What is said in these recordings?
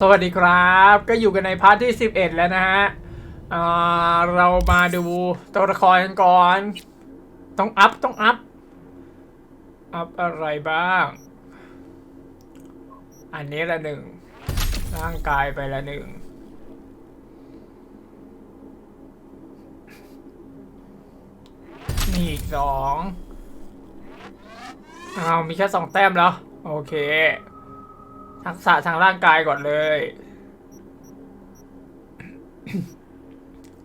สวัสดีครับก็อยู่กันในพาร์ทที่11แล้วนะฮะเรามาดูตัวละครกันก่อนต้องอัพอะไรบ้างอันนี้ละหนึ่งร่างกายไปละหนึ่งนี่อีกสองมีแค่2 แต้มแล้วโอเคทักษะทางร่างกายก่อนเลย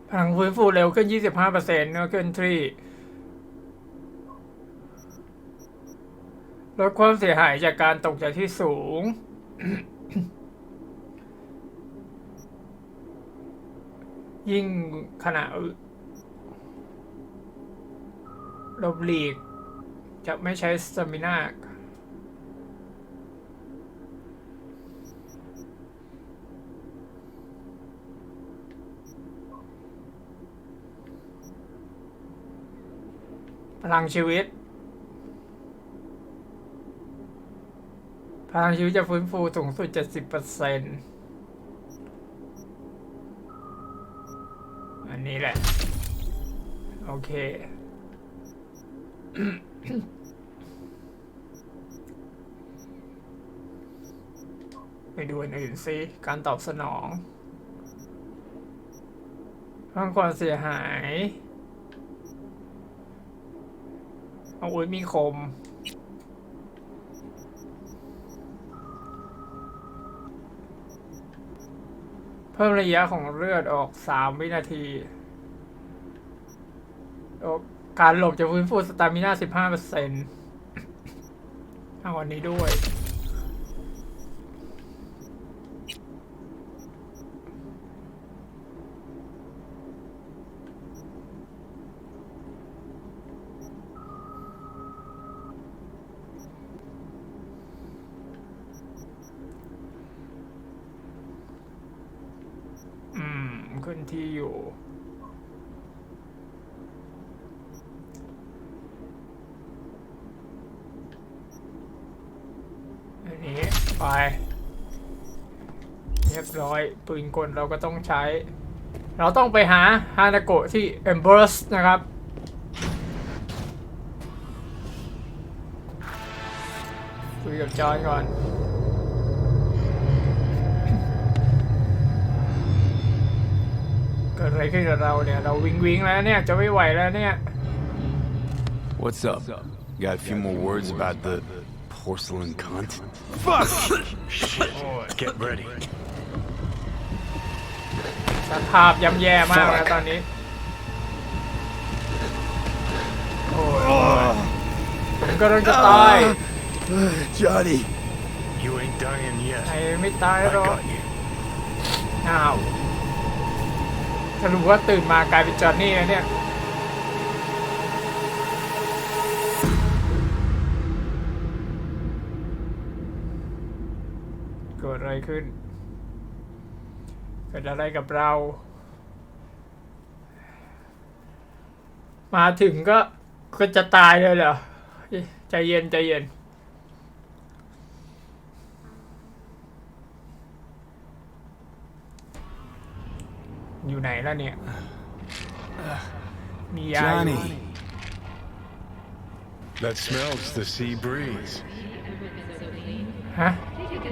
พลังฟื้นฟูเร็วขึ้น 25% เนื้อขึ้นทรีลดความเสียหายจากการตกจากที่สูง ยิ่งขณะหลบหลีกจะไม่ใช้สตามิน่าพลังชีวิตจะฟื้นฟูสูงสุด 70% อันนี้แหละโอเค ไปดูอันอื่นสิการตอบสนองเพิ่มความเสียหายอาวุธมีคมเพิ่มระยะของเลือดออก3 วินาทีการหลบจะฟื้นฟูสตามิน่า 15% เอาอันนี้ด้วยขึ้นที่อยู่อันนี้ไปเรียบร้อยปืนกลเราก็ต้องใช้เราต้องไปหาฮานาโกะที่เอมเบอร์สนะครับคุยกับจอห์นก่อนเกิดอะไรขึ้นกับเราเนี่ยเราวิงแล้วเนี่ยจะไม่ไหวแล้วเนี่ย What's up? Got a few more words about the porcelain cunt? Fuck! Shit. Get ready. สภาพย่ำแย่มากนะตอนนี้โอ้ยผมก็ต้องจะตาย Johnny. You ain't dying yet. ไอ้ไม่ตายหร I อก got you. อ้าวสรุปว่าตื่นมากลายเป็นจอห์นนี่นะเนี่ยเกิดอะไรขึ้นเกิดอะไรกับเรามาถึงก็จะตายเลยเหรอใจเย็นอยู่ไหนล่ะเนี่ยมียา Johnny. That smells the sea breeze. ฮะ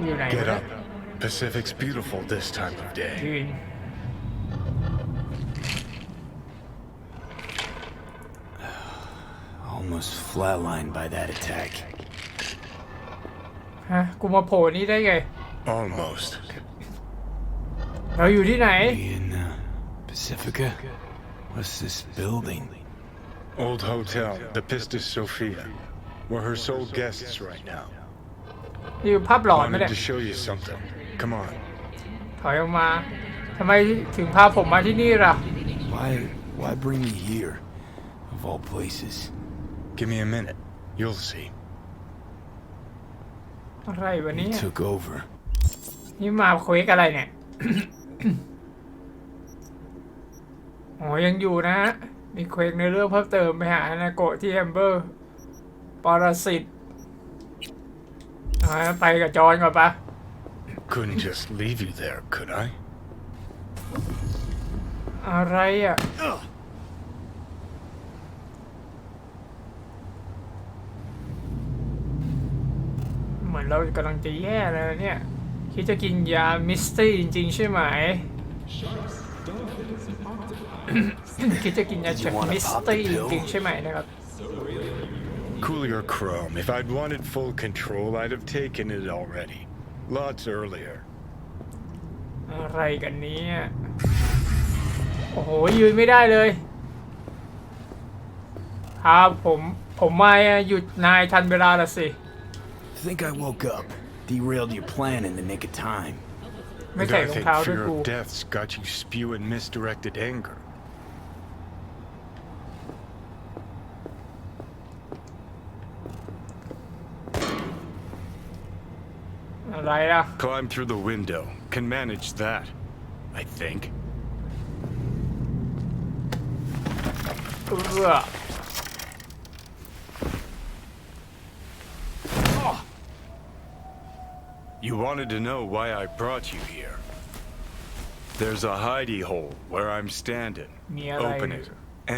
อยู่ไหน Get up. Pacific's beautiful this time of day. ยืน Almost flatlined by that attack. ฮะกูมาโผล่นี่ได้ไง Almost. เราอยู่ที่ไหน We in Pacifica? What's this building? Old hotel, the Pistis Sophia. We're her sole guests right now. นี่ภาพหลอนไหม Wanted เนี่ย to show you something. Come on. ถอยออกมาทำไมถึงพาผมมาที่นี่ล่ะ Why bring me here? Of all places. Give me a minute. You'll see. อะไรวะเนี่ย Took over. นี่มาเควกอะไรเนี่ย อ๋อยังอยู่นะฮะมีเควกในเรื่องเพิ่มเติมไปหาฮานาโกะที่แอมเบอร์ปรสิตไปกับจอนก่อนปะ couldn't just leave you there, could I? อะไรอ่ะเหมือนเรากำลังจะแย่แล้วเนี่ยคิดจะกินยามิสตี้จริงๆใช่ไหม คิดจะกินยาจากมิสตี้จริงๆใช่ไหมนะครับ Cool your chrome. If I'd wanted full control, I'd have taken it already. Lots earlier. อะไรกันเนี้โอ้โหยืนไม่ได้เลยครับผมมาหยุดนายทันเวลาละสิ Think I woke up, derailed your plan in the nick of time. ไม่ And ใส่ I รอง think เท้าด้วย fear กู of death's got you spewing misdirected anger. อะไรล่ะ Climb through the window. Can manage that, I think. เออ You wanted to know why I brought you here. There's a hidey hole where I'm standing. มีอะไร Open it.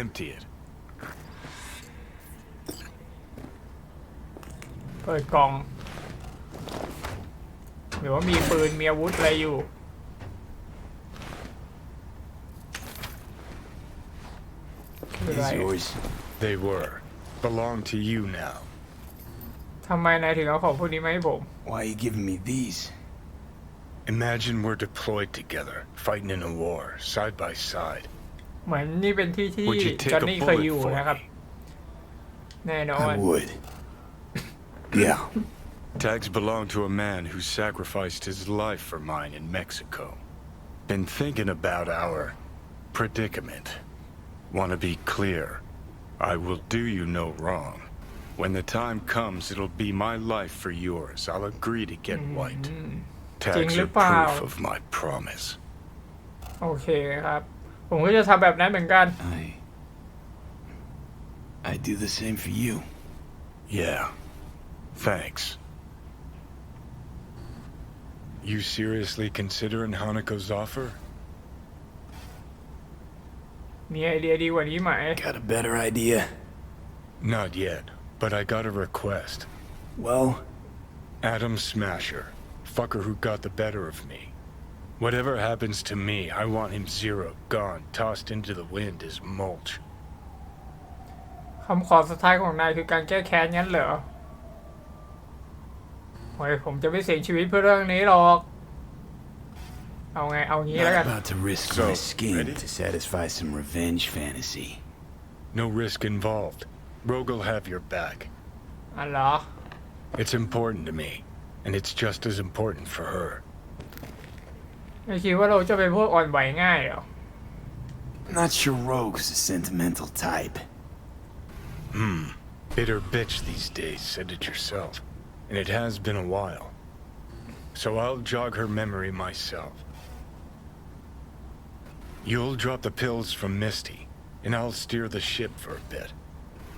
Empty it. เปิดกล่องหรือว่ามีปืนมีอาวุธอะไรอยู่คืออะไร These yours? They were. Belong to you now. ทำไมนายถึงเอาของพวกนี้มาให้ผม Why are you giving me these? Imagine we're deployed together, fighting in a war, side by side. เหมือนนี่เป็นที่ที่ Would you จอ take ห์น a นี่เคยอยู่ bullet for นะครับ me? แน่นอน I would. Yeah. Tags belong to a man who sacrificed his life for mine in Mexico. Been thinking about our predicament. Want to be clear. I will do you no wrong. When the time comes, it'll be my life for yours. I'll agree to get white. Tags are proof of my promise. โอเคครับ ผมก็จะทำแบบนั้นเหมือนกัน I do the same for you. Yeah. Thanks. You seriously considering Hanako's offer? มีไอเดียดีกว่านี้ไหม Got a better idea? Not yet, but I got a request. Well, Adam Smasher. Fucker who got the better of me. Whatever happens to me, I want him zero, gone, tossed into the wind as mulch. คำขอสุดท้ายของนายคือการแก้แค้นงั้นเหรอโอ้ยผมจะไม่เสี่ยงชีวิตเพื่อเรื่องนี้หรอก เอาไง เอางี้ not แล้วกัน about to risk So, my skin ready? to satisfy some revenge fantasy. No risk involved. Rogue'll have your back. อ๋อเหรอ It's important to me, and it's just as important for her. ไม่คิดว่าเราจะเป็นพวกอ่อนไหวง่ายเหรอ Not sure Rogue's a sentimental type. Bitter bitch these days, said it yourself. And it has been a while. So I'll jog her memory myself. You'll drop the pills from Misty, and I'll steer the ship for a bit.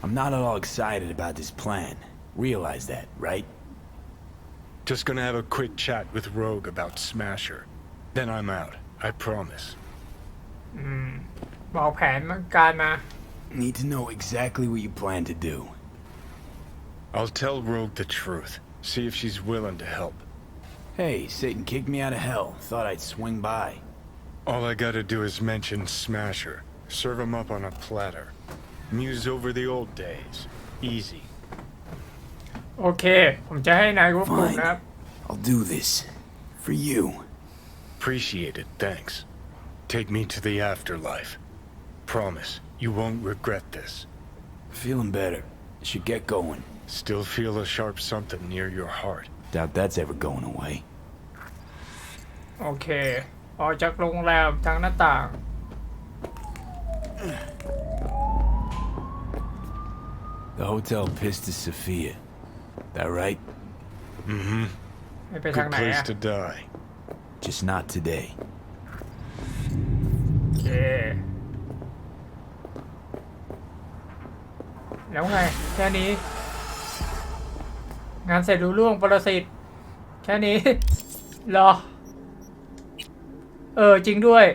I'm not at all excited about this plan. Realize that, right? Just gonna have a quick chat with Rogue about Smasher. Then I'm out, I promise. บอกแผนการมา Need to know exactly what you plan to do. I'll tell Rogue the truth. See if she's willing to help. Hey, Satan kicked me out of hell. Thought I'd swing by. All I gotta do is mention Smasher. Serve him up on a platter. Muse over the old days. Easy. โอเค ผมจะให้นายควบคุม Fine. นะครับ I'll do this. For you. Appreciate it, thanks. Take me to the afterlife. Promise, you won't regret this. Feeling better. Should get going. Still feel a sharp something near your heart. Doubt that's ever going away. โอเค ออกจากโรงแรมทางหน้าต่าง The hotel Pistis Sophia. That right? ไม่ไปทาง Good ไหน place อะ to die. Just not today. โอเค แล้วไง แค่นี้ งานเสร็จรู้ล่วงปรสิตแค่นี้ เหรอ จริงด้วย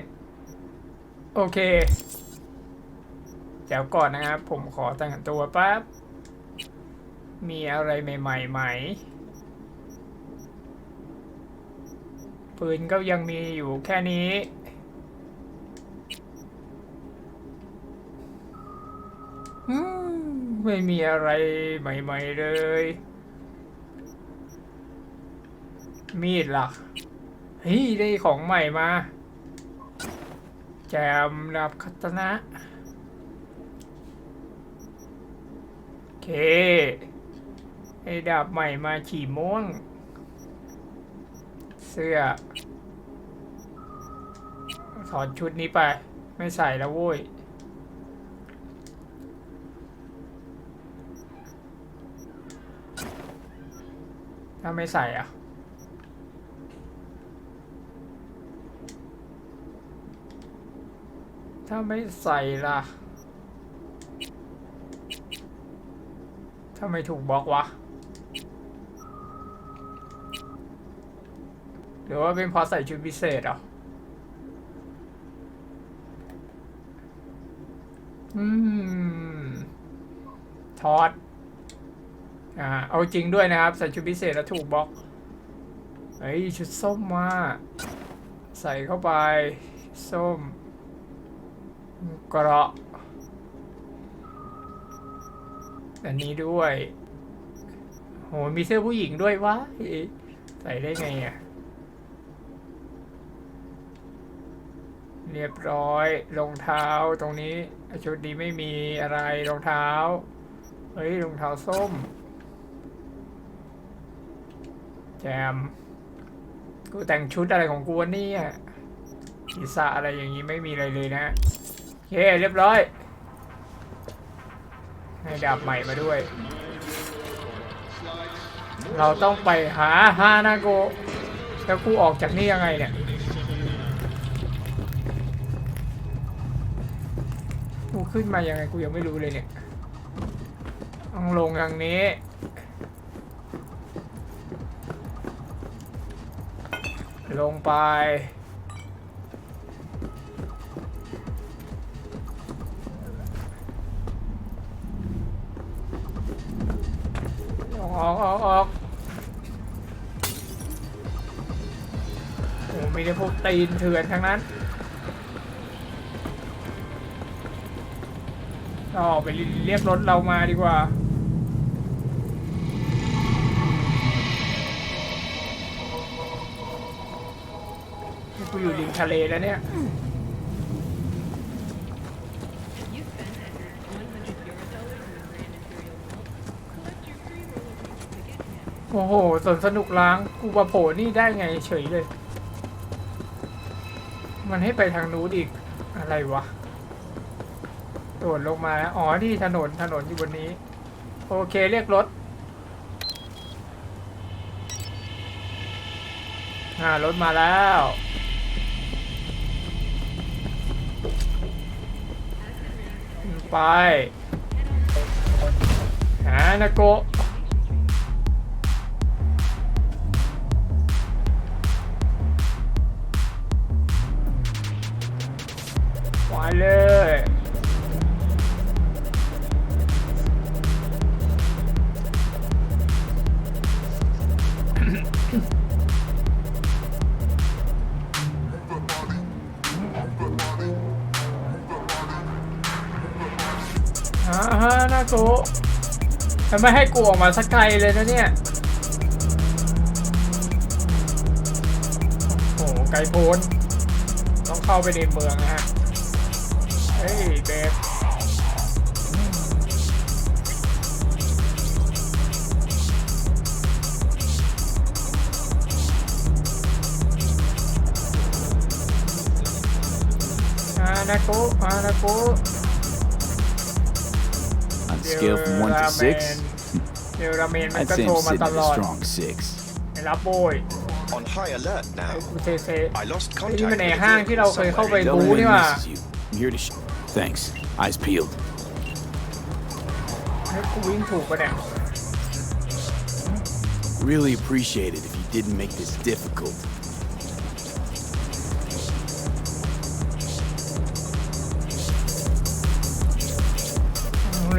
โอเคเดี๋ยวก่อนนะครับผมขอแต่งตัวแป๊บมีอะไรใหม่ๆไหมปืนก็ยังมีอยู่แค่นี้ไม่มีอะไรใหม่ๆเลยมีดล่ะเฮ้ยได้ของใหม่มาแจมดาบคัตนะโอเคไอ้ดาบใหม่มาฉี่ม่วงเสื้อถอดชุดนี้ไปไม่ใส่แล้วโว้ยถ้าไม่ใส่อ่ะถ้าไม่ใส่ล่ะถ้าไม่ถูกบล็อกวะหรือว่าเป็นเพราะใส่ชุดพิเศษอ่ะถอดเอาจริงด้วยนะครับใส่ชุดพิเศษแล้วถูกบล็อกเฮ้ยชุดส้มมาใส่เข้าไปส้มเกราะอันนี้ด้วยโหมีเสื้อผู้หญิงด้วยวะใส่ได้ไงอ่ะเรียบร้อยรองเท้าตรงนี้ชุดนี้ไม่มีอะไรรองเท้าเฮ้ยรองเท้าส้มแจมกูแต่งชุดอะไรของกูนี่อ่ะศีรษะอะไรอย่างนี้ไม่มีอะไรเลยนะโอเคเรียบร้อยให้ดาบใหม่มาด้วยเราต้องไปหาฮานาโกะแล้วกูออกจากนี่ยังไงเนี่ยกูขึ้นมายังไงกูยังไม่รู้เลยเนี่ยต้องลงทางนี้ลงไปออกโอ้มีแต่พวกตีนเถื่อนทั้งนั้นเราออกไปเรียกรถเรามาดีกว่ากูอยู่ริมทะเลแล้วเนี่ยโอ้โหสวนสนุกล้างกูมาโผล่นี่ได้ไงเฉยเลยมันให้ไปทางนู้นอีกอะไรวะโดดลงมาอ๋อที่ถนนอยู่บนนี้โอเคเรียกรถรถมาแล้วไปหานาโกะไปเลยนาโกะทำไมให้กูออกมาสักไกลเลยนะเนี่ยโอ้โหไกลโพ้นต้องเข้าไปในเมืองนะฮะเฮ้ยเบฟนาโกะOn a scale from 1 to 6, เดลราเมนมัน I'd ก็ say โทร I'm มา sitting ต at ล a อด strong 6. ไม่รับโบย On high alert now. กูเซ I lost นี่ contact มันใน with ห้าง the ที่เรา vehicle เคยเข้าไป somewhere. บู๊นี่ Delaware ว่า misses you. I'm here to Thanks. Eyes peeled. ให้กูวิ่งถูกปะเนี่ย Really appreciate it if you didn't make this difficult.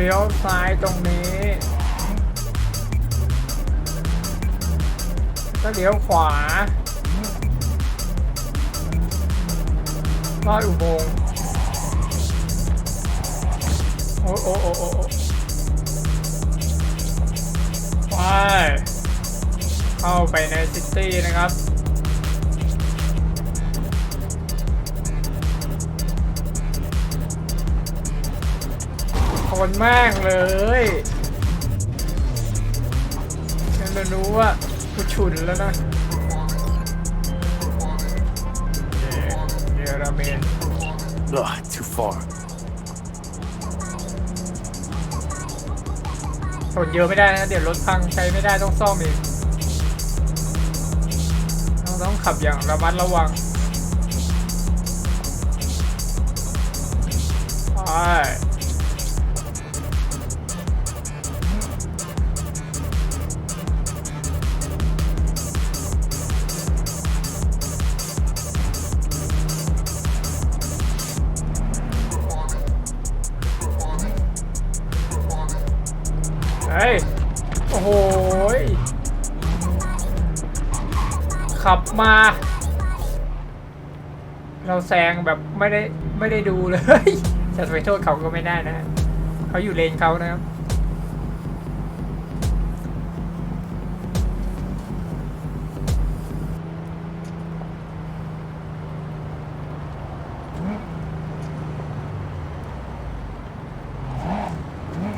ลี้ยวซ้ายตรงนี้ก็เลี้ยวขวาลอดอุโมงค์โอ้ไปเข้าไปในซิตี้นะครับคนแม่งเลยฉันจะรู้ว่ากูฉุนแล้วนะเยอรมัน Too far. ชนเยอะไม่ได้นะเดี๋ยวรถพังใช้ไม่ได้ต้องซ่อมอีกต้องขับอย่างระมัดระวังไปเฮ้ยโอ้โหขับมาเราแซงแบบไม่ได้ดูเลยจะไปโทษเขาก็ไม่ได้นะเขาอยู่เลนเขานะครับ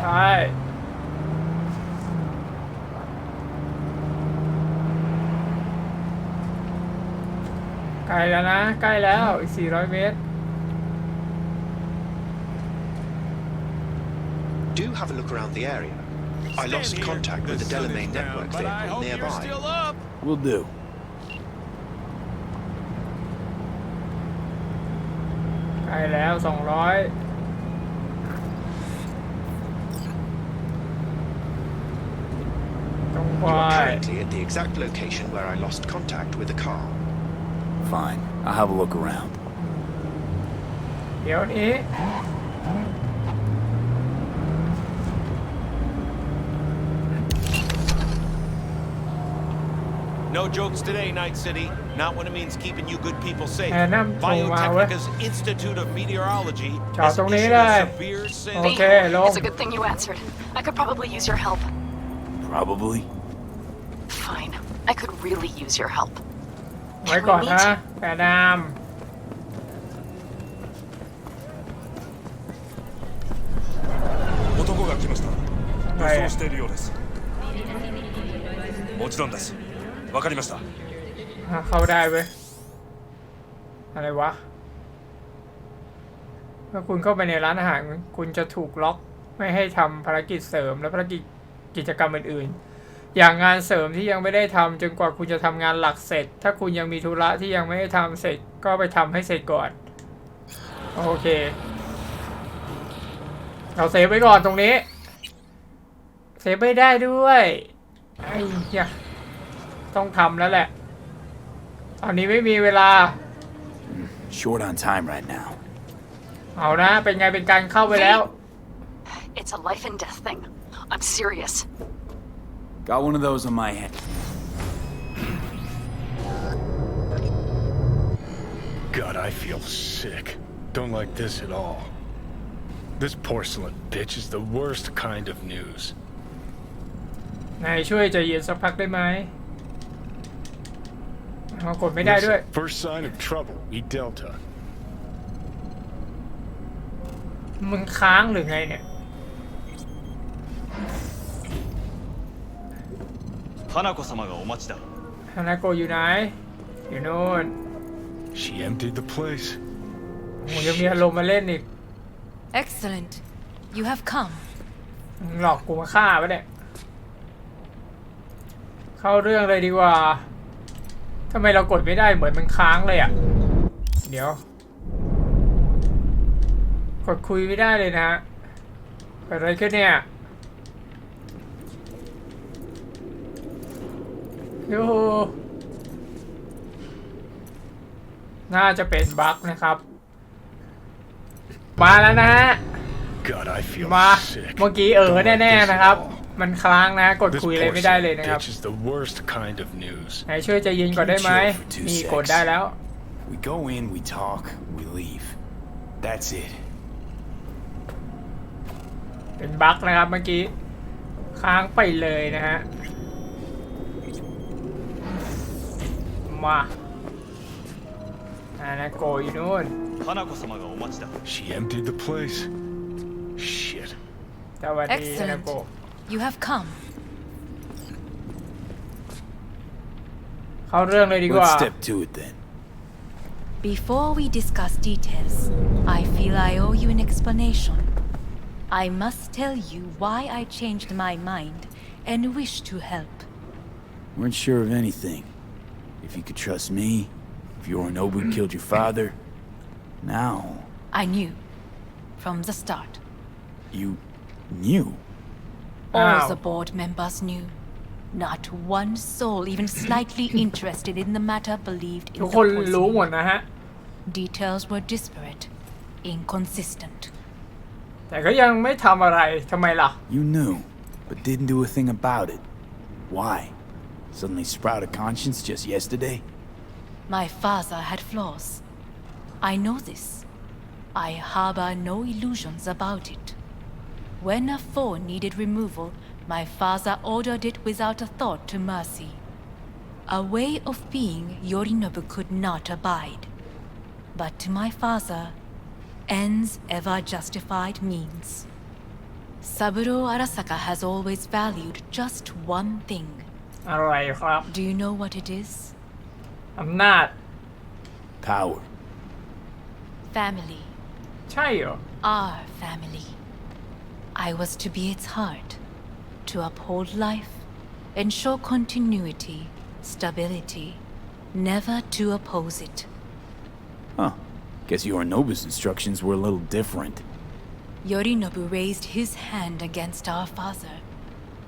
ใช่ใกล้แล้วนะใกล้แล้วอีก400 เมตร Do have a look around the area. I lost contact with the Delamain network vehicle nearby. Will do. ใกล้แล้ว200ตรงไป You are currently at the exact location where I lost contact with the car. Fine. I'll have a look around. เดี๋ยวนี้ No jokes today, Night City. Not when it means keeping you good people safe. แนะนำตรงมาเว้ย Biotechnica's Institute of Meteorology จอด has ตรงนี้ issued เลย a severe โอ sailing เคลง It's a good thing you answered. I could probably use your help. Probably. Fine. I could really use your help. ไว้ก่อนนะแปดาม 男が来ました。武はい装しているようです。もちろんです。わかりました。 เข้าได้เว้ยอะไรวะเมื่อคุณเข้าไปในร้านอาหารคุณจะถูกล็อกไม่ให้ทำภารกิจเสริมและภารกิจกิจกรรมอื่นๆอย่างงานเสริมที่ยังไม่ได้ทำจนกว่าคุณจะทำงานหลักเสร็จถ้าคุณยังมีธุระที่ยังไม่ได้ทำเสร็จก็ไปทำให้เสร็จก่อนโอเคเราเซฟไว้ก่อนตรงนี้เซฟไม่ได้ด้วยไอ้เหี้ยต้องทำแล้วแหละตอนนี้ไม่มีเวลา Short on time right now. เอานะเป็นไงเป็นการเข้าไปแล้ว It's a life and death thing. I'm serious. Got one of those on my hand. God, I feel sick. Don't like this at all. This porcelain bitch is the worst kind of news. นายช่วยใจเย็นสักพักได้ไหมเรากดไม่ได้ด้วย Listen, first sign of trouble, eat Delta. มึงค้างหรือไงเนี่ย 花子様がお待ちだ。 ฮานาโกะอยู่ไหนอยู่โน่น She emptied the place. โหยังมีอารมณ์มาเล่นอีก Excellent. You have come. มึงหลอกกูมาฆ่าปะเนี่ยเข้าเรื่องเลยดีกว่าทำไมเรากดไม่ได้เหมือนมันค้างเลยอ่ะเดี๋ยวกดคุยไม่ได้เลยนะฮะเกิดอะไรขึ้นเนี่ยโย่น่าจะเป็นบั๊กนะครับมาแล้วนะฮะ God, I feel มา sick. เมื่อกี้แน่ๆนะครับ มันค้างนะกดคุยอะไรไม่ได้เลยนะครับ This is the worst kind of news. ไหนช่วยใจเย็นก่อนได้ไหมนี่กดได้แล้ว We go in, we talk, we leave. That's it. เป็นบั๊กนะครับเมื่อกี้ค้างไปเลยนะฮะมานะโกอยู่นู่น 花子様がお待ちだ She emptied the place. Shit. สวัสดีนะ Excellent. โก You have come. เข้าเรื่องเลยดีกว่า Let's step to it then. Before we discuss details, I feel I owe you an explanation. I must tell you why I changed my mind and wish to help. Weren't sure of anything. If you could trust me, if Yorinobu killed your father, now I knew from the start. you knew. All Ow. the board members knew. Not one soul even slightly interested in the matter believed in ทุก the คนรู้หมด poison. นะฮะ Details were disparate, inconsistent. แต่ก็ยังไม่ทำอะไรทำไมล่ะ You knew, but didn't do a thing about it. Why? Suddenly sprout a conscience just yesterday? My father had flaws. I know this. I harbor no illusions about it. When a foe needed removal, my father ordered it without a thought to mercy. A way of being Yorinobu could not abide. But to my father, ends ever justified means. Saburo Arasaka has always valued just one thing. อะไรครับ Do you know what it is? อำนาจ Power. Family. ใช่เหรอ Our family. I was to be its heart, to uphold life, ensure continuity, stability, never to oppose it. Huh. Guess Yorinobu's instructions were a little different. Yorinobu raised his hand against our father,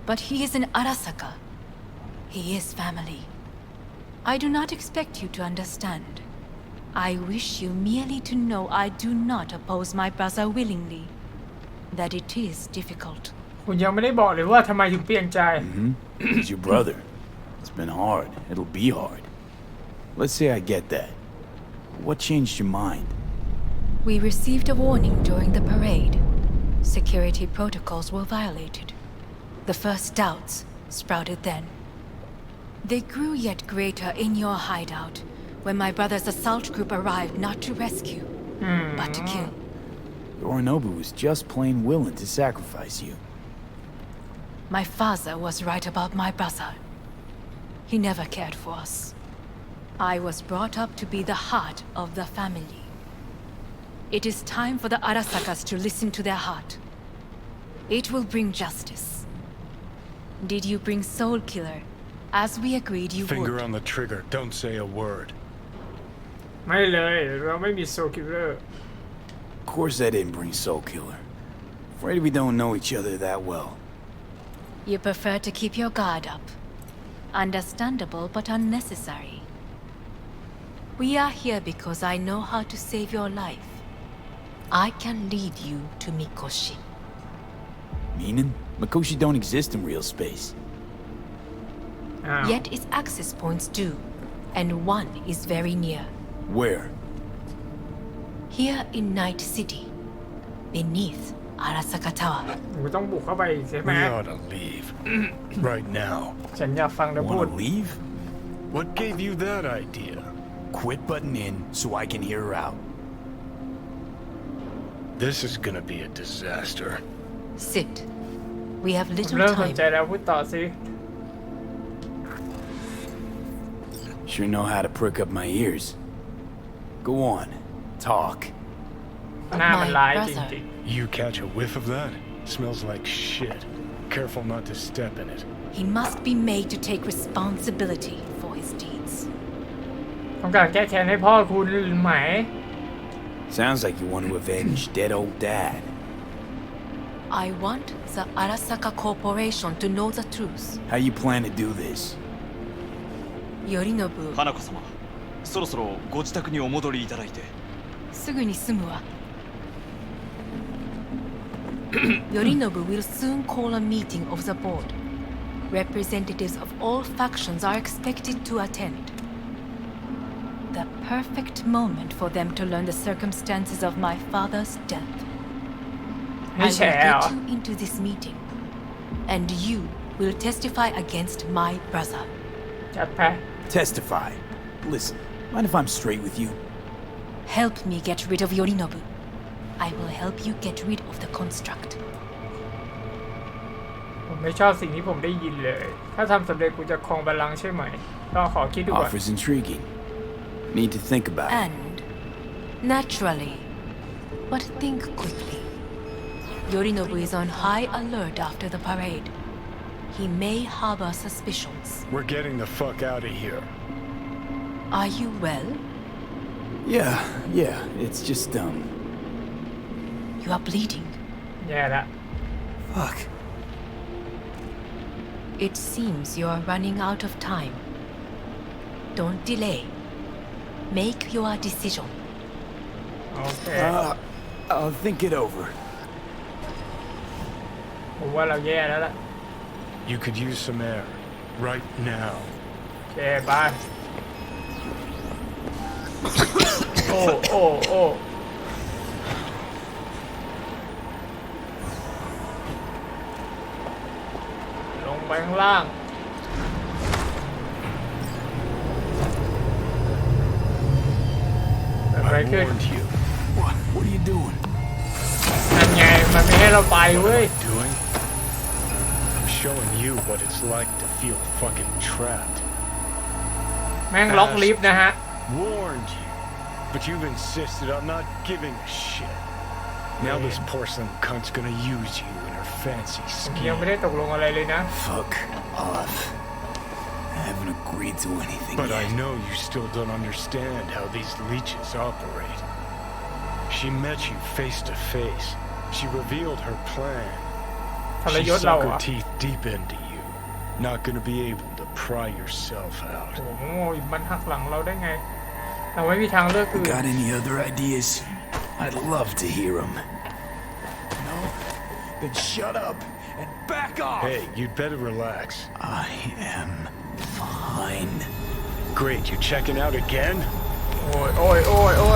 but he is an Arasaka. He is family. I do not expect you to understand. I wish you merely to know I do not oppose my brother willingly. That it is difficult. คุณยังไม่ได้บอกเลยว่าทำไมถึงเปลี่ยนใจ He's your brother. It's been hard. It'll be hard. Let's say I get that. What changed your mind? We received a warning during the parade. Security protocols were violated. The first doubts sprouted then. They grew yet greater in your hideout when my brother's assault group arrived not to rescue, but to kill. Yorinobu was just plain willing to sacrifice you. My father was right about my brother. He never cared for us. I was brought up to be the heart of the family. It is time for the Arasakas to listen to their heart. It will bring justice. Did you bring Soul Killer, as we agreed you Finger would? on the trigger. Don't say a word. ไม่เลยเราไม่มีโซคิลเลอร์ Of course I didn't bring Soul Killer. Afraid we don't know each other that well. You prefer to keep your guard up. Understandable but unnecessary. We are here because I know how to save your life. I can lead you to Mikoshi. Meaning? Mikoshi don't exist in real space. อ้าว Yet its access points do, and one is very near. Where? Here in Night City, beneath Arasaka Tower. หนูต้องบุกเข้าไปใช่ไหม We ought to leave. Right now. ฉันอยากฟังเธอพูด Wanna leave? What gave you that idea? Quit butting in so I can hear her out. This is gonna be a disaster. Sit. We have ผม little เริ่มสน time. ใจแล้วพูดต่อสิ Sure know how to prick up my ears. Go on. Talk. หน้ามันร้ายจ brother ริง You catch a whiff of that? Smells like shit. Careful not to step in it. He must be made to take responsibility for his deeds. ๆต้องการแก้แค้นให้พ่อคุณไหม Sounds like you want to avenge dead old dad. I want the Arasaka Corporation to know the truth. How you plan to do this? Yorinobu, 花子様そろそろご自宅にお戻りいただいてすぐに済むわ。Yorinobu will soon call a meeting of the board. Representatives of all factions are expected to attend. The perfect moment for them to learn the circumstances of my father's death. I ให้ will แฉเหรอ get you into this meeting, and you will testify against my brother. จัดไป Testify. Listen, mind if I'm straight with you? Help me get rid of Yorinobu. I will help you get rid of the construct. ผมไม่ชอบสิ่งที่ผมได้ยินเลย ถ้าทำสำเร็จกูจะครองบัลลังก์ใช่ไหมก็ขอคิดดูก่อน Offer's intriguing. Need to think about it. And, naturally, but think quickly. Yorinobu is on high alert after the parade. He may harbor suspicions. We're getting the fuck out of here. Are you well? Yeah, it's just, You are bleeding. แย่ละ fuck. It seems you are running out of time. Don't delay. Make your decision. โอเค I'll think it over. ผมว่าเราแย่แล้วล่ะ You could use some air. Right now. โอเคไปโอ้ ลงไปข้างล่างเกิดอะไร I ขึ้น warned you. What are you doing? นั่นไงมันไม่ให้เราไปเว้ย Doing? I'm showing you what it's like to feel fucking trapped. แม่งล็อกลิฟต์นะฮะ Warned you. But you've insisted on not giving a shit. Now this porcelain cunt's gonna use you in her fancy ผมยัง scheme. ไม่ได้ตกลงอะไรเลยนะ Fuck off. I haven't agreed to anything But yet. I know you still don't understand how these leeches operate. She met you face to face. She revealed her plan. ทร She ยศเรา sunk เหร her อ teeth deep into you. Not gonna be able to pry yourself out. โอ้โหมันหักหลังเราได้ไง เราไม่มีทางเลือกอื่น Got any other ideas? I'd love to hear them. No? Then shut up and back off! Hey, you'd better relax. I am fine. Great, you checking out again? โอ้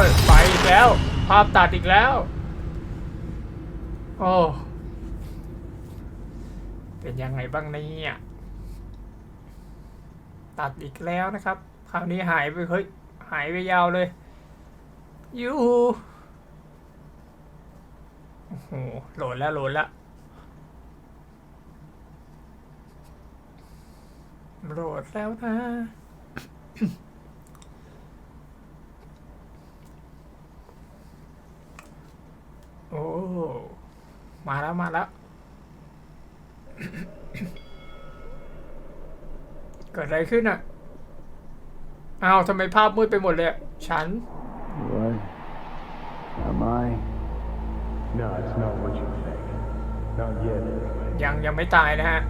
ยไปอีกแล้ว ภาพตัดอีกแล้ว โอ้เป็นยังไงบ้างเนี่ยตัดอีกแล้วนะครับ คราวนี้หายไปหายไปยาวเลยยูโอ้โหโหลดแล้วโหลดแล้วนะ โอ้มาแล้ว เกิดอะไรขึ้นอ่ะ อ้าวทำไมภาพมืดไปหมดเลยอะฉัน What? Am I? No, it's not what you think. Not yet, anyway. ยังไม่ตายนะฮะ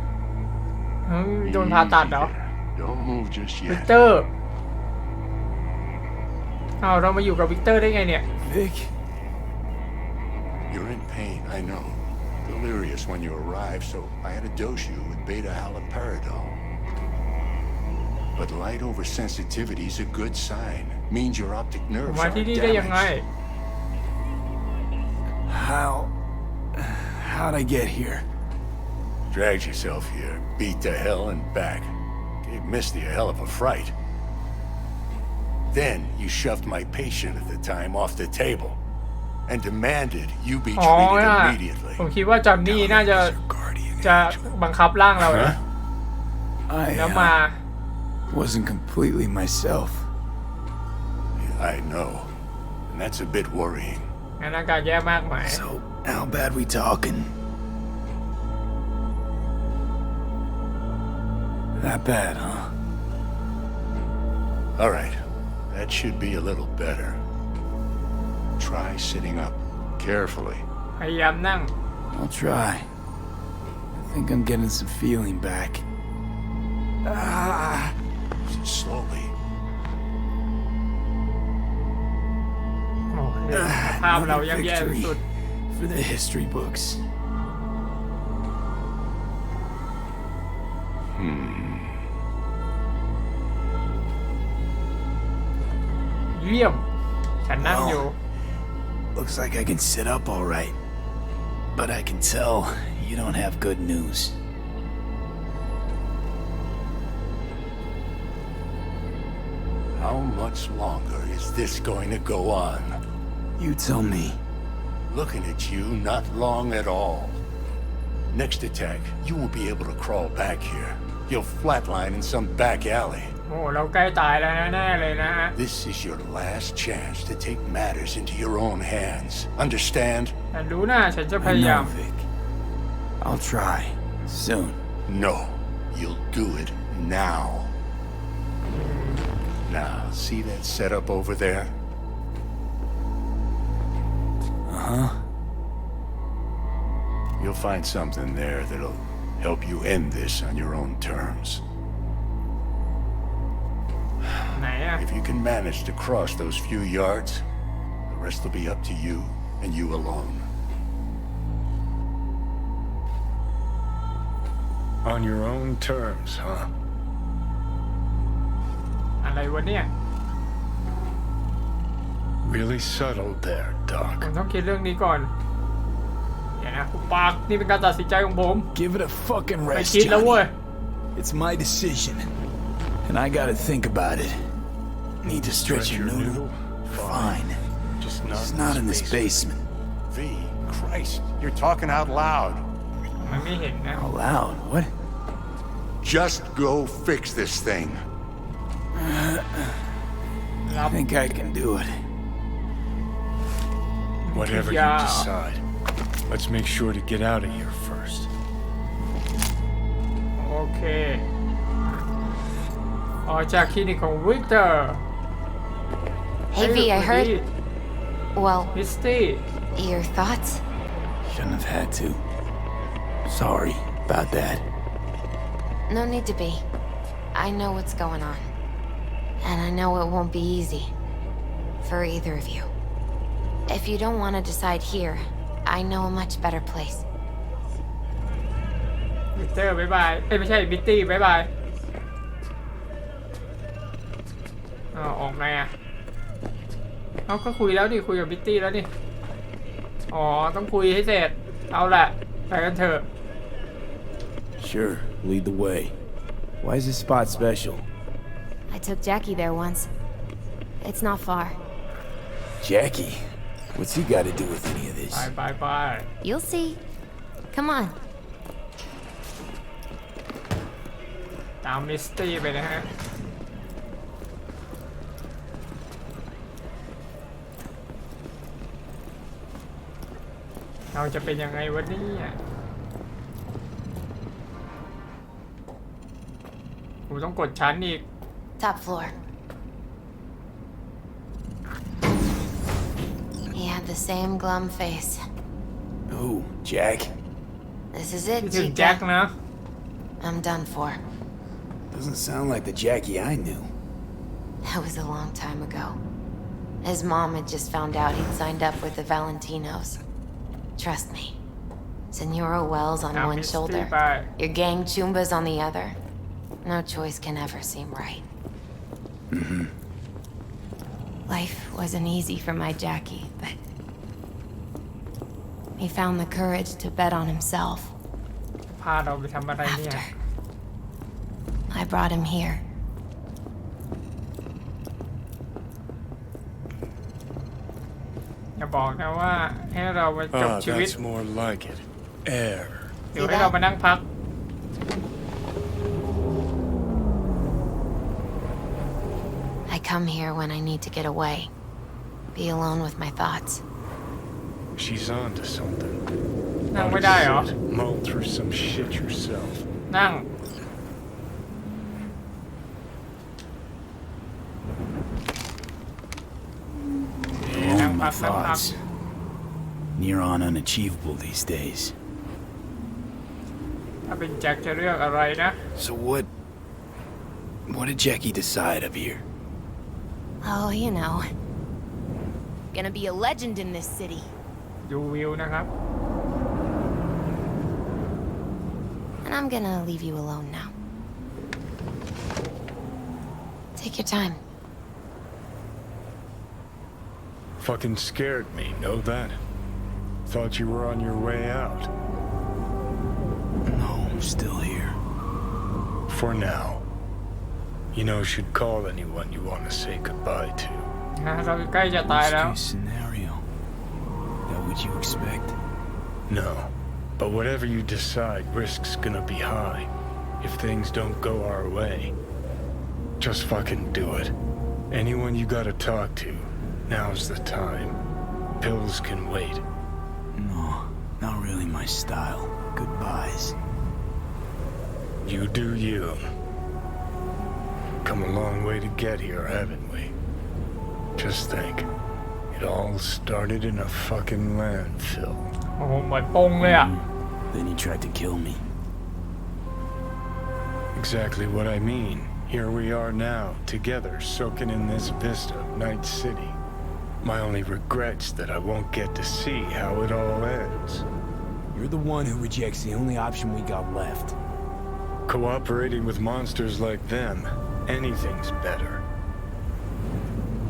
โดนผ่าตัดเหรอ Don't move just วิก yet. เตอร์ อ้าวเรามาอยู่กับวิกเตอร์ได้ไงเนี่ย Vic? You're in pain, I know. Delirious when you arrived, so I had to dose you with beta-haloperidol. But light oversensitivity is a good sign. Means your optic ผม nerves มา are ที่นี่ได้ยังไง damaged. How'd I get here? Dragged yourself here, beat to hell and back. Gave Misty a hell of a fright. Then you shoved my patient at the time off the table and demanded you be อ๋อ treated น่ะ immediately. ผมคิดว่าจอนนี่น่าจะ Guardian จะ angel. บังคับร่างเรานะ แล้วมา wasn't completely myself. I know. And that's a bit worrying. งั้นอาการแย่มากไหม So, how bad we talking? That bad, huh? All right. That should be a little better. Try sitting up carefully. พยายามนั่ง I'll try. I think I'm getting some feeling back. Slowly. โอ้โหภาพเรายังแย่สุด For the history books. เยี่ยมฉันนั่งอยู่ Looks like I can sit up all right. But I can tell you don't have good news. How much longer is this going to go on? You tell me. Looking at you, not long at all. Next attack, you won't be able to crawl back here. You'll flatline in some back alley. โอ้เราใกล้ตายแล้วแน่ๆเลยนะฮะ This is your last chance to take matters into your own hands. Understand? ฉันรู้นะฉันจะพ I ยายาม know, Vic. I'll try. Soon. No, you'll do it now. Now, see that setup over there? Uh-huh. You'll find something there that'll help you end this on your own terms. ไหนอะ If you can manage to cross those few yards, the rest will be up to you and you alone. On your own terms, huh? อะไรวะเนี่ย Really subtle there, ผ Doc. มต้องคิดเรื่องนี้ก่อนเดี๋ยวนะคุณปากนี่เป็นการตัดสินใจของผม Give it a fucking ไป rest, คิดแล้วเว้ย Johnny. It's my decision. And I gotta think about it. Need to stretch your noodle? Fine. Just not in this basement. V, Christ, you're talking out loud. มันไม่เห็นนะ Out loud? What? Just go fix this thing. I think I can do it. Whatever you Yeah. decide, let's make sure to get out of here first. โอเคออกจากคลินิกของวิกเตอร์ Hey V, I heard. Well, มิสตี้ your thoughts? Shouldn't have had to. Sorry about that. No need to be. I know what's going on. And I know it won't be easy. For either of you. If you don't want to decide here, I know a much better place. วิกเตอร์บ๊ายบายไม่ใช่มิสตี้บ๊ายบายออกไงอ่ะเขาก็คุยแล้วดิคุยกับมิสตี้แล้วดิอ๋อต้องคุยให้เสร็จเอาละไปกันเถอะ Sure, lead the way. Why is this spot special? I took Jackie there once. It's not far. Jackie? What's he got to do with any of this? ไป You'll see. Come on. ตามมิสตี้ไปนะฮะเราจะเป็นยังไงวันนี้กูต้องกดชั้นอีก Top floor. He had the same glum face. Who? Jack? This is it, คิดถึงแจ็ค Chica. นะ I'm done for. Doesn't sound like the Jackie I knew. That was a long time ago. His mom had just found out he'd signed up with the Valentinos. Trust me. Senora Wells on Now, one Miss shoulder, T-Bye. your gang Chumbas on the other. No choice can ever seem right. Life wasn't easy for my Jackie, but he found the courage to bet on himself. พาเราไปทำอะไรเนี่ย After I brought him here. อย่าบอกนะว่าให้เรามาจบ Ah, ชีวิต that's more like it. Air. หรือให้เรามานั่งพัก I come here when I need to get away. Be alone with my thoughts. She's on to something. นั่ง Ought ไม่ to ได้เหรอ sit, mull through some shit yourself. นั่ง Alone with my thoughts. Near on unachievable these days. ถ้าเป็นแจ็คจะเลือกอะไรนะ So what did Jackie decide up here? Oh, you know. Gonna be a legend in this city. ดูวิวนะครับ And I'm gonna leave you alone now. Take your time. Fucking scared me, know that? Thought you were on your way out. No, I'm still here. For now. You know, should call anyone you want to say goodbye to. เราใกล้จะตายแล้ว Worst case scenario. That what you expect? No. But whatever you decide, risk's gonna be high. If things don't go our way. Just fucking do it. Anyone you gotta talk to, now's the time. Pills can wait. No, not really my style. Goodbyes. You do you. Come a long way to get here, haven't we? Just think. It all started in a fucking landfill. โอ้โหเหมือนปงเลยอ่ะ Then he tried to kill me. Exactly what I mean. Here we are now, together, soaking in this vista of Night City. My only regret's that I won't get to see how it all ends. You're the one who rejects the only option we got left. Cooperating with monsters like them, anything's better.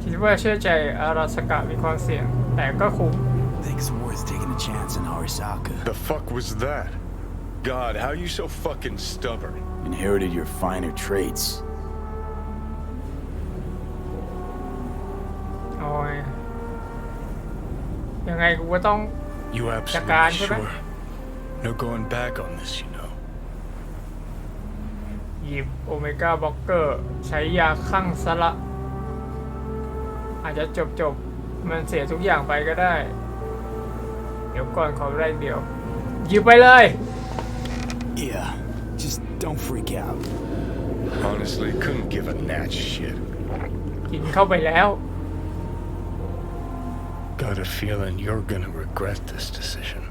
คิดว่าเชื่อใจอาราสกะมีความเสี่ยงแต่ก็คุ้ม I think it's worth taking a chance on Arasaka. The fuck was that? God, how you so fucking stubborn? Inherited your finer traits. โอ้ยยังไงกูก็ต้อง You Jakarta, absolutely right? sure? No going back on this, you know. หยิบโอเมก้าบล็อกเกอร์ใช้ยาคั่งซะละอาจจะจบมันเสียทุกอย่างไปก็ได้ เดี๋ยวก่อนขอแรกเดียวหยิบไปเลย Yeah, just don't freak out. Honestly, couldn't give a gnat's shit. กินเข้าไปแล้ว Got a feeling you're gonna regret this decision.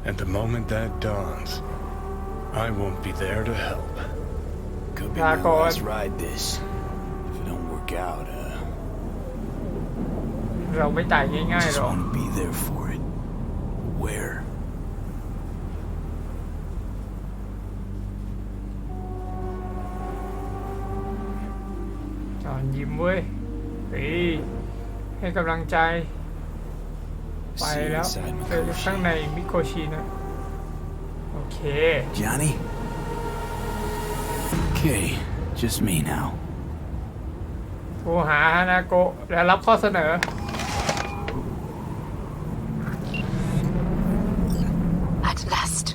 And the moment that dawns, I won't be there to help. Could be Nah, my go last on. ride this. If it don't work out, เราไม่ตายง่ายๆห just รอก want to be there for it. Where? จอนยิ้มเว้ยเฮ้ยให้กำลังใจ ไป See you แล้ว inside เจอข้าง Mikoshi. ในมิโคชินะโอเค Johnny? Okay, just me now. โทรหาฮานาโกะและรับข้อเสนอ At last.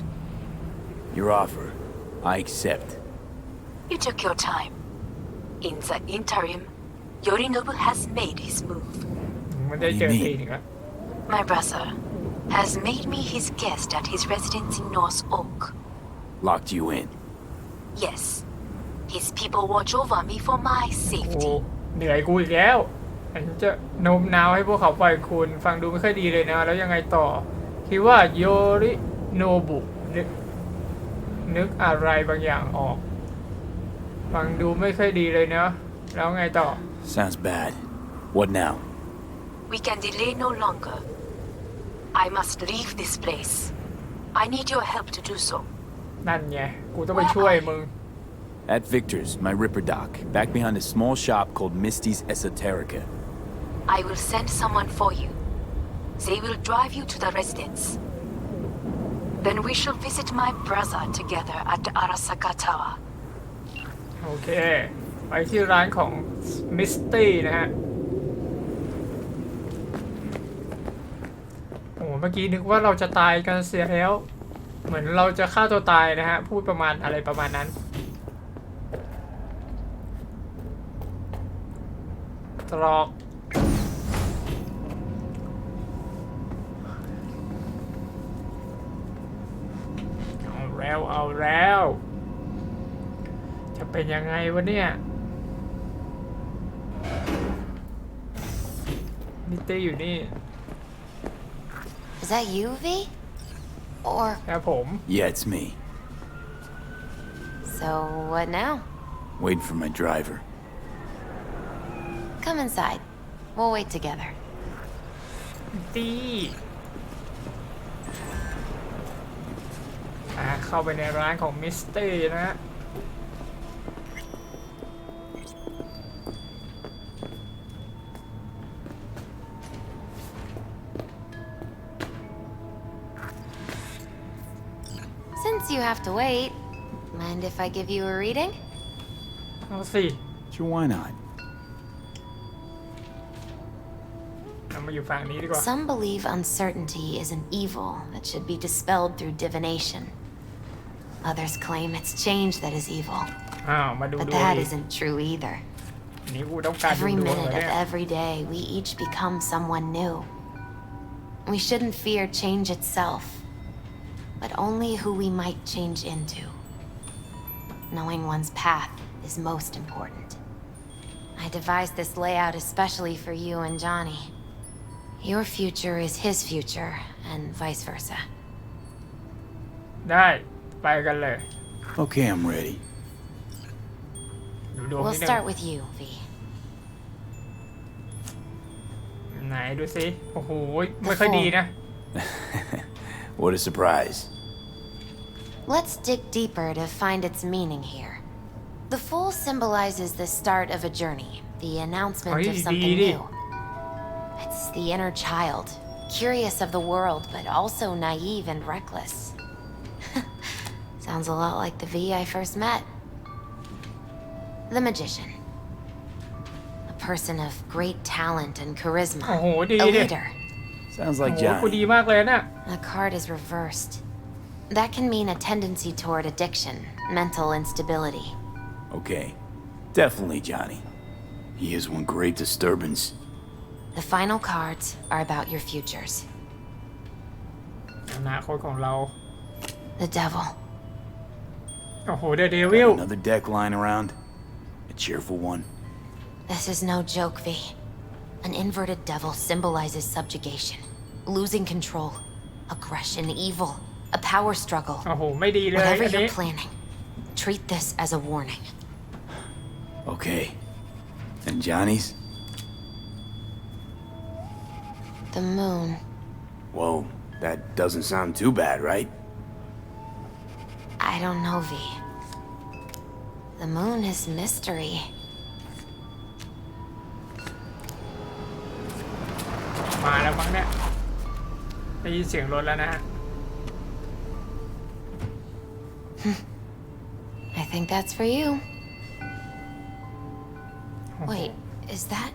Your offer. I accept. You took your time. In the interim, Yorinobu has made his move. มันได้เจอทีนึงแล้ว My brother has made me his guest at his residence in North Oak. Locked you in. Yes. His people watch over me for my โอ้ safety. เหนื่อยกูอีกแล้วฉันจะโน้มน้าวให้พวกเขาปล่อยคุณฟังดูไม่ค่อยดีเลยนะ แล้วยังไงต่อ คิดว่าโยริโนบุนึกอะไรบางอย่างออก ฟังดูไม่ค่อยดีเลยเนาะแล้วไงต่อ Sounds bad. What now? We can delay no longer. I must leave this place. I need your help to do so. นั่นไงกูต้องไปช่วยมึง At Victor's, my Ripper dock, back behind a small shop called Misty's Esoterica. I will send someone for you. They will drive you to the residence. Then we shall visit my brother together at the Arasaka Tower. โอเค ไปที่ร้านของมิสตี้นะฮะ โอ้เมื่อกี้นึกว่าเราจะตายกันเสียแล้ว เหมือนเราจะฆ่าตัวตายนะฮะ พูดประมาณอะไรประมาณนั้น ตรอก เอาแล้วเอาแล้ว จะเป็นยังไงวะเนี่ยนิตี้อยู่นี่ Is that you, V? Or ครับผม Yeah, it's me. so what now? Waiting for my driver. Come inside. We'll wait together. ตี้เข้าไปในร้านของมิสตี้นะฮะ Since you have to wait, mind if I give you a reading? เอาสิ Sure, why not? เรามาอยู่ฝั่งนี้ดีกว่า Some believe uncertainty is an evil that should be dispelled through divination. Others claim it's change that is evil. อ้าวมาดู But ดวง that ดิ isn't true either. นี่กูต้องการดู Every ดวงเหรอ minute เนี่ of ย every day, we each become someone new. We shouldn't fear change itself, but only who we might change into. Knowing one's path is most important. I devised this layout especially for you and Johnny. Your future is his future, and vice versa. ได้ไปกันเลย Okay, I'm ready. ดูดวง We'll นิดนึง start with you, V. ไหนดูสิโอ้โหไม่ค่อยดีนะ What a surprise. Let's dig deeper to find its meaning here. The fool symbolizes the start of a journey, the announcement of something new. It's the inner child, curious of the world, but also naive and reckless. Sounds a lot like the V I first met. The magician. A person of great talent and charisma. โอ้โหดี A ดิ leader. Sounds โอ้ like โหกูดี Johnny. มากเลยนะ The card is reversed. That can mean a tendency toward addiction, mental instability. Okay, definitely Johnny. He is one great disturbance. The final cards are about your futures. อนาคตของเรา The devil. โอ้โหเดอะเดวิล Another deck lying around. A cheerful one. This is no joke, V. An inverted devil symbolizes subjugation, losing control, aggression, evil, a power struggle. โอ้โหไม่ดีเลย Whatever อันนี้ you're planning, treat this as a warning. Okay. And Johnny's? The moon. Whoa, that doesn't sound too bad, right? I don't know, V. The moon is mystery. มาแล้วมั้งเนี่ยได้ยินเสียงรถแล้วนะฮะ I think that's for you. Wait, is that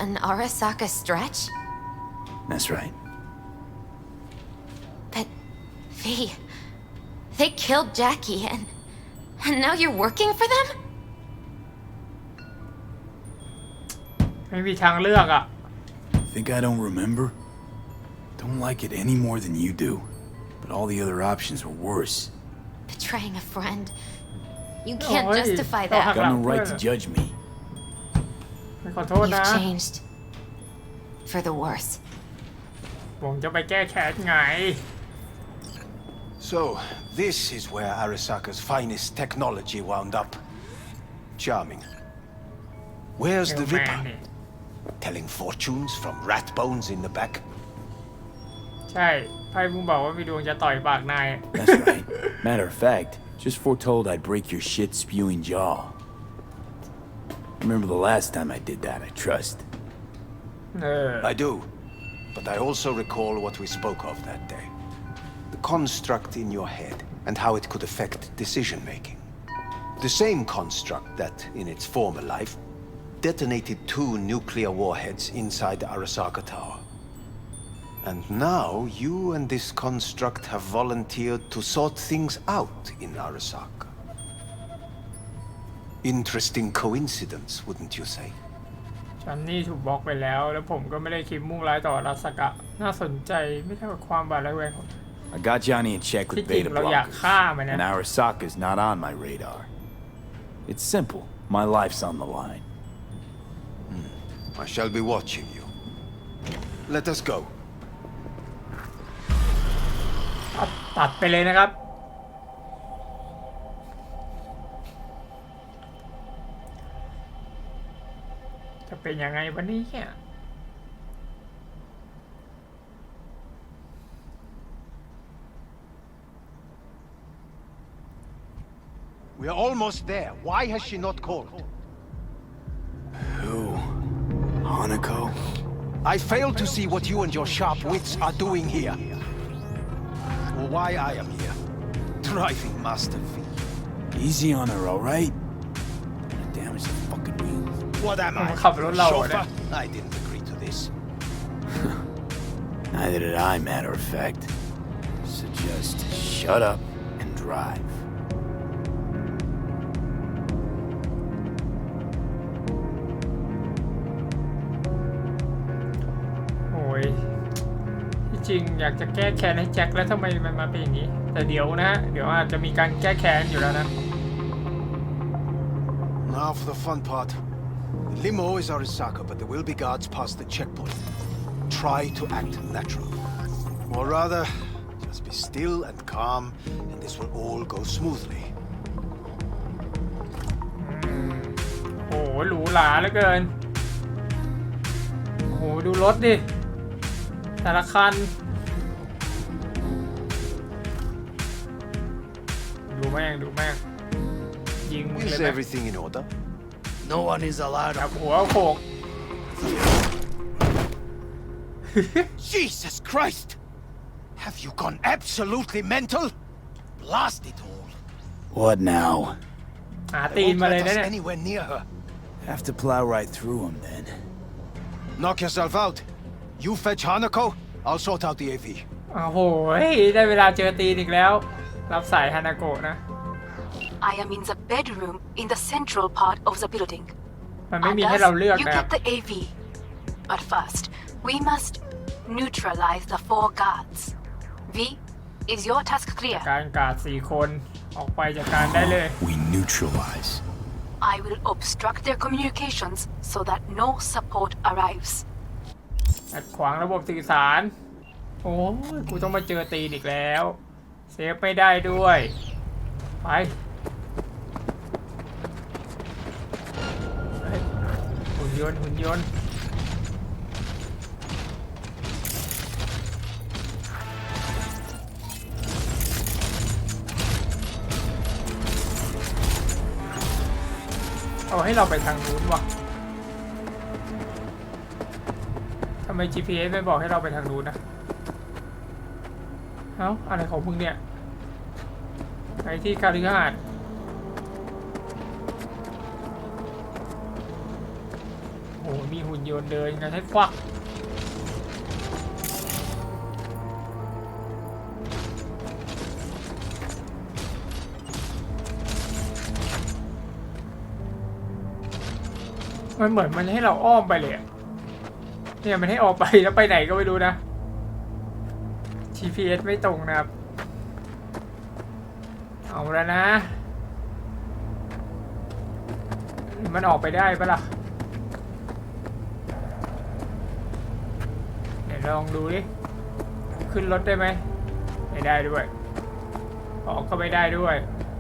an Arasaka stretch? That's right. But, V, they killed Jackie and now you're working for them? ไม่มีทางเลือกอ่ะ Think I don't remember? Don't like it any more than you do. But all the other options were worse. Betraying a friend. You can't Oi, justify oh, that. Got no right to judge me. ขอโทษนะ You've changed. For the worse. ผมจะไปแก้แค้นไง So, this is where Arasaka's finest technology wound up. Charming. Where's the เอลแมน Ripper? นี่ Telling fortunes from rat bones in the back? ใช่ไพ่มึงบอกว่ามีดวงจะต่อยปากนาย That's right. Matter of fact, just foretold I'd break your shit-spewing jaw. Remember the last time I did that, I trust. เออ I do. But I also recall what we spoke of that day. The construct in your head and how it could affect decision-making. The same construct that, in its former life, detonated 2 nuclear warheads inside the Arasaka Tower. And now, you and this construct have volunteered to sort things out in Arasaka. Interesting coincidence, wouldn't you say? จอนนี่ถูกบล็อกไปแล้วแล้วผมก็ไม่ได้คิดมุ่งร้ายต่อราสกะน่าสนใจไม่เท่ากับความบาดระแวงของ I got Johnny in check with ที่จริง beta เราอยาก blockers, ฆ่ามันนะ and Arasaka's not on my radar. It's simple. My life's on the line. I shall be watching you. Let us go. ตัดไปเลยนะครับ จะเป็นยังไงวันนี้เนี่ย We are almost there. Why has she not called? Who? Hanako? I fail to see what you and your sharp wits are doing here. Or why I am here. driving master V. Easy on her, all right? Damage the fucking wheel. What am I? ขับรถเราเนี่ย I didn't agree to this. Neither did I, matter of fact. So just shut up and drive. โอ้ยที่จริงอยากจะแก้แค้นให้แจ็คแล้วทำไมมันมาเป็นอย่างนี้แต่เดี๋ยวนะเดี๋ยวอาจจะมีการแก้แค้นอยู่แล้วนะ Now for the fun part. The limo is Arisaka, but there will be guards past the checkpoint. Try to act natural. Or rather, just be still and calm, and this will all go smoothly. โอ้โหหรูหราเหลือเกินโอ้โหดูรถดิแต่ละคันดูแม่งยิงมึงเลย Is ไหม everything in order? No one is allowed จับหัวโขก Jesus Christ! Have you gone absolutely mental? Blast it all. What now? หาตีนมาเลย Let นะ us เนี่ย anywhere near her. Have to plow right through them then. Knock yourself out. You fetch Hanako, I'll sort out the AV. โอ้โหได้เวลาเจอตีนอีกแล้วรับสายฮานาโกะนะ I am in the bedroom in the central part of the building. มันไม่มีให้เราเลือก You นะ get the AV. But first, we must neutralize the 4 guards. V, is your task clear? การการ4 คนออกไปจากการได้เลย We neutralize. I will obstruct their communications so that no support arrives. ขัดขวางระบบสื่อสารโอ้ยกูต้องมาเจอตีนอีกแล้วเซฟไม่ได้ด้วยไปเฮ้ยหุ่นยนต์เอาให้เราไปทางนู้นวะทำไม GPS ไม่บอกให้เราไปทางนู้นนะเอ้าอะไรของมึงเนี่ยไปที่คาลิฮาดโอ้มีหุ่นยนต์เดินกันให้ควักมันเหมือนมันให้เราอ้อมไปเลยเนี่ยมันให้ออกไปแล้วไปไหนก็ไม่รู้นะ GPS ไม่ตรงนะครับเอาแล้วนะมันออกไปได้ปะล่ะเดี๋ยวลองดูดิขึ้นรถได้ไหมไม่ได้ด้วยออกก็ไม่ได้ด้วย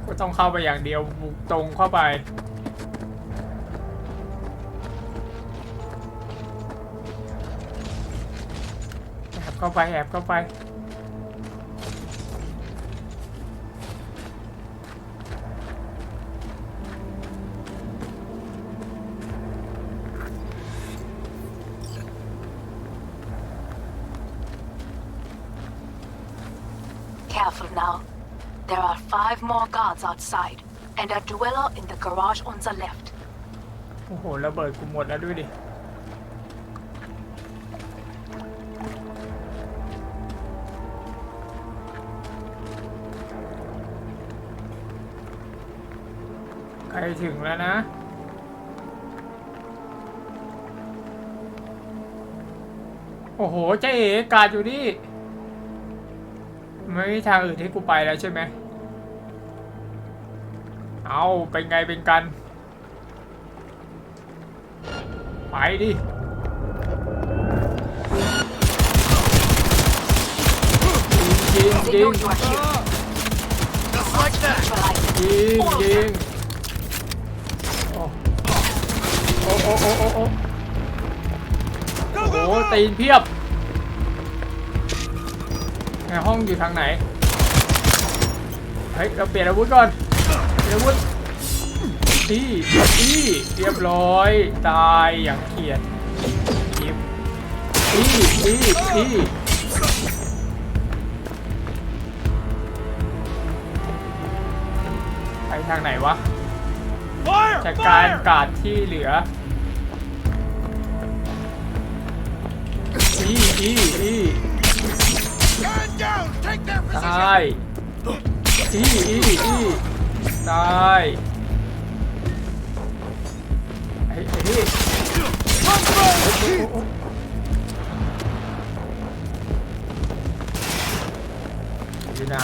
ก็ต้องเข้าไปอย่างเดียวบุกตรงเข้าไปแอบเข้าไปCareful now. There are 5 more guards outside, and a dweller in the garage on the left. โอ้โหระเบิดกูหมดแล้วด้วยดิใกล้ถึงแล้วนะโอ้โหเจ๊เอ๋กาดอยู่นี่ไม่มีทางอื่นให้กูไปแล้วใช่ไหมเอาเป็นไงเป็นกันไปดิยิง They know you are here. Just like that. Neutralize them. ยิงโอ้โหตีนเพียบในห้องอยู่ทางไหนเฮ้ยเราเปลี่ยนอาวุธก่อนเปลี่ยนอาวุธที่เรียบร้อยตายอย่างเขียดยิบ ทางไหนวะจัดการกาดที่เหลือตายตายไอ้นี่อยู่ไหน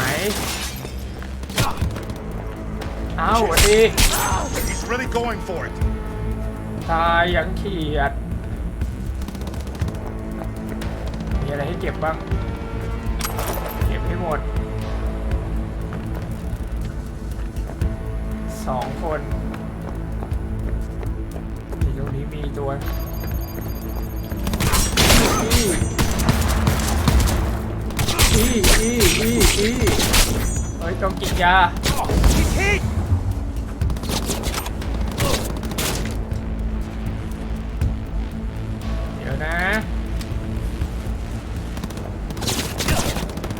อ้าวสวัสดี He's really going for it. ตายยังเขียดมีอะไรให้เก็บบ้างเก็บให้หมด2 คนที่ตรงนี้มีตัวเฮ้ยต้องกินยาเดี๋ยวนะ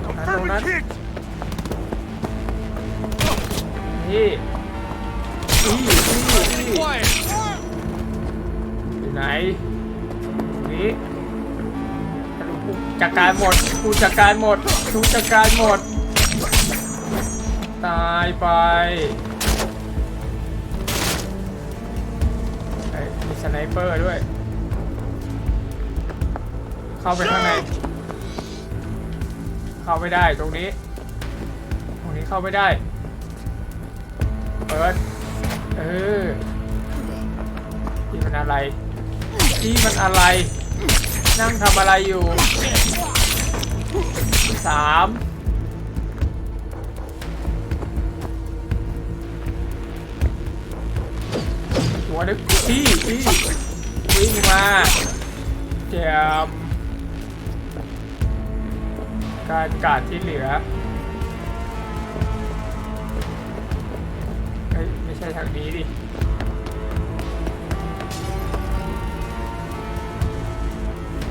ตรงนั้นนี่อยู่ไหนนี่จัดการหมดกูจัดการหมดกูจัดการหมดตายไปมีสไนเปอร์ด้วยเข้าไปข้างในเข้าไม่ได้ตรงนี้เข้าไม่ได้เปิดนี่มันอะไรนั่งทำอะไรอยู่3ตัวนึกที่วิ่งมาแจมการกาดที่เหลือไม่ใช่ทางนี้ดิ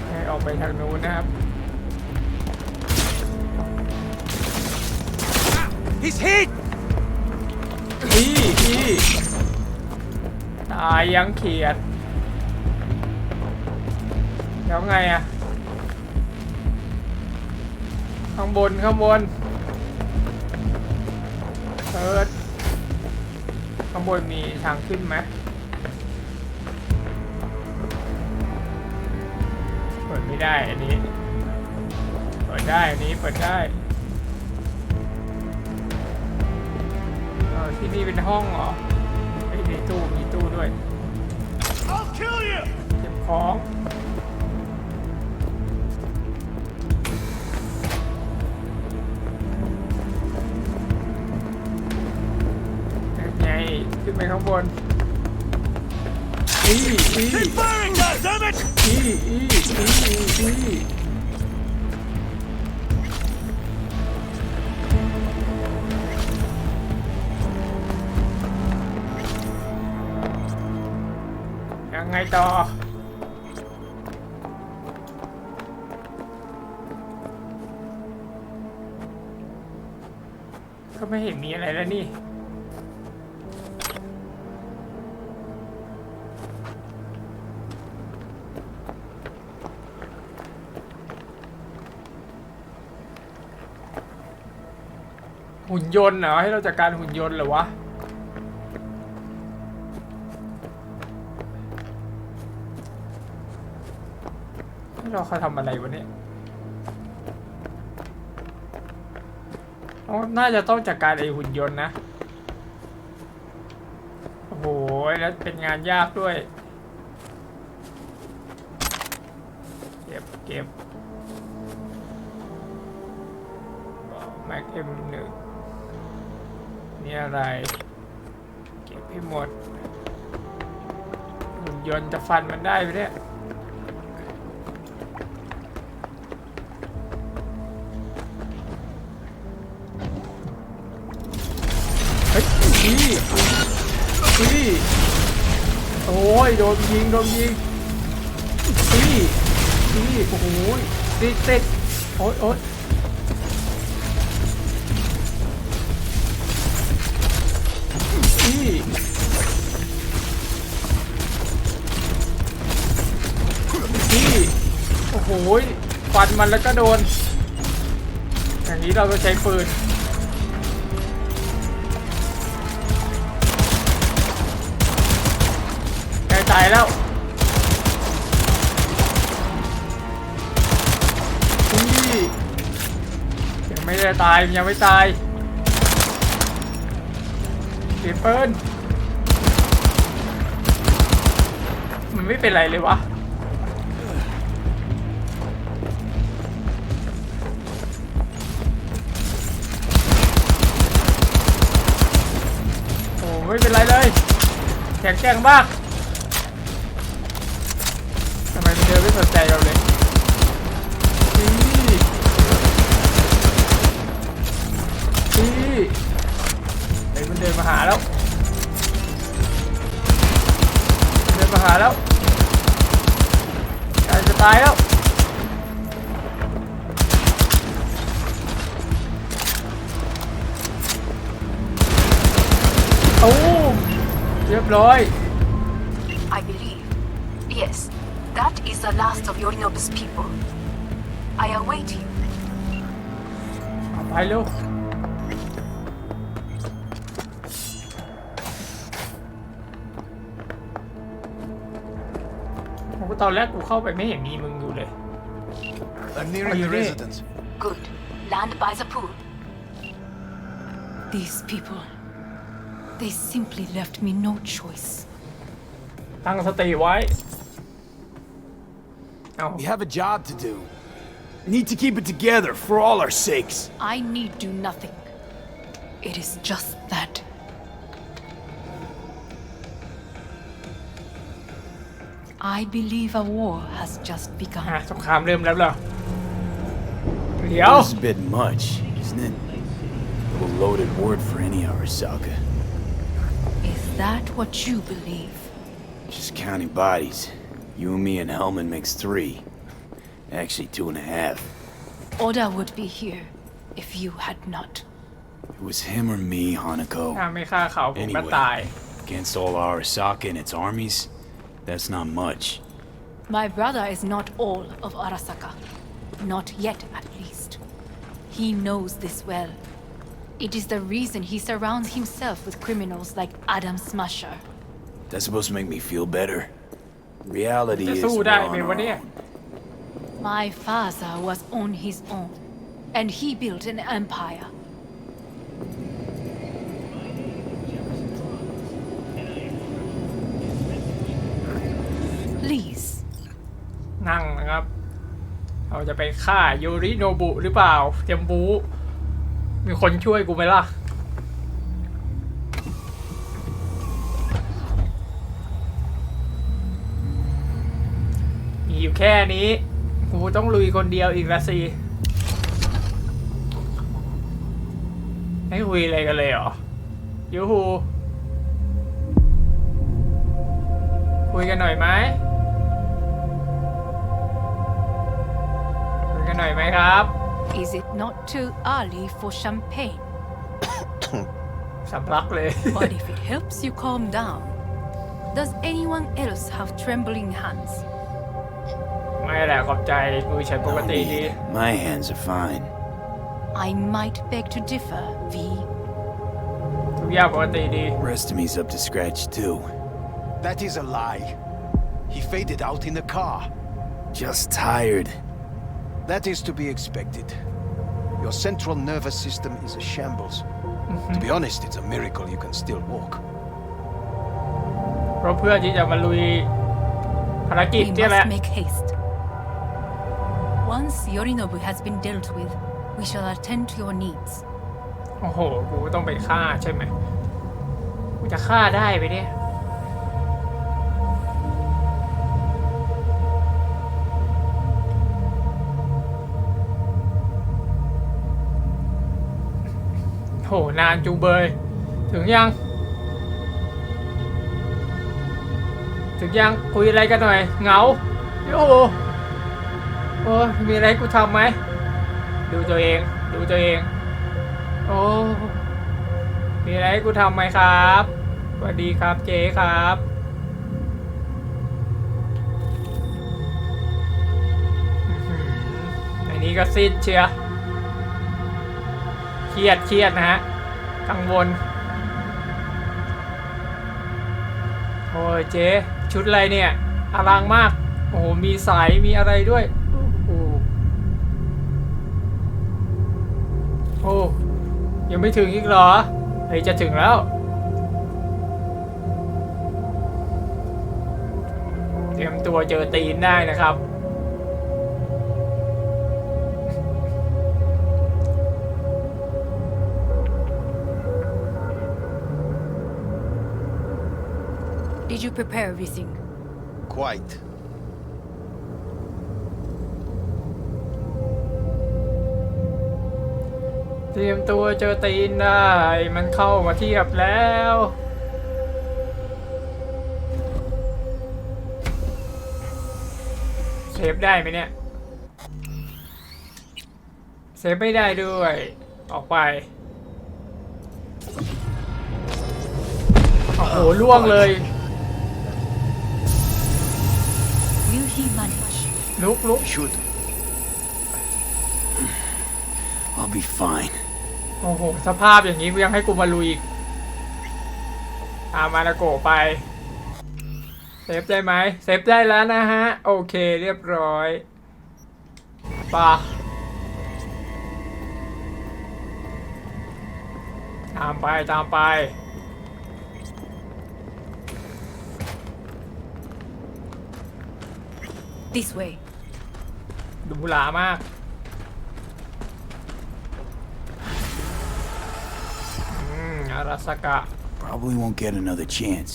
ให้ออกไปทางนู้นนะครับHe's hit! ตายยังเขียดแล้วไงอะข้างบนเปิดข้างบนมีทางขึ้นไหมเปิดไม่ได้อันนี้เปิดได้อันนี้เปิดได้ที่นี่เป็นห้องเหรอมีตู้ด้วยเก็บของไงขึ้นไปข้างบนยังไงต่อก็ไม่เห็นมีอะไรแล้วนี่หุ่นยนต์เหรอให้เราจัดการหุ่นยนต์เหรอวะเราเขาทำอะไรวะเนี่ยน่าจะต้องจัดการไอ้หุ่นยนต์นะโอ้โหแล้วเป็นงานยากด้วยเก็บแม็กเอ็ม1นี่อะไรเก็บให้หมดหุ่นยนต์จะฟันมันได้ไหมเนี่ยโอ้ยโดนยิงโอ้โหติดโอ๊ย โอ้โหฟันมันแล้วก็โดนอย่างนี้เราก็ใช้ปืนใกล้ตายแล้วยังไม่ได้ตายยังไม่ตายเก็บปืนมันไม่เป็นไรเลยวะโอ้ไม่เป็นไรเลยแข็งแกร่งมากทำไมมันเดินไม่สนใจเราเลยไอ้มันเดินมาหาแล้วเดินมาหาแล้วใกล้จะตายแล้วโอ้เรียบร้อย I believe. Yes, that is the last of Yorinobu's people. I await you. เอาไปเร็วตอนแรกกูเข้าไปไม่เห็นมีมึงอยู่เลย I'm nearing the residence. Good. Land by the pool. These people, they simply left me no choice. ตั้งสติไว้ We have a job to do. We need to keep it together for all our sakes. I need do nothing. It is just that. I believe a war has just begun. สงครามเริ่มแล้วเหรอเดี๋ยว This is a bit much, isn't it? A little loaded word for any Arasaka. Is that what you believe? Just counting bodies. You and me and Hellman makes 3. Actually 2.5. Oda would be here if you had not. It was him or me, Hanako. ถ้าไม่ฆ่าเขาผมก็ตาย Against all Arasaka and its armies, that's not much. My brother is not all of Arasaka. Not yet, at least. He knows this well. It is the reason he surrounds himself with criminals like Adam Smasher. That's supposed to make me feel better. Reality จะ is สู้ we're ได้ on ไหม our วะเนี่ย own. My father was on his own, and he built an empire. Please. นั่งนะครับเราจะไปฆ่าโยริโนบุหรือเปล่าเตรียมบูมีคนช่วยกูไหมล่ะมีอยู่แค่นี้กูต้องลุยคนเดียวอีกละสิให้คุยอะไรกันเลยเหรอยูฮูคุยกันหน่อยไหมคุยกันหน่อยไหมครับ Is it not too early for champagne? สำลักเลย But if it helps you calm down, does anyone else have trembling hands? ไม่แหละขอบใจมือฉันปก No ติดี need. My hands are fine. I might beg to differ, V. ทุกอย่างปกติดี Rest of me's up to scratch too. That is a lie. He faded out in the car. Just tired. That is to be expected. Your central nervous system is a shambles. To be honest, it's a miracle you can still walk. เพราะเพื่อที่จะมาลุยภารกิจ We เนี่ยแหละ must make haste. Once Yorinobu has been dealt with, we shall attend to your needs. โอ้โหกูต้องไปฆ่าใช่ไหมกูจะฆ่าได้ไปเนี่ยโหนานจูเบยถึงยังคุยอะไรกันหน่อยเหงาโอ้โหโอ้มีอะไรกูทำไหมดูตัวเองโอ้มีอะไรกูทำไหมครับ สวัสดีครับเจ๊ครับอันนี้ก็ซีดเชียเครียดนะฮะกังวลโอ้ยเจ๊ชุดอะไรเนี่ยอลังมากโอ้โหมีสายมีอะไรด้วยโอ้ยังไม่ถึงอีกเหรอเฮ้ยจะถึงแล้วเตรียมตัวเจอตีนได้นะครับDid you prepare everything? Quite. เตรียมตัวเจอตีนได้มันเข้ามาเทียบแล้วเซฟได้ไหมเนี่ยเซฟไม่ได้ด้วยออกไปโอ้โหล่วงเลย Will he manage? ลุก Should. I'll be fine. โอ้โหสภาพอย่างนี้กูยังให้กูมาลุยอีกมานาโกะไปเซฟได้ไหมเซฟได้แล้วนะฮะโอเคเรียบร้อยป่ะตามไปThis way. ดูหลามากอาราสกะ Probably won't get another chance.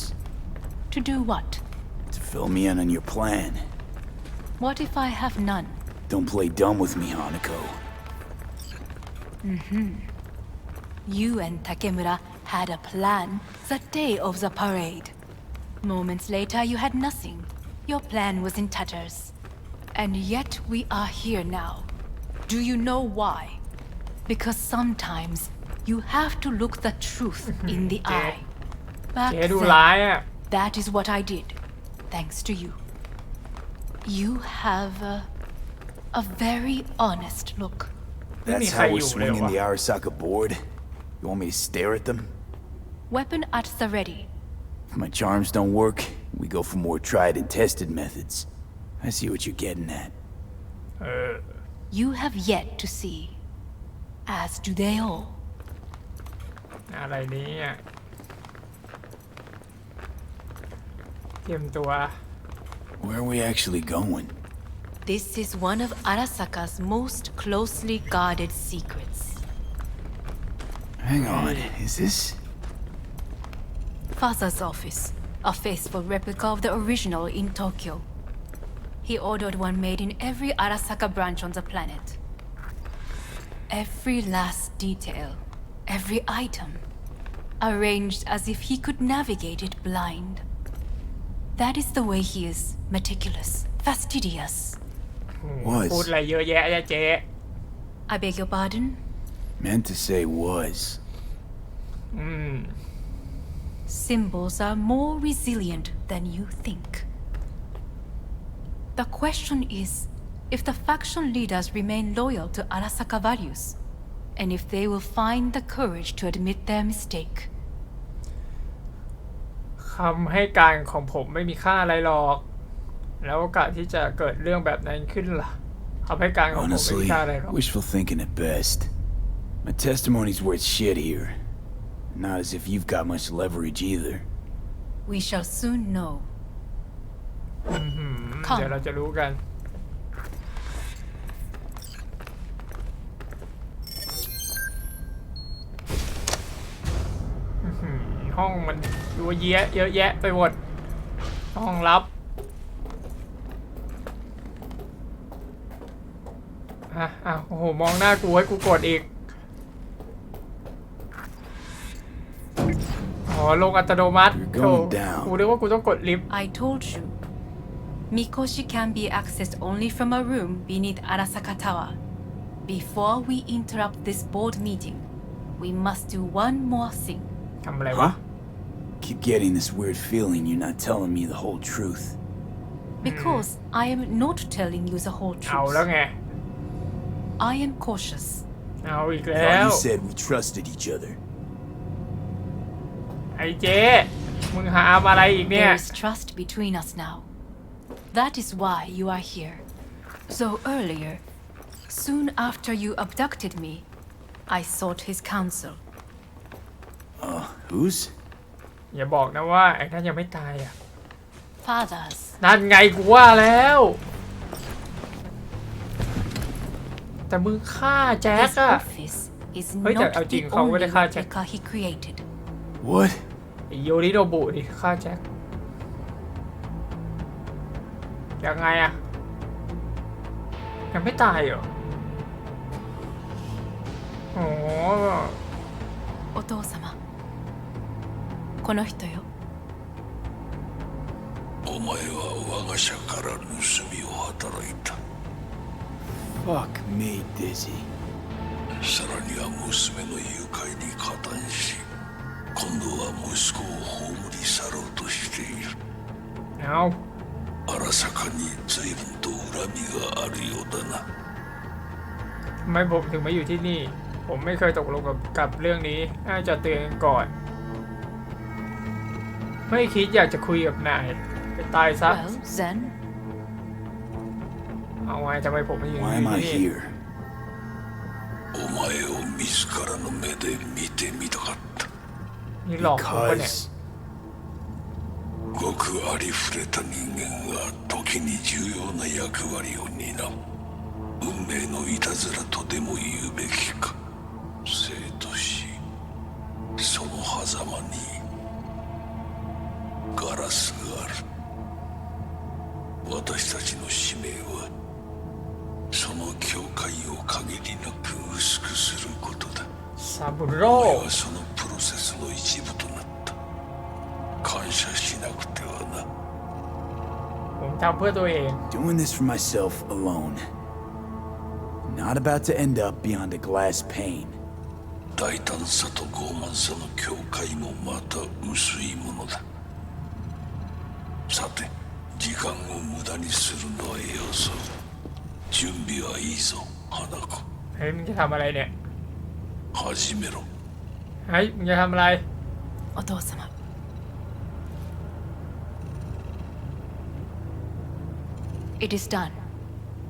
To do what? To fill me in on your plan. What if I have none? Don't play dumb with me, Hanako. You and Takemura had a plan the day of the parade. Moments later, you had nothing. Your plan was in tatters. And yet we are here now. Do you know why? Because sometimes you have to look the truth in the eye. Back then, that is what I did, thanks to you. You have a very honest look. That's how we're swinging the Arasaka board? You want me to stare at them? Weapon at the ready. If my charms don't work, we go for more tried and tested methods. I see what you're getting at. You have yet to see, as do they all. อะไรนี้เตรียมตัว Where are we actually going? This is one of Arasaka's most closely guarded secrets. Hang on, is this? Father's office, a faithful replica of the original in Tokyo. He ordered one made in every Arasaka branch on the planet. Every last detail, every item, arranged as if he could navigate it blind. That is the way he is, meticulous, fastidious. พูดอะไรเยอะแยะเจ๊ I beg your pardon? Meant to say was. Symbols are more resilient than you think. The question is, if the faction leaders remain loyal to Arasaka values, and if they will find the courage to admit their mistake. คำให้การของผมไม่มีค่าอะไรหรอกแล้วโอกาสที่จะเกิดเรื่องแบบนั้นขึ้นล่ะคำให้การของผมไม่มี Honestly, ค่าอะไรหรอก wishful thinking at best. My testimony's worth shit here. Not as if you've got much leverage either. We shall soon know. เดี๋ยวเราจะรู้กันห้องมันดูเยอะแยะไปหมดห้องลับโอ้โหมองหน้ากูให้กูกดอีกลงอัตโนมัติกูนึกว่ากูต้องกดลิฟต์ I told you. Mikoshi can be accessed only from a room beneath Arasaka Tower. Before we interrupt this board meeting, we must do one more thing. ทำอะไรวะ keep getting this weird feeling you're not telling me the whole truth. Because I am not telling you the whole เอาแล้ว truth. ไง I am cautious. เอาอีก I แล้ thought ว you said we trusted each other. ไอ้เจ๊มึงหาอะไรอีกเนี่ย There is trust between us now. That is why you are here. So earlier, soon after you abducted me, I sought his counsel. Whose? อย่าบอกนะว่าไอ้นั่นยังไม่ตายอ่ะ Father's. นั่นไงกูว่าแล้วแต่มึงฆ่าแจ็ค His อะ office is เฮ้ยแต่ not เอาจริง the เขาไม่ได้ only ฆ่าแจ็ค replica he created. What? ไอ้โยริโนบุดิฆ่าแจ็คยังไงอะยังไม่ตายเหรอโอ้ お父様、この人よ。お前は我が社から盗みを働いた。 Fuck me, Dizzy. さらには娘の誘拐に加担し、今度は息子を葬り去ろうとしている。 เอา 荒坂に随分と恨みがあるようだな。 ทำไมผมถึงมาอยู่ที่นี่ผมไม่เคยตกลงกับเรื่องนี้น่าจะเตือนกันก่อนไม่คิดอยากจะคุยกับนายไปตายซะ Well, then, เอาไงทำไมผมมาอยู่ Why am I ที่นี่ here? お前を自らの目で見てみたかった。 นี่หลอกผมปะเนี่ย Because ごくありふれた人間が時に重要な役割を担う。運命のいたずらとでも言うべきか。生と死、その狭間にガラスがある。私たちの使命はその境界を限りなく薄くすることだ。 ซาบุโร่ お前はそのプロセスの一部となった。感謝しなくてはな。 ผมทำเพื่อตัวเอง doing this for myself alone. Not about to end up beyond a glass pane. 大胆さと傲慢さの境界もまた薄いものだ。さて、時間を無駄にするのはよそう。準備はいいぞ、花子。 เฮ้ยมึงจะทำอะไรเนี่ย 始めろ。 เฮ้ยมึงจะทำอะไร お父様。It is done.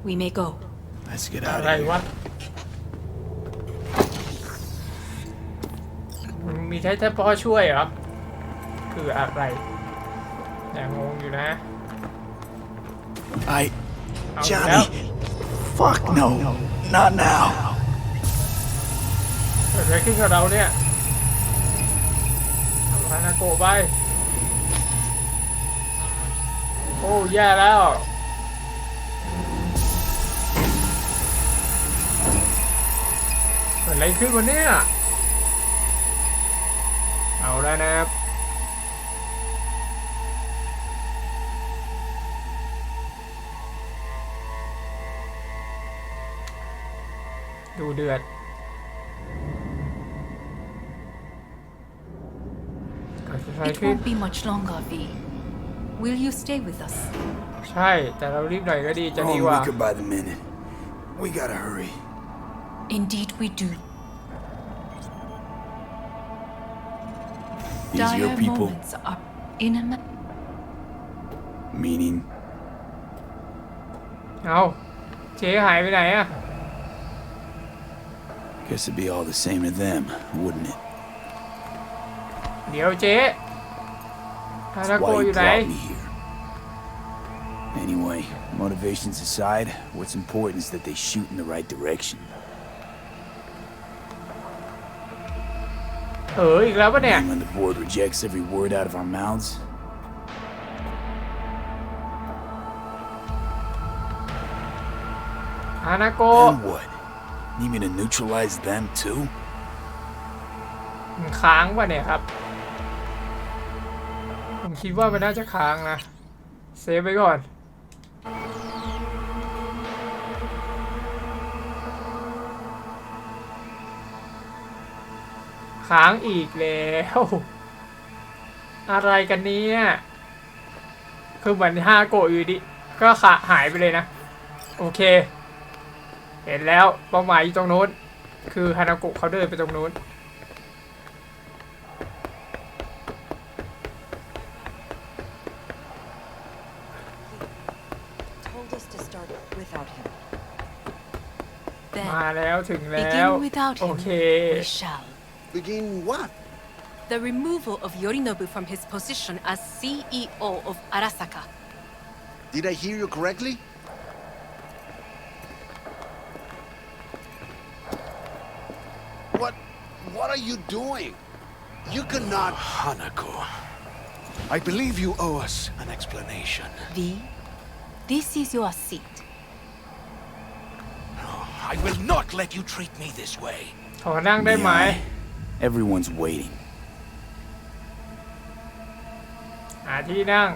We may go. Let's get อะ out ไร of here. วะมึงมีใช้แต่พ่อช่วยเหรอคืออะไรอย่างงงอยู่นะ I... เอาอยู่แล้ว Johnny! Fuck no! Not now! เกิดอะไรขึ้นกับเราเนี่ยทำมานาโกะไปโอ้แย่แล้วเกิดอะไรขึ้นวะเนี่ยเอาแล้วนะครับดูเดือด It won't be much longer, V. Will you stay with us? ใช่แต่เรารีบหน่อยก็ดีจะ We're ดี all กว่า weaker by the minute. We gotta hurry. Indeed, we do. These your Dire people? moments are imminent. Meaning? เอาเจ๊หายไปไหนอะ Guess it'd be all the same to them, wouldn't it? เดี๋ยวเจ๊ฮานา That's โกะ why อ you ยู่ไหน brought me here. Anyway, motivations aside, what's important is that they shoot in the right direction. อีกแล้วปะเนี่ย And when the board rejects every word out of our mouths, ฮานาโกะ then what? Need me to neutralize them too? มันค้างปะเนี่ยครับผมคิดว่ามันน่าจะค้างนะเซฟไว้ก่อนค้างอีกแล้ว อะไรกันเนี่ยคือเหมือนฮาโกะอยู่ดิก็หายไปเลยนะโอเคเห็นแล้วเป้าหมายอยู่ตรงนู้นคือฮานาโกะเขาเดินไปตรงนู้นมาแล้วถึงแล้วโอเค Begin what? The removal of Yorinobu from his position as CEO of Arasaka. Did I hear you correctly? What are you doing? You cannot... Hanako, I believe you owe us an explanation. V, this is your seat. I will not let you treat me this way. ขอนั่งได้ไหม Everyone's waiting. หาที่นั่ง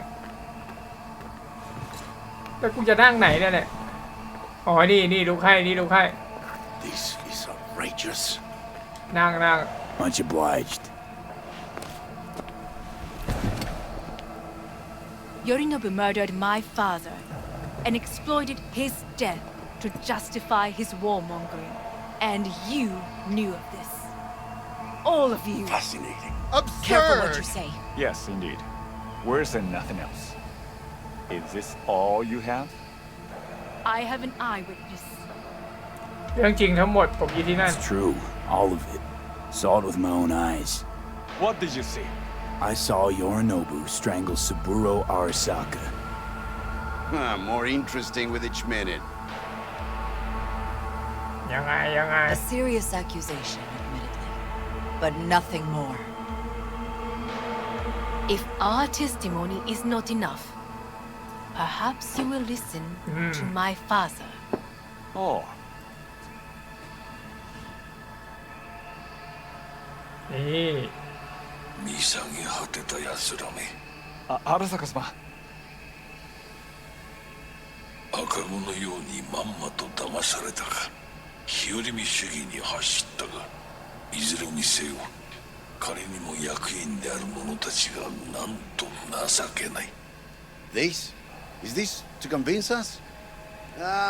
แล้วกูจะนั่งไหนเนี่ยอ๋อนี่ลุกให้นี่ลุกให้ This is outrageous. นั่ง Much obliged. Yorinobu murdered my father and exploited his death to justify his warmongering. And you knew of this. All of you. Fascinating. Absurd! Careful what you say. Yes, indeed. Worse than nothing else. Is this all you have? I have an eyewitness. เรื่องจริงทั้งหมดผมอยู่ที่นั่น It's true. All of it. Saw it with my own eyes. What did you see? I saw Yorinobu strangle Saburo Arasaka. More interesting with each minute. ยังไง A serious accusation, admittedly, but nothing more. If our testimony is not enough, perhaps you will listen to my father. Oh. นี่ 見下げ果てた奴らめ。荒坂様。赤子のようにまんまと騙されたが、日和見主義に走ったが、いずれにせよ、彼にも役員である者たちがなんと情けない。This? Is this to convince us?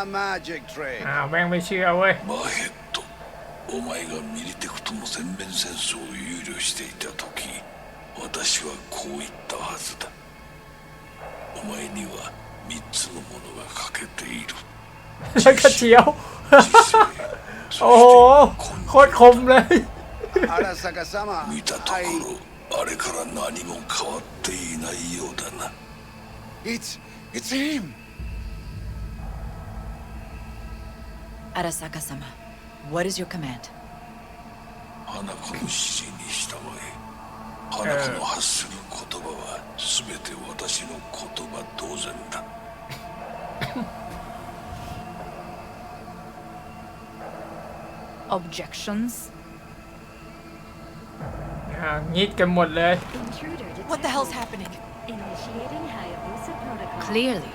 Magic trick. แม่งไม่เชื่อเว้ย マーヘッド、お前がミリテクとの全面戦争を憂慮していた時、私はこう言ったはずだ。お前には3つのものが欠けている。 แล้วก็เชียว โอ้โหโคตรคมเลย Arasaka-sama, 見たところ、あれから何も変わっていないようだな。It's him! Arasaka-sama, what is your command? 花子の指示に従え。花子の発する言葉は全て私の言葉同然だ。Objections? งิดกันหมดเลย What the hell's happening? Clearly,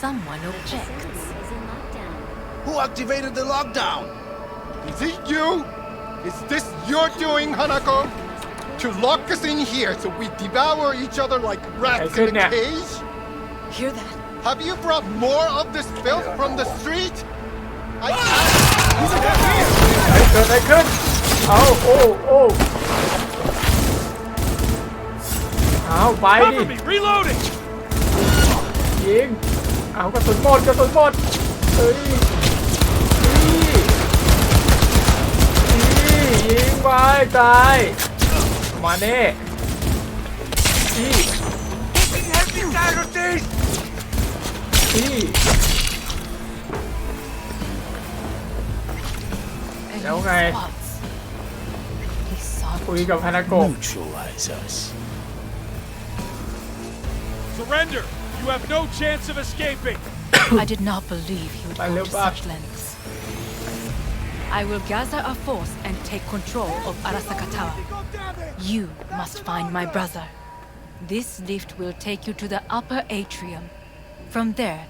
someone objects. Who activated the lockdown? Is it you? Is this your doing, Hanako? To lock us in here so we devour each other like rats in a cage? Hear that? Have you brought more of this filth from the street? เกิดอะไรขึ้นเอาโอ้ไปดิยิงเอากระสุนหมดเฮ้ยยิงไปตายมาเน่แล้วไงคุยกับฮานาโกะ Neutralize us. Surrender! You have no chance of escaping! I did not believe he would go to such lengths. I will gather a force and take control of Arasaka Tower. You must find my brother. This lift will take you to the upper atrium. From there,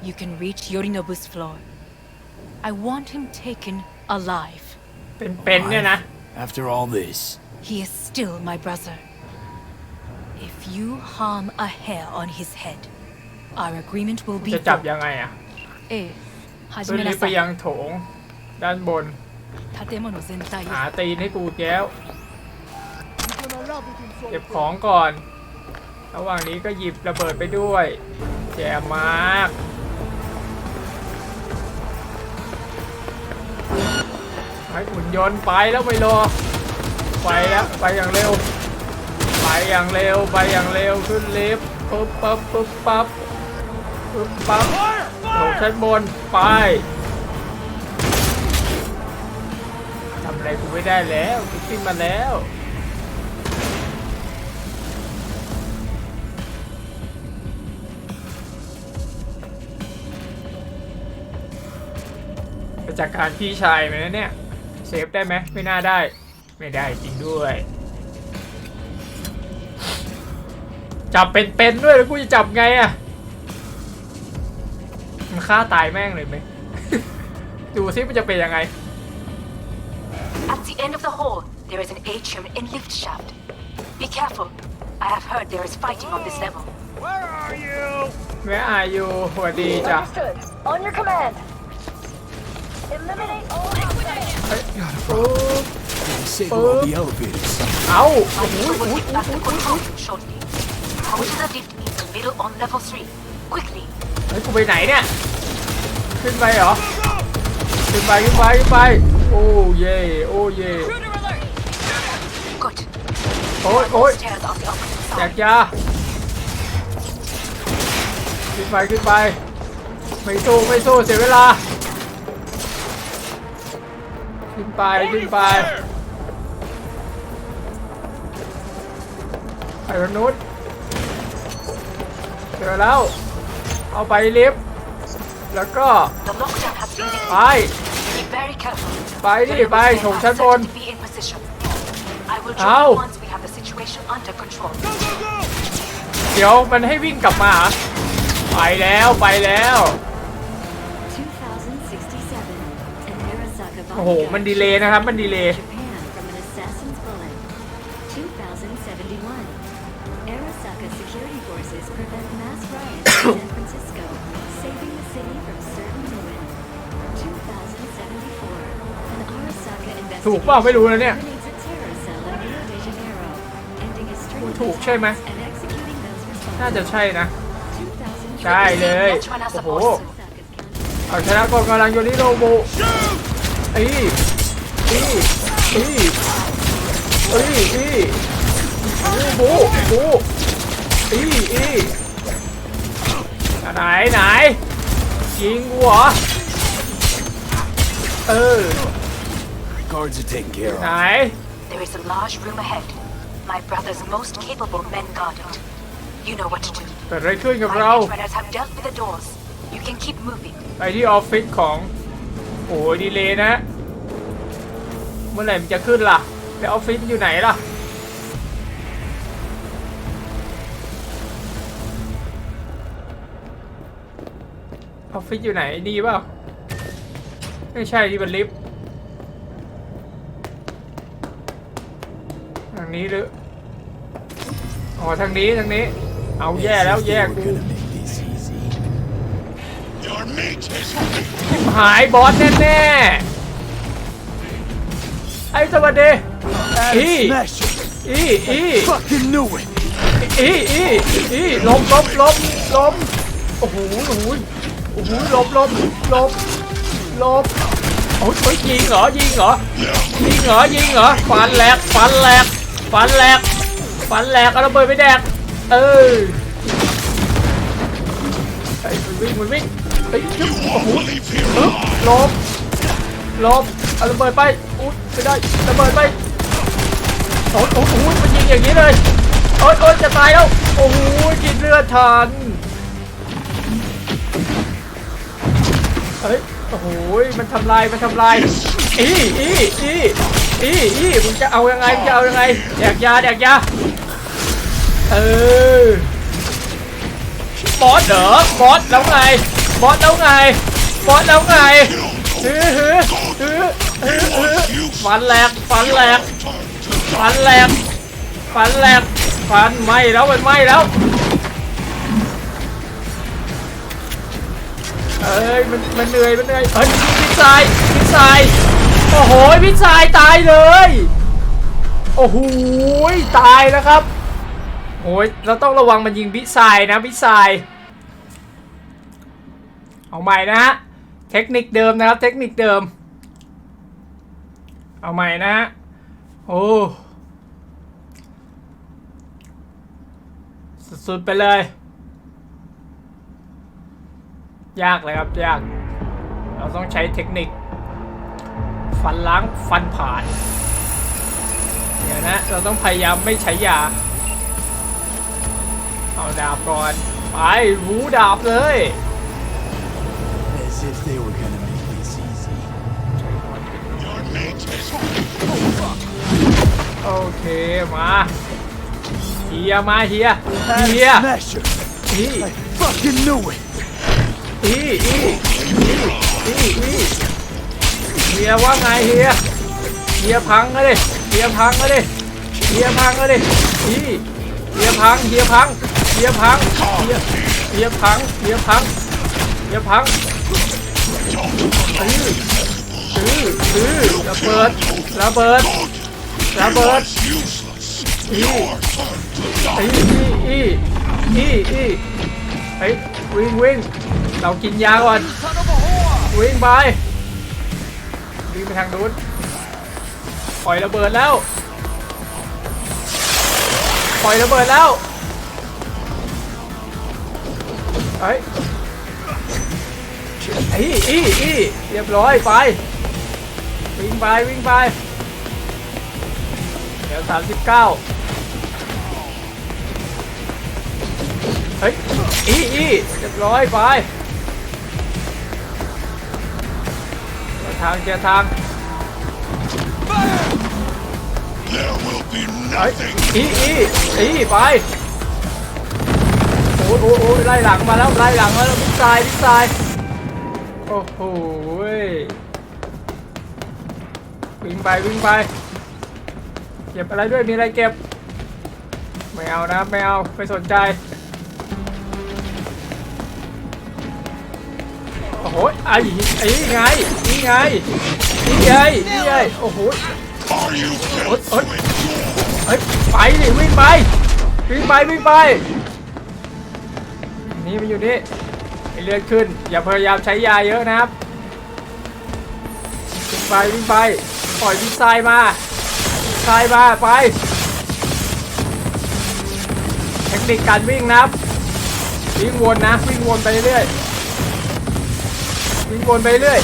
you can reach Yorinobu's floor. I want him taken alive. เป็นเนี่ยนะ After all this, He is still my brother. If you harm a hair on his head, our agreement will be จะจับยังไงอ่ะ ขึ้นลิฟต์ไปยังโถงด้านบนหาตีนให้กูแก้วเก็บของก่อนระหว่างนี้ก็หยิบระเบิดไปด้วยแจ่มมากให้หุ่นยนต์ไปแล้วไม่รอไปแล้วไปอย่างเร็วไปอย่างเร็วไปอย่างเร็วขึ้นลิฟต์ปึ๊บปั๊บปึ๊บปั๊บปึ๊บปั๊บลงชั้นบนไปทำอะไรกูไม่ได้แล้วกูขึ้นมาแล้วจากการพี่ชายไหมนะเนี่ยเซฟได้ไหมไม่น่าได้ไม่ได้จริงด้วยจับเป็นด้วยแล้วกูจะจับไงอะมันฆ่าตายแม่งเลยไหม ดูซิมันจะเป็นยังไง At the end of the hall, there is an atrium and lift shaft. Be careful. I have heard there is fighting on this level. Where are you? Where are you สวัสดีจ้ะ Understood. On your command. Eliminate all Disable all the elevators. เอา I will get back the control room shortly. Go to the lift in the middle on level 3. Quickly. เฮ้ยกูไปไหนเนี่ยขึ้นไปเหรอขึ้นไปโอ้เย่โอ้เย่ Good. โอ้ย Stairs on the opposite แจ side. กยาขึ้นไปไม่สู้เสียเวลาขึ้นไปไอ้มนุษย์เจอแล้วเอาไปลิฟต์แล้วก็ The lockdown has been lifted. ไป Be very careful. ไปโถงชั้นบน Be in position. I will เอา join once we have the situation under control. เดี๋ยวมันให้วิ่งกลับมาไปแล้วโอ้โหมันดีเลย์นะครับมันดีเลย์ถูกเปล่าไม่รู้นะเนี่ยถูกใช่ไหมน่าจะใช่นะใช่เลยโอ้โหเอาชนะกองกำลังโยนิโรโบบูไหนยิงกูเหรอGuards are taken care of. ไหน There is a large room ahead. My brother's most capable men guard it. You know what to do. เกิดอะไรขึ้นกับเรา My runners have dealt with the doors. You can keep moving. ไปที่ออฟฟิศของโอ้ยดีเลยนะเมื่อไหร่มันจะขึ้นล่ะแล้วออฟฟิศอยู่ไหนล่ะออฟฟิศอยู่ไหนดีเปล่าไม่ใช่ที่เป็นลิฟต์ทางนี้หรืออ๋อทางนี้เอาแย่แล้วแย่กูหายบอสแน่ๆไอ้สวัสดีล้มโอ้โหลบโอ้ยยิงเหรอฟันแหลกเอาระเบิดไปแดกมันวิ่งโอ้โหลบเอาระเบิดไปอุ๊ยไม่ได้ระเบิดไปโอ้โหมันยิงอย่างนี้เลยโอ๊ยจะตายแล้วโอ้โหกินเลือดทันโอ้โหมันทำลายมึงจะเอายังไงแดกยาบอสเหรอบอสแล้วไงฟันแหลก ฟันไหม้แล้วมันไหม้แล้วมันเหนื่อยพี่ชายโอ้โหพี่ชายตายเลยโอ้โหตายแล้วครับโอ้ยเราต้องระวังมันยิงพี่ชายนะพี่ชายเอาใหม่นะฮะเทคนิคเดิมนะครับเทคนิคเดิมเอาใหม่นะฮะโอ้สุดๆไปเลยยากเลยครับยากเราต้องใช้เทคนิคฟันล้างฟันผ่านเดี๋ยวนะเราต้องพยายามไม่ใช้ยาเอาดาบก่อนไปหูดาบเลย As if they were gonna make this easy. โอเคมาเฮียเฮีย I fucking knew it. เฮียว่าไงเฮียพังเลยเฮียพังเลยเฮียพังเลยเฮียพังระเบิดวิ่งเรากินยาก่อนวิ่งไปทางนู้นปล่อยระเบิดแล้วเฮ้ยเรียบร้อยไปวิ่งไปเดี๋ยว39เฮ้ยเรียบร้อยไปเจอทางไปโอ้ไล่หลังมาแล้วพี่ชายโอ้โหวิ่งไปเก็บอะไรด้วยมีอะไรเก็บไม่เอานะไม่สนใจโอ้โหนี่ไงโอ้โหไปดิวิ่งไปนี่มันอยู่นี่เลือดขึ้นอย่าพยายามใช้ยาเยอะนะครับวิ่งไปปล่อยพี่ชายมาไปเทคนิคการวิ่งนะครับวิ่งวนไปเรื่อยวิ่งวนไปเรื่อย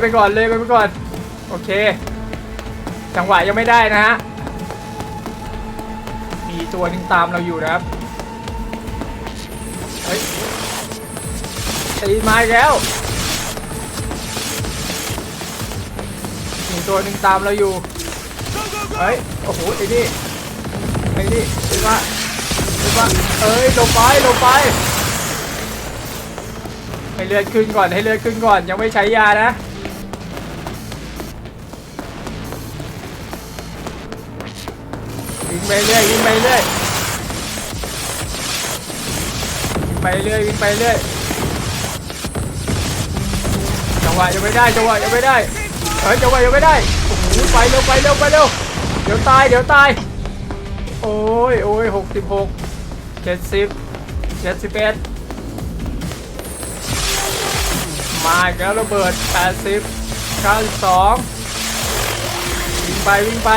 ไปก่อนโอเคจังหวะยังไม่ได้นะฮะมีตัวนึงตามเราอยู่นะครับตีมาแล้วมีตัวนึงตามเราอยู่โอ้โหไอ้นี่เป็นว่าลงไปให้เลือดขึ้นก่อนยังไม่ใช้ยานะวิ่งไปเรื่อยจังหวะยังไม่ได้โอ้โหไปเร็วเดี๋ยวตายโอ้ย66 70 71มาอีกแล้วระเบิด80 92วิ่งไป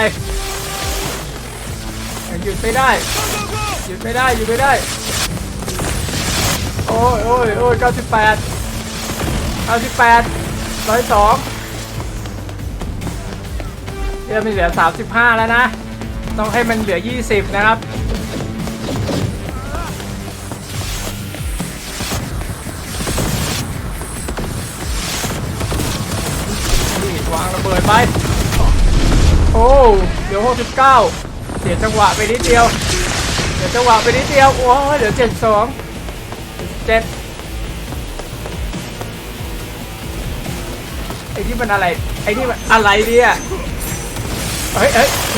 หยุดไม่ได้โอ้ย98 102เนี่ยมันเหลือ35แล้วนะต้องให้มันเหลือ20นะครับนี่วางระเบิดไปโอ้เดี๋ยว69เสียจังหวะไปนิดเดียวโอ้เดี๋ยว72 7ไอ้นี่มันอะไรเนี่ย เฮ้ย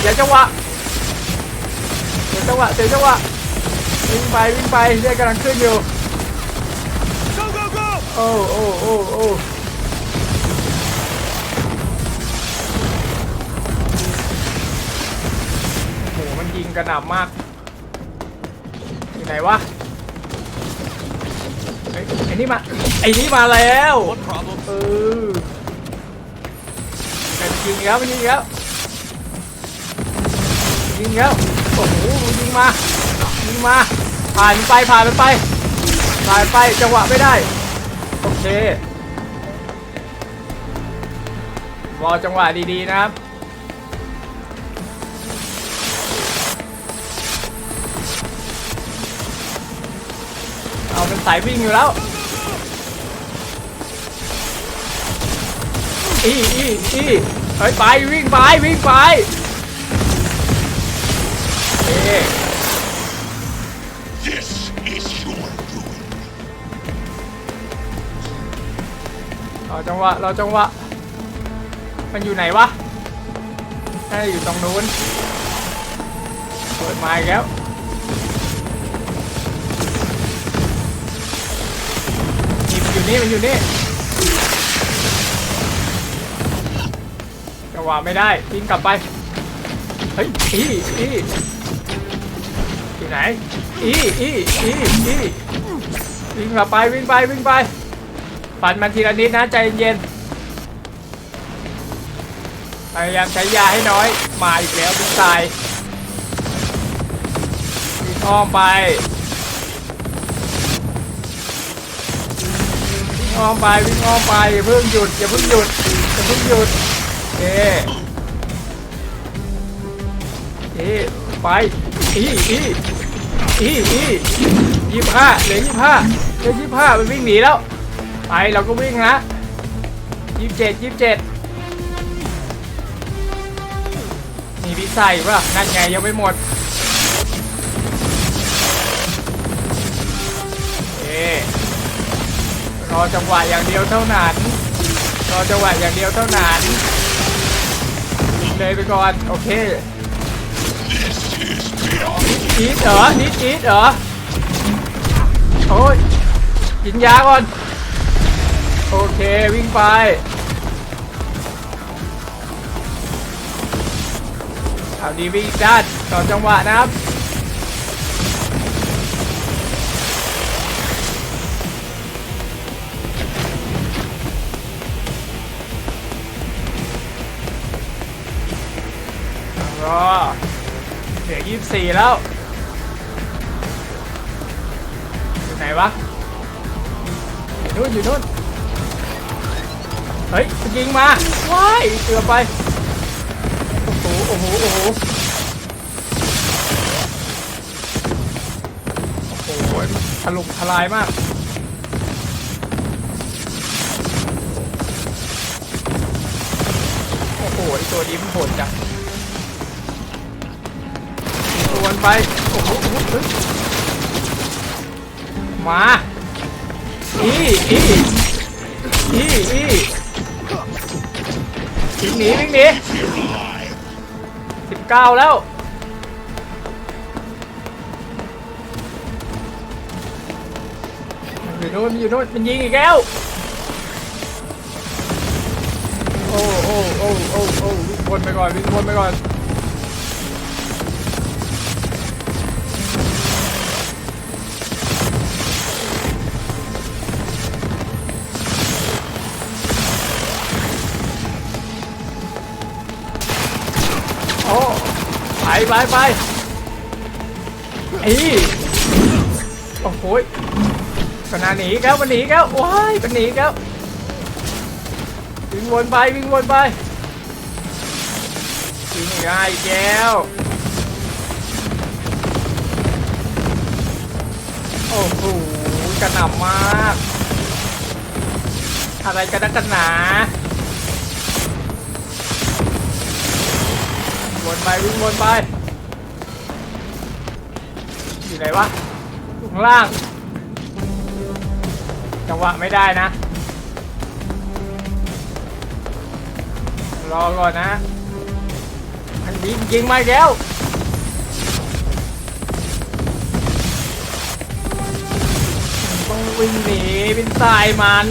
เดี๋ยวจังหวะวิ่งไปเรื่อยกำลังขึ้นอยู่โอ้โหมันยิงกระหน่ำมากอยู่ไหนวะไอ้นี่มาแล้วมันยิงแล้วโอ้โหยิงมาผ่านไปจังหวะไม่ได้โอเครอจังหวะดีๆนะครับเอาเป็นสายวิ่งอยู่แล้วเฮ้ยไปวิ่งไปThis is your ruin. รอจังหวะมันอยู่ไหนวะน่าจะอยู่ตรงนู้นเปิดไม้แล้วมันอยู่นี่จังหวะไม่ได้วิ่งกลับไปเฮ้ยอยู่ไหนวิ่งกลับไปปั่นมันทีละนิดนะใจเย็นพยายามใช้ยาให้น้อยมาอีกแล้วทุกสายวิ่งอ้อมไปอย่าเพิ่งหยุดไป25เหลือ25มันวิ่งหนีแล้วไปเราก็วิ่งนะ27มีพิสัยป่ะนั่นไงยังไม่หมดรอจังหวะอย่างเดียวเท่านั้นเลยไปก่อนโอเคอีทเหรอโอ้ยกินยาก่อนโอเควิ่งไปเอาดีวิ่งด้านต่อจังหวะนะครับเหลือ24แล้วอยู่ไหนวะอยู่นู่นเฮ้ยยิงมาว้ายเกือบไปโอ้โหถล่มทลายมากโอ้โหตัวนี้มันโหดจังวนไปโอ้โหมาวิ่งหนี19แล้วอยู่นู่นมันยิงอีกแล้วโอ้วิ่งวนไปก่อนไปโอ้โหมันหนีแล้วว้ายมันหนีแล้ววิ่งวนไปวิ่งง่ายแก้วโอ้โหกระหน่ำมากอะไรกันนักกันหนาวิ่งวนไปอยู่ไหนวะอยู่ข้างล่างจังหวะไม่ได้นะรอก่อนนะ มันยิงมาอีกแล้วต้องวิ่งหนีเป็นตายมัน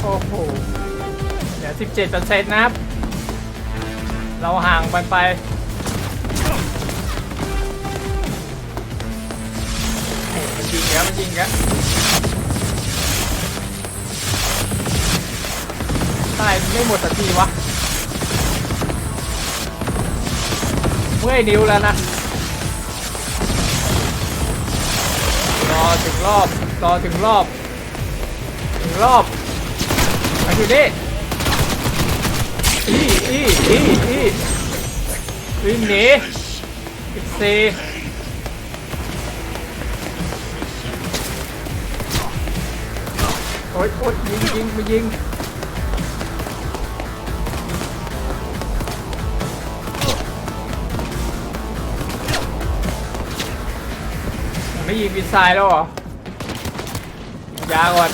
โอ้โหเดี๋ยว 17% นะครับเราห่างไปมันยิงแล้วตายไม่หมดสักทีวะเมื่อยนิ้วแล้วนะรอถึงรอบมาอยู่นี่วิ่งหนีอีก4โอ๊ยยิงไม่ยิงวินไซด์แล้วเหรอยาก่อน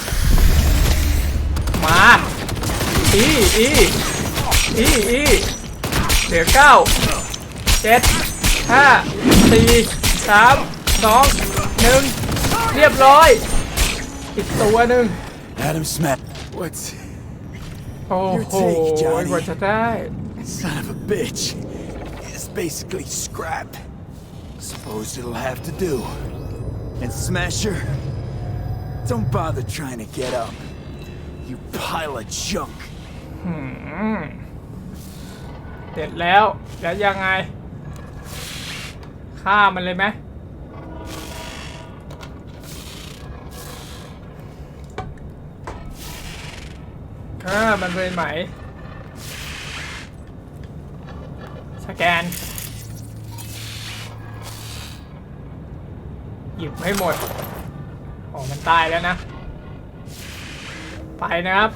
มาเหลือ9 7 5 4 3 2 1เรียบร้อยอีกตัวหนึ่ง Adam Smith. What's โอ้โหกว่าจะได้ son of a bitch? It's basically scrap. Suppose it'll have to do. And Smasher, don't bother trying to get up. You pile of junk. เสร็จแล้วยังไงฆ่ามันเลยไหมฆ่ามันเลยไหมสแกนหยิบให้หมดโอ้มันตายแล้วนะไปนะครับ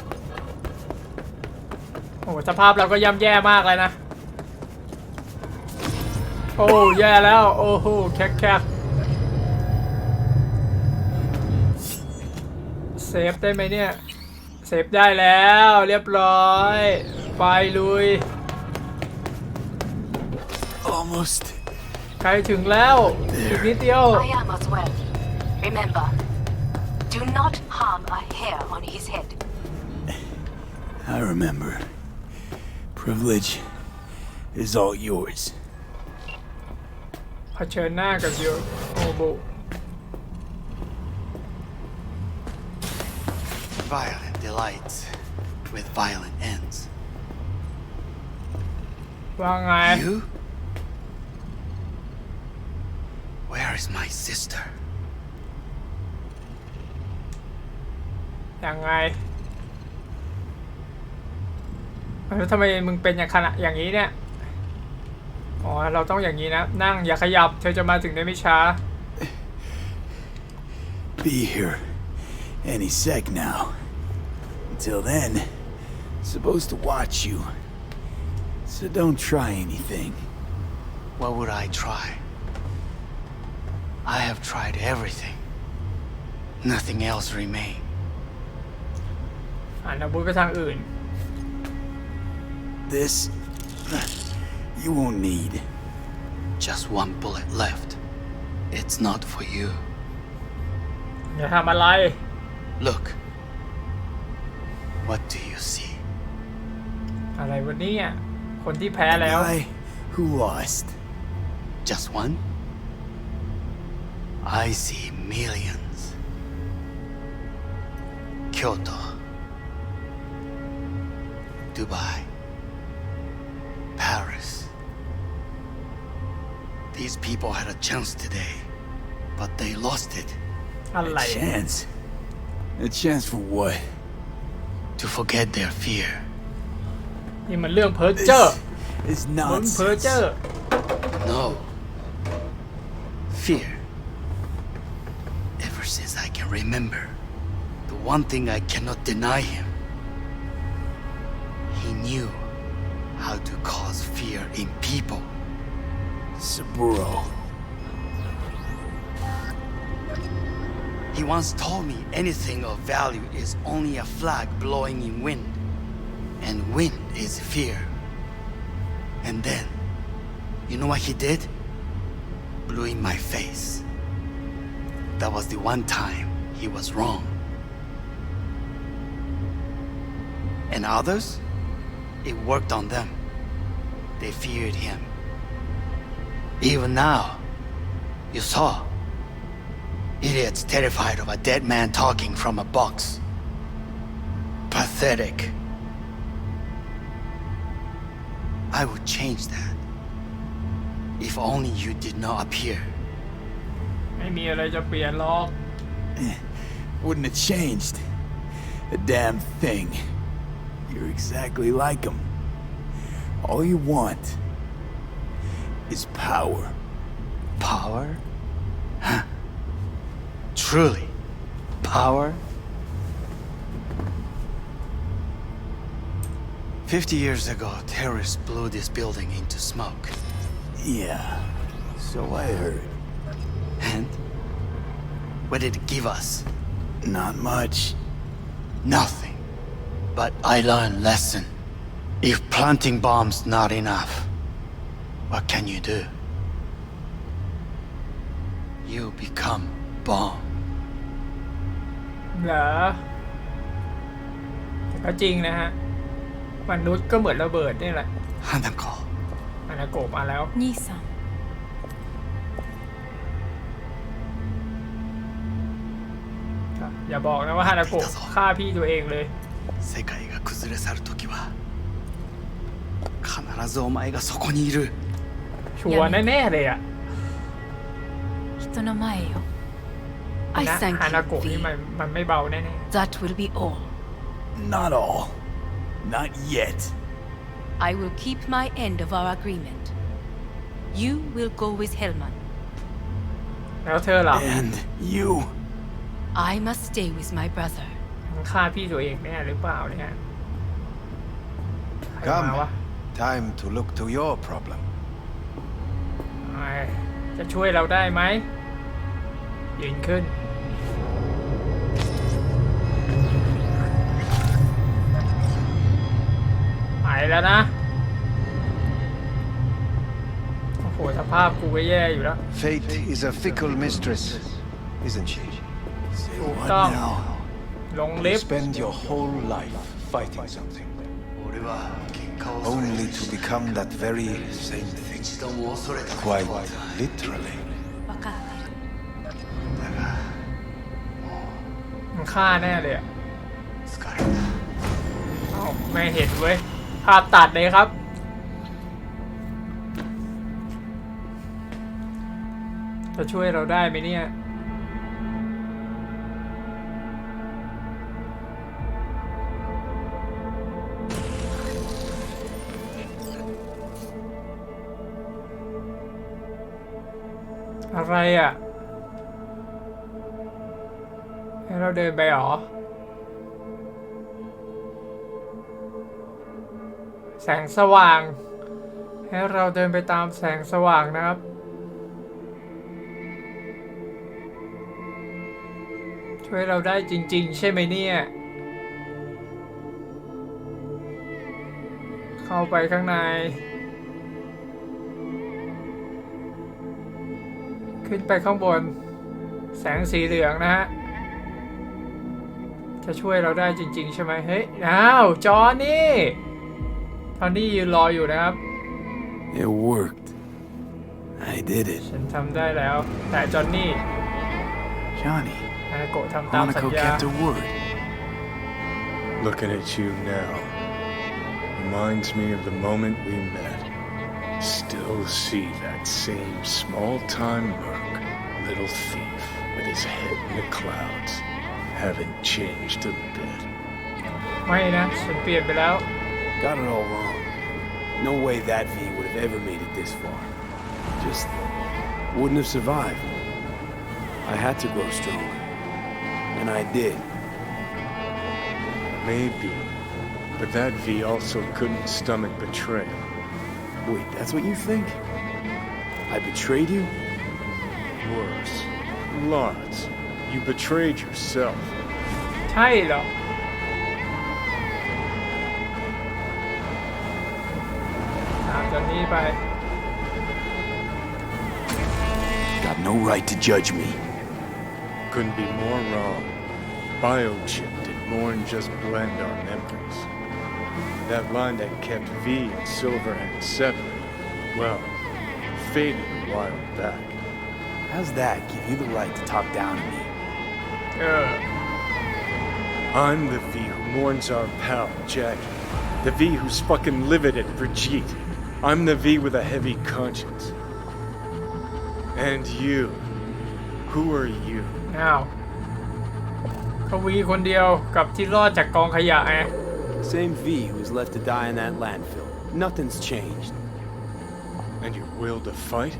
โอ้สภาพเราก็ย่ำแย่มากเลยนะโอ้แย่แล้วโอ้โหแคกเซฟได้ไหมเนี่ยเซฟได้แล้วเรียบร้อยไปลุย Almost ใกล้ถึงแล้วอีกนิดเดียว I am as well. Remember, do not harm a hair on his head. I remember. Privilege is all yours. เผชิญหน้ากับโยโอโบ Violent delights with violent ends. ว่าไง You? Where is my sister? ยังไงแล้วทำไมมึงเป็นอย่างนี้เนี่ยอ๋อเราต้องอย่างนี้นะนั่งอย่าขยับเธอจะมาถึงได้ไม่ช้า Be here any sec now. Until then, supposed to watch you. So don't try anything. What would I try? I have tried everything. Nothing else remains. หันอาวุธไปทางอื่น This you won't need. Just one bullet left. It's not for you. อย่าทำอะไร Look. What do you see? อะไรวะเนี่ยคนที่แพ้แล้ว Guy who lost. Just one? I see millions. Kyoto. Dubai. Paris. These people had a chance today, but they lost it. อะไร A chance? A chance for what? To forget their fear. นี่มันเรื่องเพ้อเจ้อ It's มึงเพ้อ nonsense. เจ้อ No. Fear. Ever since I can remember, the one thing I cannot deny him. He knew how to cause fear in people. Saburo. He once told me anything of value is only a flag blowing in wind, and wind is fear. And then, you know what he did? Blew in my face. That was the one time he was wrong. And others, it worked on them. They feared him. Even now, you saw. Idiots terrified of a dead man talking from a box. Pathetic. I would change that. If only you did not appear. ไม่มีอะไรจะเปลี่ยนหรอก Wouldn't have changed a damn thing. You're exactly like him. All you want is power. Power? Huh. Truly, power? 50 years ago, terrorists blew this building into smoke. Yeah, so I heard. And? What did it give us? Not much. Nothing. But I learned a lesson. If planting bombs not enough, what can you do? You become bomb. เหรอแต่ก็จริงนะฮะมนุษย์ก็เหมือนระเบิดนี่แหละ ฮานาโกะ ฮานาโกะมาแล้ว 兄さん อย่าบอกนะว่าฮานาโกะฆ่าพี่ตัวเองเลย 世界が崩れ去る時は必ずお前がそこにいる ชัวร์แน่ๆเลยอะ 人の前よ I นะ thank ฮานาโกะ you, นี่ V. มันไม่เบาแน่ That will be all. Not all. Not yet. I will keep my end of our agreement. You will go with Hellman. ๆแล้วเธอล่ะ And you. I must stay with my brother. มันฆ่าพี่ตัวเองแน่หรือเปล่าเนี่ยใครมาวะ Come. Time to look to your problem. จะช่วยเราได้ไหมยืนขึ้นไปแล้วนะโอ้โหสภาพกูก็แย่อยู่แล้ว Fate is a fickle mistress, isn't she? ถูกต้องลงลิ You ฟต์ spend your whole life fighting something, only to become that very same thing. Quite literally. มันฆ่าแน่เลยอะเอ้าไม่เห็นเว้ยภาพตัดเลยครับจะช่วยเราได้ไหมเนี่ยอะไรอ่ะให้เราเดินไปหรอแสงสว่างให้เราเดินไปตามแสงสว่างนะครับช่วยเราได้จริงๆใช่ไหมเนี่ยเข้าไปข้างในขึ้นไปข้างบนแสงสีเหลืองนะฮะจะช่วยเราได้จริงๆใช่ไหมเฮ้ยอ้าวจอห์นนี่ตอนนี้ยืนรออยู่นะครับ It worked. I did it. ฉันทำได้แล้วแต่จอห์นนี่ Johnny. ฮานาโกะทำตามสัญ Hanako ญา kept her word. Looking at you now reminds me of the moment we met. Still see that same small-time merc, little thief with his head in the clouds. Haven't changed a bit. ไม่นะฉันเปลี่ยนไปแล้ว Got it all wrong. No way that V would have ever made it this far. Just wouldn't have survived. I had to grow strong. And I did. Maybe. But that V also couldn't stomach betrayal. Wait, that's what you think? I betrayed you? Worse. Lots. You betrayed yourself. ใช่เหรอตามจอนนี่ไป Got no right to judge me. Couldn't be more wrong. Biochip did more than just blend our memories. That line that kept V and Silverhand separate, well, faded a while back. How's that give you the right to talk down to me? I'm the V who mourns our pal, Jackie. The V who's fucking livid at Brigitte. I'm the V with a heavy conscience. And you. Who are you? อ้าวเขาวีคนเดียวกับที่รอดจากกองขยะไง Same V who was left to die in that landfill. Nothing's changed. And your will to fight?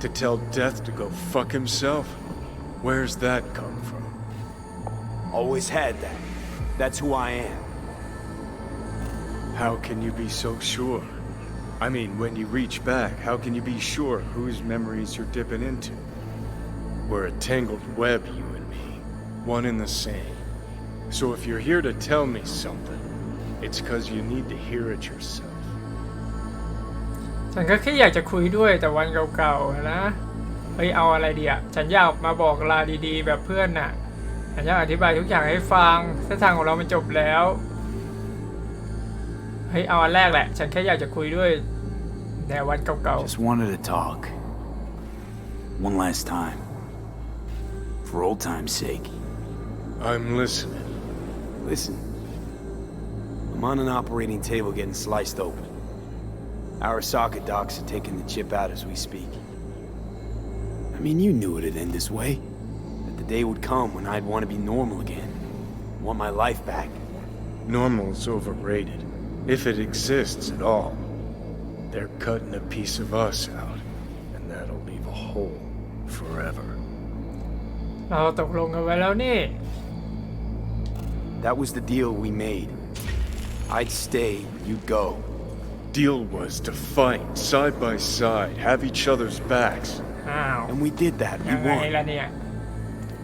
To tell Death to go fuck himself? Where's that come from? Always had that. That's who I am. How can you be so sure? I mean, when you reach back, how can you be sure whose memories you're dipping into? We're a tangled web, you and me. One and the same. So if you're here to tell me something, it's 'cause you need to hear it yourself. ฉันก็แค่อยากจะคุยด้วยแต่วันเก่าๆนะเฮ้ยเอาอะไรดีอ่ะฉันอยากมาบอกลาดีๆแบบเพื่อนน่ะฉันอยากอธิบายทุกอย่างให้ฟังเส้นทางของเรามันจบแล้วเฮ้ยเอาอันแรกแหละฉันแค่อยากจะคุยด้วยแต่วันเก่าๆ Just wanted to talk. One last time. For old time's sake. I'm listening. Listen. I'm on an operating table getting sliced open. Arasaka docs are taking the chip out as we speak. I mean, you knew it'd end this way. That the day would come when I'd want to be normal again. Want my life back. Normal's overrated. If it exists at all. They're cutting a piece of us out. And that'll leave a hole forever. เราตกลงกันไว้แล้วนี่ That was the deal we made. I'd stay, you'd go. Deal was to fight side by side, have each other's backs. อ้าว And we did that. We ยังไง won. ล่ะเนี่ย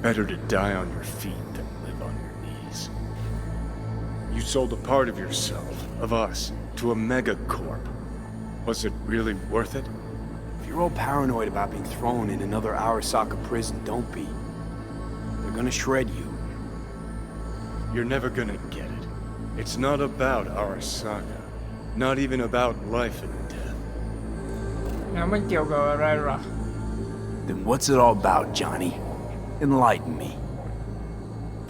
Better to die on your feet than live on your knees. You sold a part of yourself, of us, to a megacorp. Was it really worth it? If you're all paranoid about being thrown in another Arasaka prison, don't be. They're gonna shred you. You're never gonna get it. It's not about Arasaka. Not even about life and death. แล้วมันเกี่ยวกับอะไรหรอ Then what's it all about, Johnny? Enlighten me.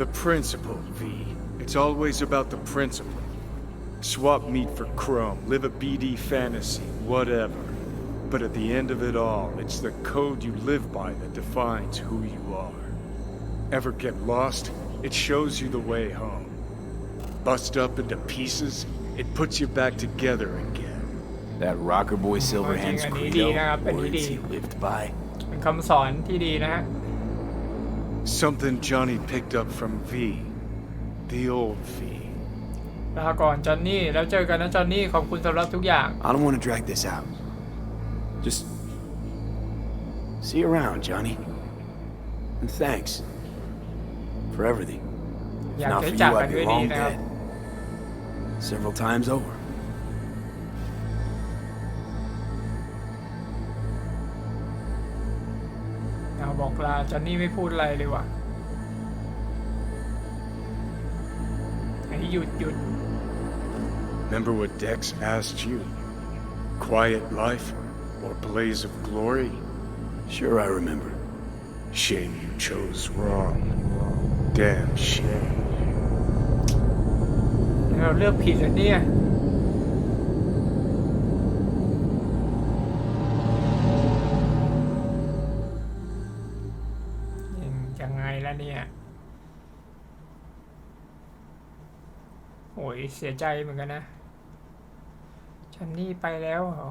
The principle, V. It's always about the principle. Swap meat for chrome, live a BD fantasy, whatever. But at the end of it all, it's the code you live by that defines who you are. Ever get lost? It shows you the way home. Bust up into pieces, it puts you back together again. That rocker boy Silverhand's credo, words he lived by. เป็นคำสอนที่ดีนะฮะ Something Johnny picked up from V. The old V. ลาก่อนจอนนี่แล้วเจอกันนะจอนนี่ขอบคุณสำหรับทุกอย่าง I don't want to drag this out. Just see you around, Johnny. And thanks for everything. อ If ยาก not จะ for จาก you, กัน I'd ด้วย be ดี long นะครับ dead. Several times over. เอาบอกลาจอนนี่ไม่พูดอะไรเลยว่ะให้หยุด Remember what Dex asked you? Quiet life or blaze of glory? Sure, I remember. Shame you chose wrong. Damn shame. เราเลือกผิดแล้วเนี่ยยังไงล่ะเนี่ยโอ้ยเสียใจเหมือนกันนะจอนนี่ไปแล้วเหรอ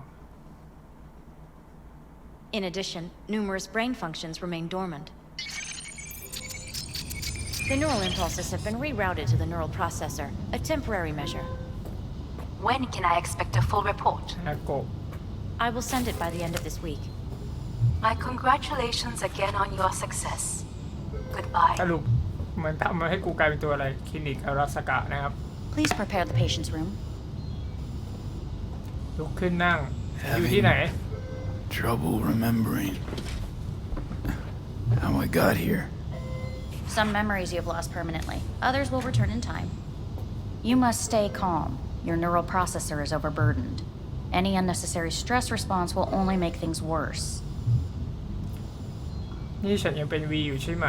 In addition, numerous brain functions remain dormant. The neural impulses have been rerouted to the neural processor, a temporary measure. When can I expect a full report? I will send it by the end of this week. My congratulations again on your success. Goodbye. สรุปมันทำมาให้กูกลายเป็นตัวอะไรคลินิกอาราสกะนะครับ Please prepare the patient's room. ลุกขึ้นนั่งอยู่ที่ไหน Trouble remembering how I got here. Some memories you have lost permanently. Others will return in time. You must stay calm. Your neural processor is overburdened. Any unnecessary stress response will only make things worse. นี่ฉันยังเป็นวีอยู่ใช่ไหม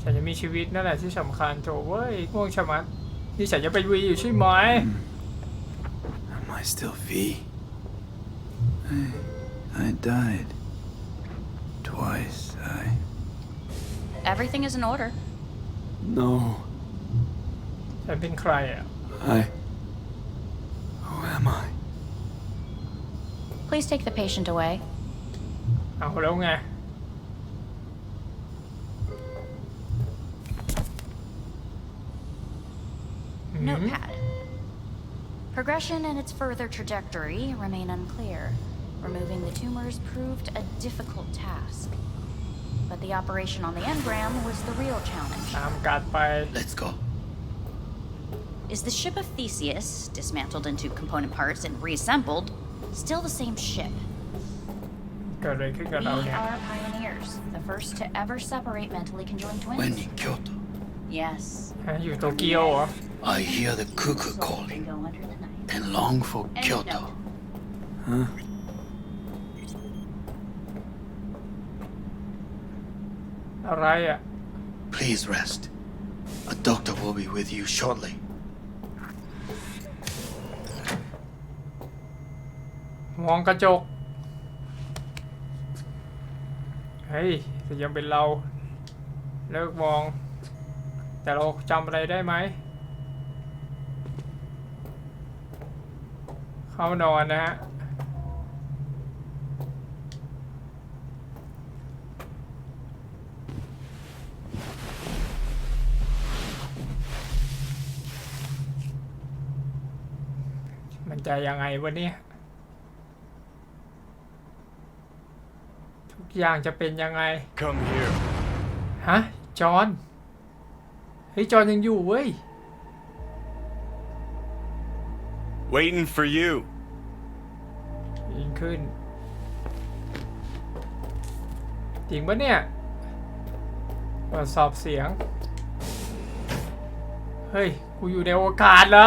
ฉันยังมีชีวิตนั่นแหละที่สำคัญโถเว้ยง่วงชะมัดนี่ฉันยังเป็นวีอยู่ใช่ไหม Am I still V? I died. Twice, Everything is in order. No. ฉันเป็นใครอ่ะ Who am I? Please take the patient away. เอาแล้วไง Notepad. Progression and its further trajectory remain unclear. Removing the tumors proved a difficult task. But the operation on the engram was the real challenge. ตามการไป Let's go. Is the ship of Theseus, dismantled into component parts and reassembled, still the same ship? เกิดอะไรขึ้นกับ We เราเนี่ย are pioneers, the first to ever separate mentally conjoined twins. When in Kyoto, Yes. อยู่โตเกียวเหรอ I hear the cuckoo calling and long for Kyoto. Huh? อะไรอ่ะ Please rest. A doctor will be with you shortly. มองกระจกเฮ้ยแต่ยังเป็นเราเลิกมองแต่เราจำอะไรได้ไหมเข้านอนนะฮะมันจะยังไงวะเนี่ยทุกอย่างจะเป็นยังไง Come here. ฮะจอห์นเฮ้ยจอห์นยังอยู่เว้ย Waiting for you. ยิงขึ้นจริงปะเนี่ยตรวจสอบเสียงเฮ้ยกูอยู่ในอวกาศเหรอ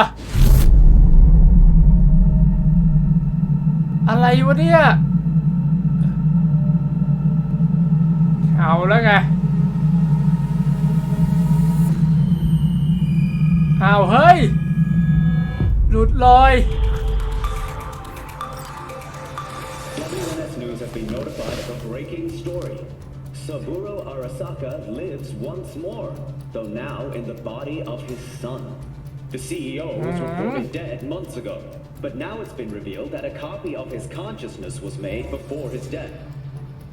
อะไรวะเนี่ยเอาแล้วไงเอาเฮ้ยหลุดลอย WNS News has been notified of a breaking story. Saburo Arasaka lives once more, though now in the body of his son. The CEO was reported dead months ago, but now it's been revealed that a copy of his consciousness was made before his death.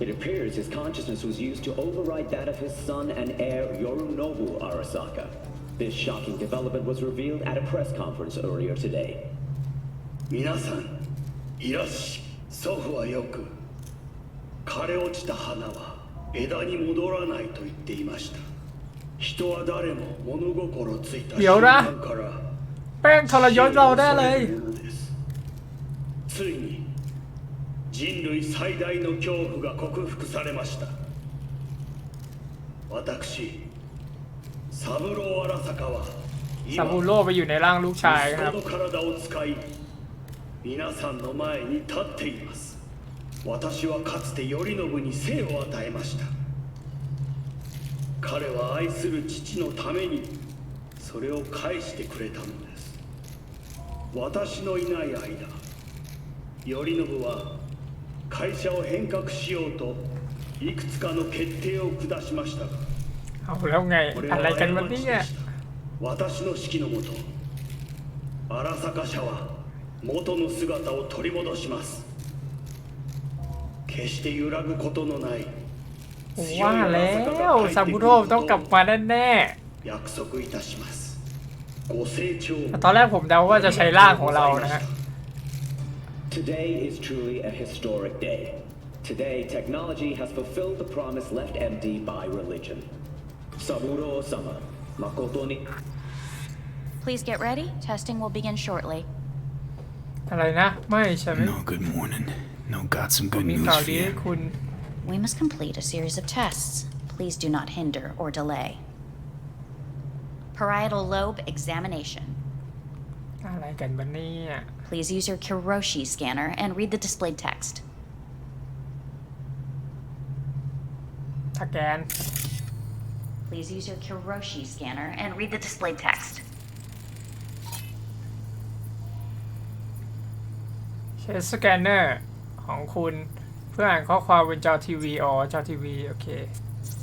It appears his consciousness was used to override that of his son and heir Yorinobu Arasaka. This shocking development was revealed at a press conference earlier today. 皆さん、いらっしゃい。祖父はよく、枯れ落ちた花は枝に戻らないと言っていました。人は誰も物心ついた瞬間から、แป้งทรยศเราได้เลย ついに人類最大の恐怖が克服されました。私、サブロー・アラサカは ซาบูโร่ไปอยู่ในร่างลูกชายครับ 息子の体を使い、皆さんの前に立っています。私はかつて頼信に生を与えました。彼は愛する父のためにそれを返してくれたのです。私のいない間、頼信は会社を変革しようといくつかの決定を下しましたが、เอาแล้วไงอะไรกันวะเนี่ย 私の指揮のもと、荒坂社は元の姿を取り戻します。決して揺らぐことのない ว่าแล้วซาบูโร่ต้องกลับมาแน่ 約束いたします。ご清聴 ๆตอนแรกผมเดาว่าจะใช้ร่างของเรานะฮะ Today is truly a historic day. Today, technology has fulfilled the promise left empty by religion. サブロー様、誠に。 Please get ready. Testing will begin shortly. อะไรนะไม่ใช่ไหม No, good morning. No, got some good มี news ข่าว for ดีให้ you. คุณ We must complete a series of tests. Please do not hinder or delay. Parietal lobe examination. อะไรกันบ้านี่ Please use your Kiroshi scanner and read the displayed text. สแกน Please use your Kiroshi scanner and read the displayed text. ใช้สแกนเนอร์ของคุณเพื่ออ่านข้อความบนจอทีวีจอทีวีโอเค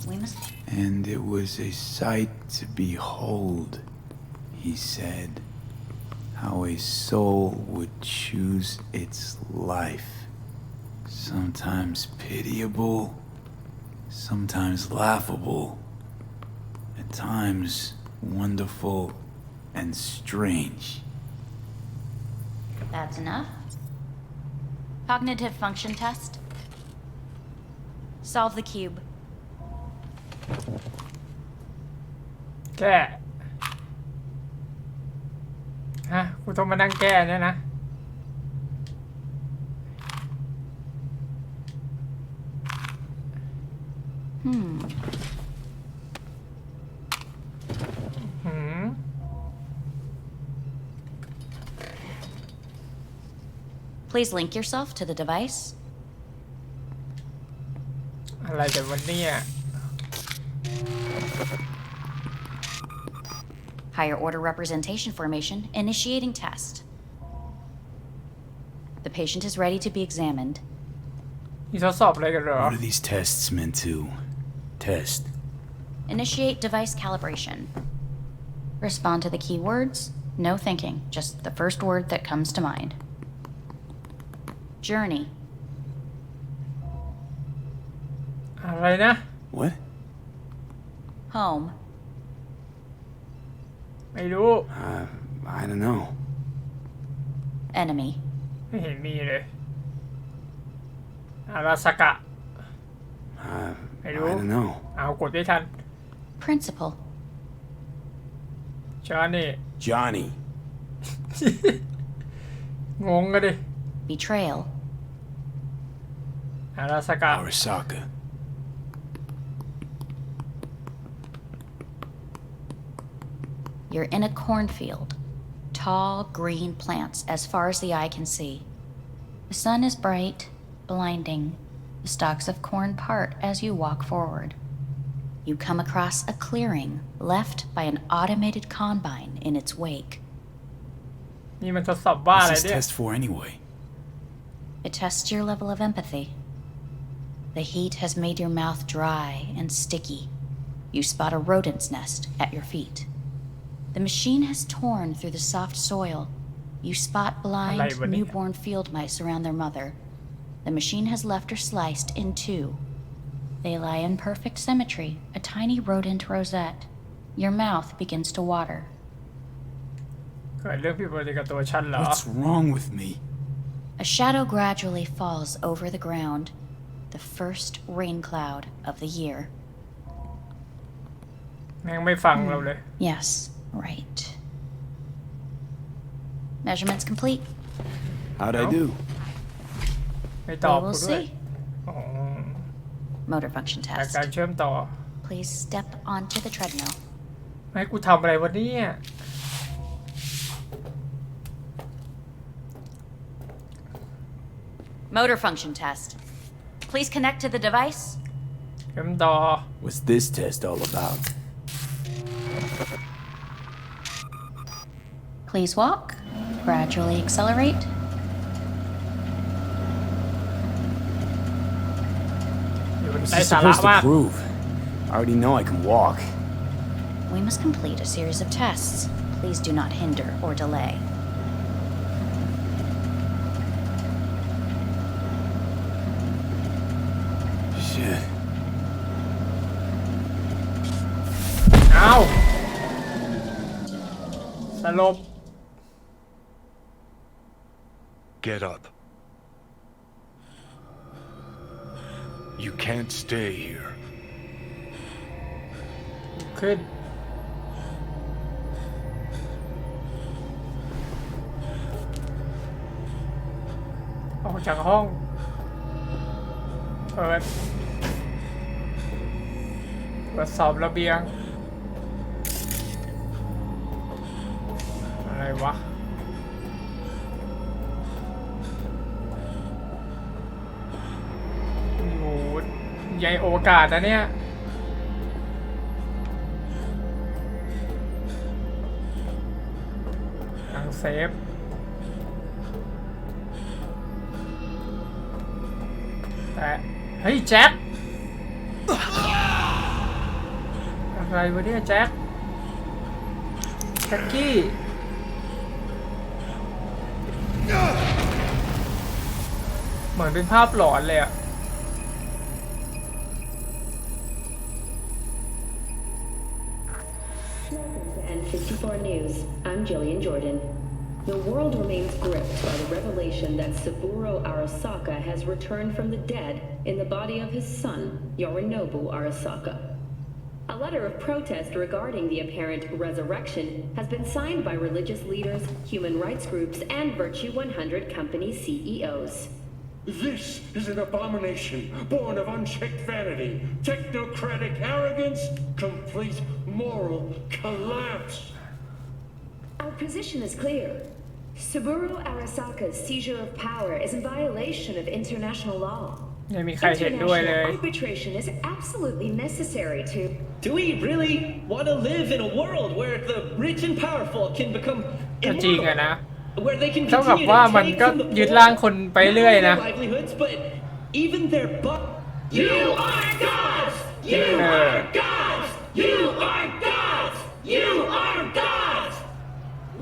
We must. And it was a sight to behold, he said, how a soul would choose its life. Sometimes pitiable, sometimes laughable, at times wonderful and strange. That's enough. Cognitive function test. Solve the cube. แก้ฮะกูต้องมานั่งแก้เนี่ยนะ Please link yourself to the device. อะไรแต่วันนี้ Higher order representation formation. Initiating test. The patient is ready to be examined. มีทดสอบอะไรกันเหรอ What are these tests meant to test? Initiate device calibration. Respond to the keywords. No thinking, just the first word that comes to mind. Journey. อะไรนะ What? Home. ไม่รู้ I don't know. Enemy. ไม่เห็นมีเลยอาราสกะ ไม่รู้ I don't know. เอากดไม่ทัน Principal. จอนี่ Johnny. งงกันดิ Betrayal. อาราสกะ Arasaka. You're in a cornfield. Tall, green plants as far as the eye can see. The sun is bright, blinding. The stalks of corn part as you walk forward. You come across a clearing left by an automated combine in its wake. นี่มันทดสอบบ้าอะไร What's this เนี่ย test for anyway? It tests your level of empathy. The heat has made your mouth dry and sticky. You spot a rodent's nest at your feet. The machine has torn through the soft soil. You spot blind, newborn field mice around their mother. The machine has left her sliced in two. They lie in perfect symmetry, a tiny rodent rosette. Your mouth begins to water. เกิดเรื่องผิดปกติกับตัวฉันเหรอ What's wrong with me? A shadow gradually falls over the ground, the first rain cloud of the year. แม่งไม่ฟังเราเลย Yes, right. Measurements complete. How'd I do? ไม่ตอบ We will กูด้วย see. อ๋อ Motor function แต่ test. การเชื่อมต่อ Please step onto the treadmill. ไม่ให้กูทำอะไรวะเนี่ย Motor function test. Please connect to the device. เชื่อมต่อ What's this test all about? Please walk. Gradually accelerate. What's this supposed to prove? I already know I can walk. We must complete a series of tests. Please do not hinder or delay. Shit. เอาสลบ Get up. You can't stay here. ขึ้นออกจากห้องเปิดตรวจสอบระเบียงอะไรวะโอ้โหใหญ่โอกาสนะเนี่ยอังเซฟแต่เฮ้ยแจ็คอะไรวะเนี่ยแจ็คกี้เหมือนเป็นภาพหลอนเลยอะN54 News. I'm Jillian Jordan. The world remains gripped by the revelation that Saburo Arasaka has returned from the dead in the body of his son, Yorinobu Arasaka. A letter of protest regarding the apparent resurrection has been signed by religious leaders, human rights groups, and Virtue 100 company CEOs. This is an abomination born of unchecked vanity, technocratic arrogance, complete moral collapse. Our position is clear. Saburo Arasaka's seizure of power is in violation of international law. ไม่มีใครเห็นด้วยเลย International arbitration is absolutely necessary to. Do we really want to live in a world where the rich and powerful can become ก็จริงอะนะ where they can เท่ากับ continue ว่า to มัน take ก็ from the ยึด poor ร่างคนไปเรื่อย not นะ only their livelihoods but even their You are gods! You are gods! You are gods! You are gods!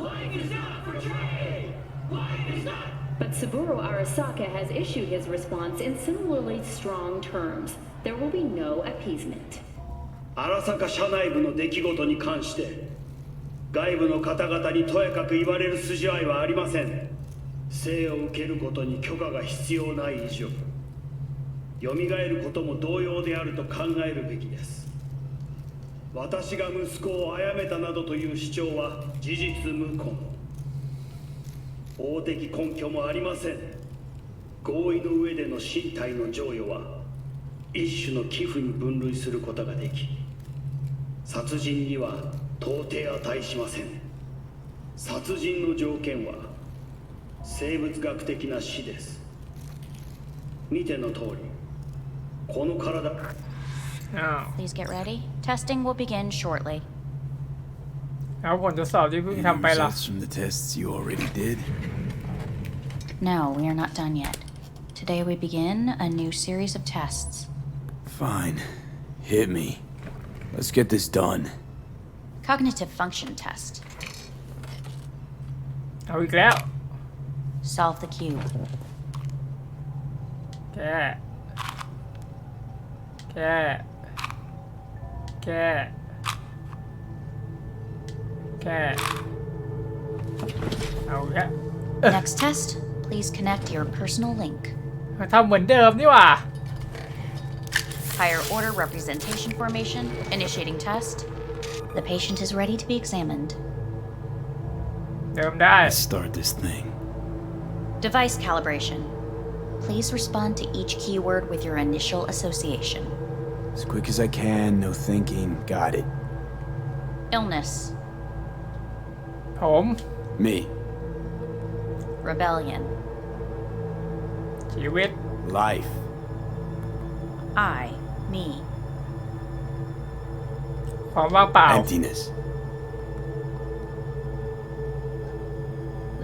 Lying is not for trade! Lying is not. But Saburo Arasaka has issued his response in similarly strong terms. There will be no appeasement. 荒坂社内部の出来事に関して外部の方々にとやかく言われる筋合いはありません。生を受けることに許可が必要ない以上蘇ることも同様であると考えるべきです。私が息子を殺めたなどという主張は事実無根。法的根拠もありません。合意の上での身体の贈与は一種の寄付に分類することができ殺人には到底値しません。殺人の条件は生物学的な死です。見ての通りこの体 Please get ready. Testing will begin shortly. เอาผลทดสอบที่เพิ่งทำไปล่ะ Results from the tests you already did? No, we are not done yet. Today we begin a new series of tests. Fine. Hit me. Let's get this done. Cognitive function test. เอาอีกแล้ว Solve the cube. แก้แก้แก้แก้เอาอีกแล้ว Next test, please connect your personal link. ทำเหมือนเดิมนี่หว่า Higher order representation formation, initiating test. The patient is ready to be examined. เดิมได้ Let's start this thing. Device calibration. Please respond to each keyword with your initial association. As quick as I can, no thinking. Got it. Illness. ผม Me. Rebellion. ชีวิต Life. I. Me. ความว่างเปล่า Emptiness.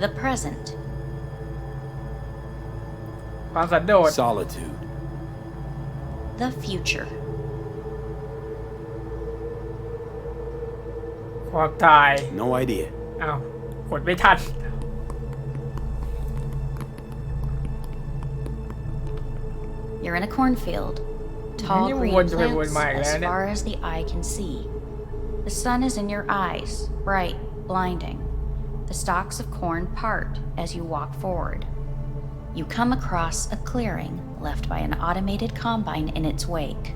The present. ความสันโดษ Solitude. The future. ความตาย No idea. อ้าวกดไม่ทัน You're in a cornfield. Tall You green wouldn't have plants been my as planet. far as the eye can see. The sun is in your eyes, bright, blinding. The stalks of corn part as you walk forward. You come across a clearing left by an automated combine in its wake.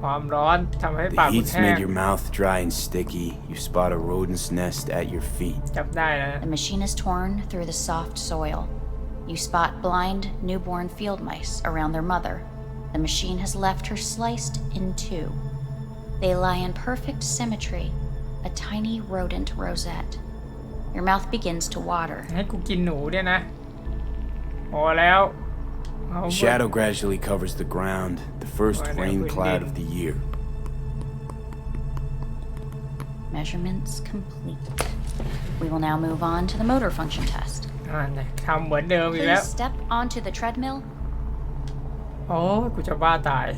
ความร้อนทำให้ปาก The คุณ heat's แห้ง made your mouth dry and sticky. You spot a rodent's nest at your feet. จับได้นะ The machine is torn through the soft soil. You spot blind, newborn field mice around their mother. The machine has left her sliced in two. They lie in perfect symmetry, a tiny rodent rosette. Your mouth begins to water. ให้กูกินหนูเนี่ยนะพอแล้ว Shadow gradually covers the ground, the first rain cloud of the year. Measurements complete. We will now move on to the motor function test. ทำเหมือนเดิมอีกแล้ว Please step onto the treadmill. โอ้กูจะบ้าตาย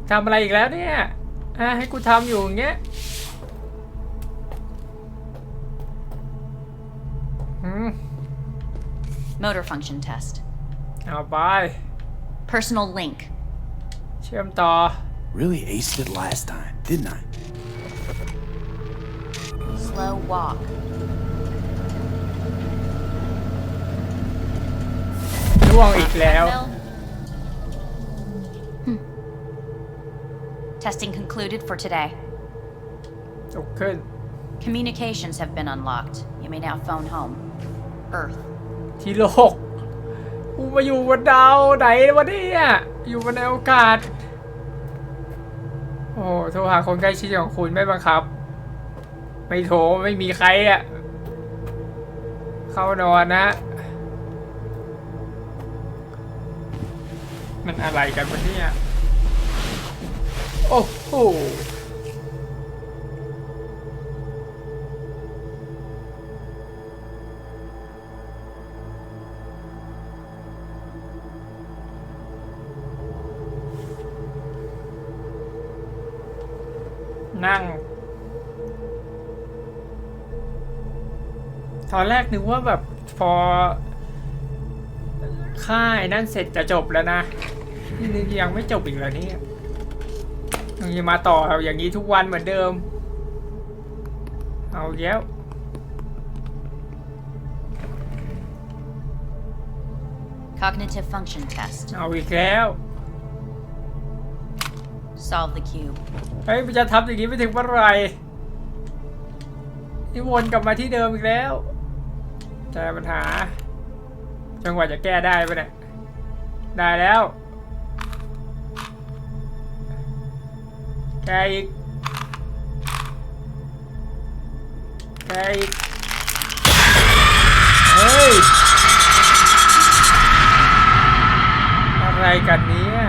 ทำอะไรอีกแล้วเนี่ยให้กูทำอยู่อย่างเงี้ยMotor function test. เอาไป Personal link. เชื่อมต่อ Really aced it last time, didn't I? Slow walk. ล่วงอีกแล้ว Testing concluded for today. จบขึ้น Communications have been unlocked. You may now phone home. Earth. ที่โลกกูมาอยู่บนดาวไหนวะเนี่ยอยู่บนอวกาศโอ้โทรหาคนใกล้ชิดของคุณไม่บังคับไม่โทรไม่มีใครอ่ะเข้านอนนะมันอะไรกันวะเนี่ยโอ้โหนั่งตอนแรกนึกว่าแบบพอค่ายนั่นเสร็จจะจบแล้วนะนี่ยังไม่จบอีกแล้วนี่ยังมาต่ออย่างนี้ทุกวันเหมือนเดิมเอาแล้ว Cognitive function test. เอาอีกแล้ว Solve the cube. เฮ้ยมันจะทำอย่างนี้ไปถึงเมื่อไหร่นี่วนกลับมาที่เดิมอีกแล้วแก้ปัญหาจนกว่าจะแก้ได้ปะเนี่ยได้แล้วแก้อีกแก้อีกเฮ้ยอะไรกันเนี้ย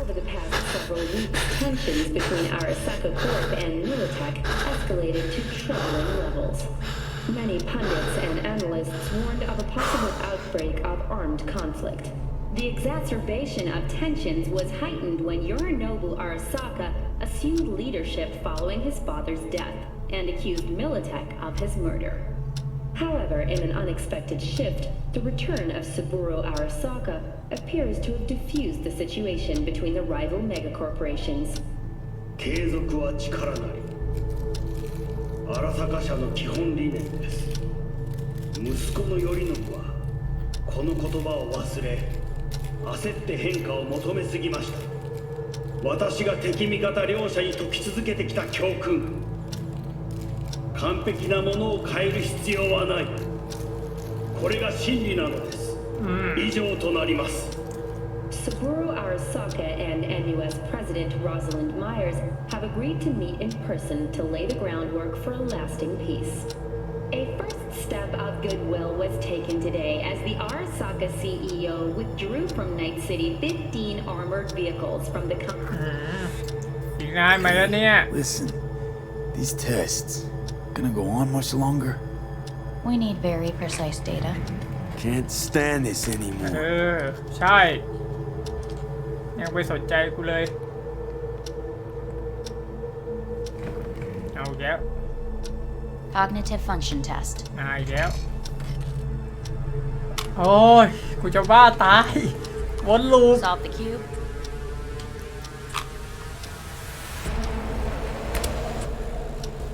Over the past several weeks, tensions between Arasaka Corp and Militech escalated to troubling levels. Many pundits and analysts warned of a possible outbreak of armed conflict. The exacerbation of tensions was heightened when Yorinobu Arasaka assumed leadership following his father's death and accused Militech of his murder. However, in an unexpected shift, the return of Saburo Arasaka appears to have diffused the situation between the rival megacorporations. 継続は力なり。荒坂社の基本理念です。息子の頼信はこの言葉を忘れ、焦って変化を求めすぎました。私が敵味方両者に説き続けてきた教訓。完璧なものを変える必要はない。これが真理なのです。以上となります。Saburo Arasaka and NUS President Rosalind Myers have agreed to meet in person to lay the groundwork for a lasting peace. A first step of goodwill was taken today as the Arasaka CEO withdrew from Night City 15 armored vehicles from the company. Listen, these tests gonna go on much longer? We need very precise data. Can't stand this anymore. ใช่ยังไม่สนใจกูเลยเอาแล้ว Cognitive function test. มาอีกแล้วโอ้ยกูจะบ้าตายวนลูป Solve the cube.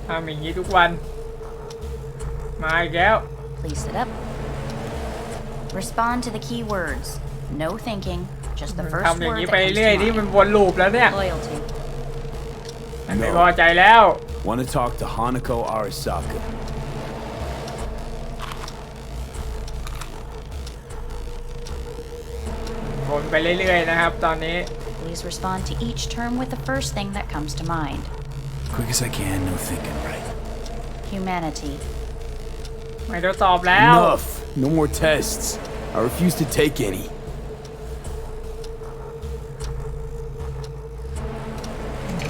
ทำอย่างนี้ทุกวันมาอีกแล้ว Please sit up. Respond to the key words. No thinking, just the first ทำอย่าง word นี้ that ไป comes เรื่อย to นี่มัน mind. วนลูปแล้วเนี่ย Loyalty. ไม่พอใจแล้ว Want to talk to Hanako Arasaka? วนไปเรื่อยๆนะครับตอนนี้ Please respond to each term with the first thing that comes to mind. Quick as I can, no thinking, right? Humanity. ไม่ต้องตอบแล้ว Enough! No more tests. I refuse to take any.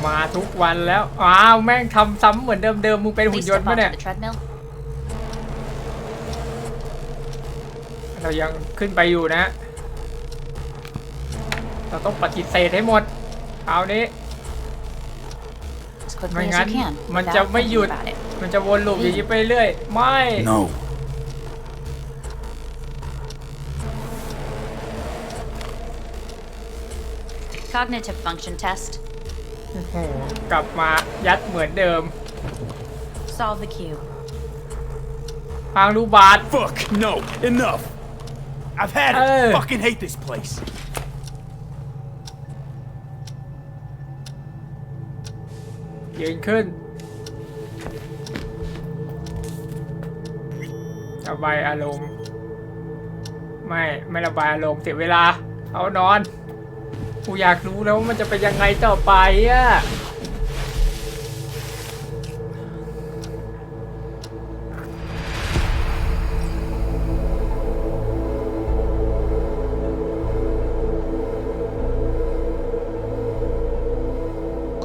มาทุกวันแล้วอ้าวแม่งทำซ้ำเหมือนเดิมๆมึงเป็นหุ่น Please ยนต์ step ปะเนี่ย onto the treadmill. เรายังขึ้นไปอยู่นะ เราต้องปฏิเสธให้หมดเอานี้ As ไม่ quickly งั้ as น you can มันจะ without ไม่หยุด thinking about it. มันจะวนลูปอย่างนี้ไปเรื่อยไม่ No. Cognitive function test. โอ้โหกลับมายัดเหมือนเดิม Solve the cube. พางรูบาท Fuck! No! Enough! I've had it! Fucking hate this place! ยืนขึ้นระบายอารมณ์ไม่ระบายอารมณ์เสียเวลาเอานอนกูอยากรู้แล้วว่ามันจะเป็นยังไงต่อไปอ่ะ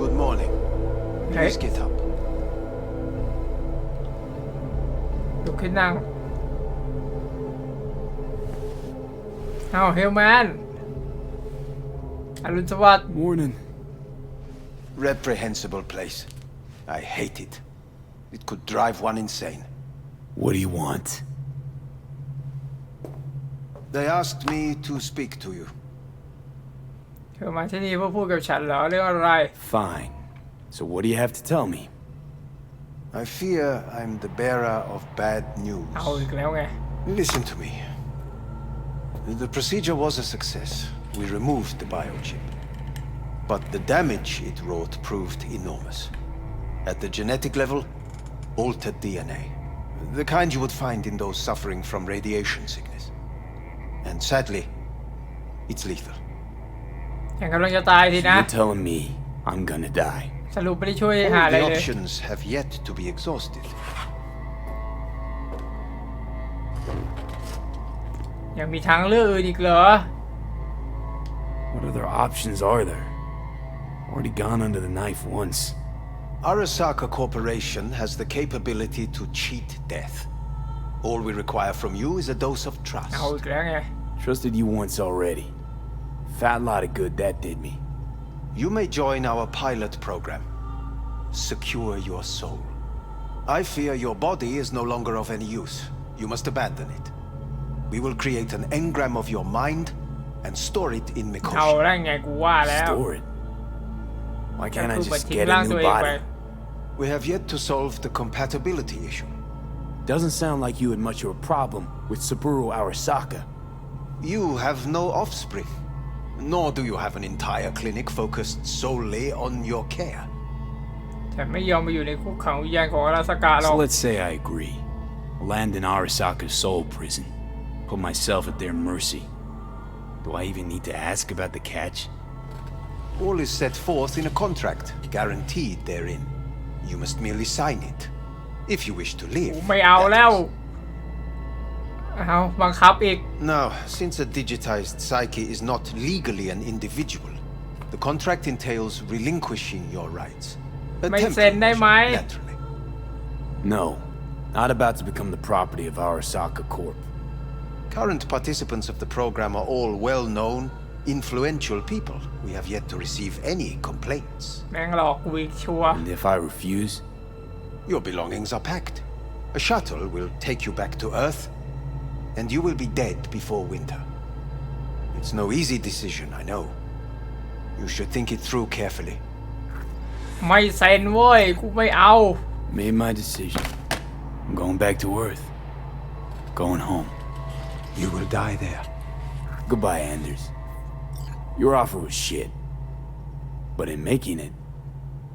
Good morning. Please get up. ลุกขึ้นนั่งเอาเฮลแมนอรุณสวัสดิ์ Morning. Reprehensible place. I hate it. It could drive one insane. What do you want? They asked me to speak to you. เธอมาที่นี่เพื่อพูดกับฉันเหรอเรื่องอะไร Fine. So what do you have to tell me? I fear I'm the bearer of bad news. เอาอีกแล้วไง Listen to me. The procedure was a success. We removed the biochip. But the damage it wrought proved enormous. At the genetic level, altered DNA. The kind you would find in those suffering from radiation sickness. And sadly, it's lethal. ยังกำลังจะตายสินะ You're telling me I'm gonna die. สรุปไม่ได้ช่วยหา All อะไร the เลย options have yet to be exhausted. ยังมีทางเลือกอื่นอีกเหรอ What other options are there? Already gone under the knife once. Arasaka Corporation has the capability to cheat death. All we require from you is a dose of trust. เอาอีกแล้วไง Trusted you once already. Fat lot of good that did me. You may join our pilot program. Secure your soul. I fear your body is no longer of any use. You must abandon it. We will create an engram of your mind and store it in เอา Mikoshi. แล้วไงกูว่าแล้ว Store it. Why can't I คือเหมือน just ทิ้ง get ร่า a งตัว new เองไป body? We have yet to solve the compatibility issue. Doesn't sound like you had much of a problem with Saburo Arasaka. You have no offspring. Nor do you have an entire clinic focused solely on your care. แต่ไม่ยอมไปอยู่ในคุกขังวิญญาณของอาราสกะหรอ So ก let's say I agree. Land in Arasaka's soul prison. Put myself at their mercy. Do I even need to ask about the catch? All is set forth in a contract, guaranteed therein. You must merely sign it. If you wish to live. ไม่เอาแล้วเอาบังคับอีก Now, since a digitized psyche is not legally an individual, the contract entails relinquishing your rights. A ไม่เซ็นได้ไหม naturally. No. Not about to become the property of Arasaka Corp. Current participants of the program are all well-known, influential people. We have yet to receive any complaints. แม่งหลอกกูอีกชัวร์ And if I refuse? Your belongings are packed. A shuttle will take you back to Earth, and you will be dead before winter. It's no easy decision, I know. You should think it through carefully. ไม่เซ็นเว้ยกูไม่เอา Made my decision. I'm going back to Earth. Going home. You will die there. Goodbye, Anders. Your offer was shit. But in making it,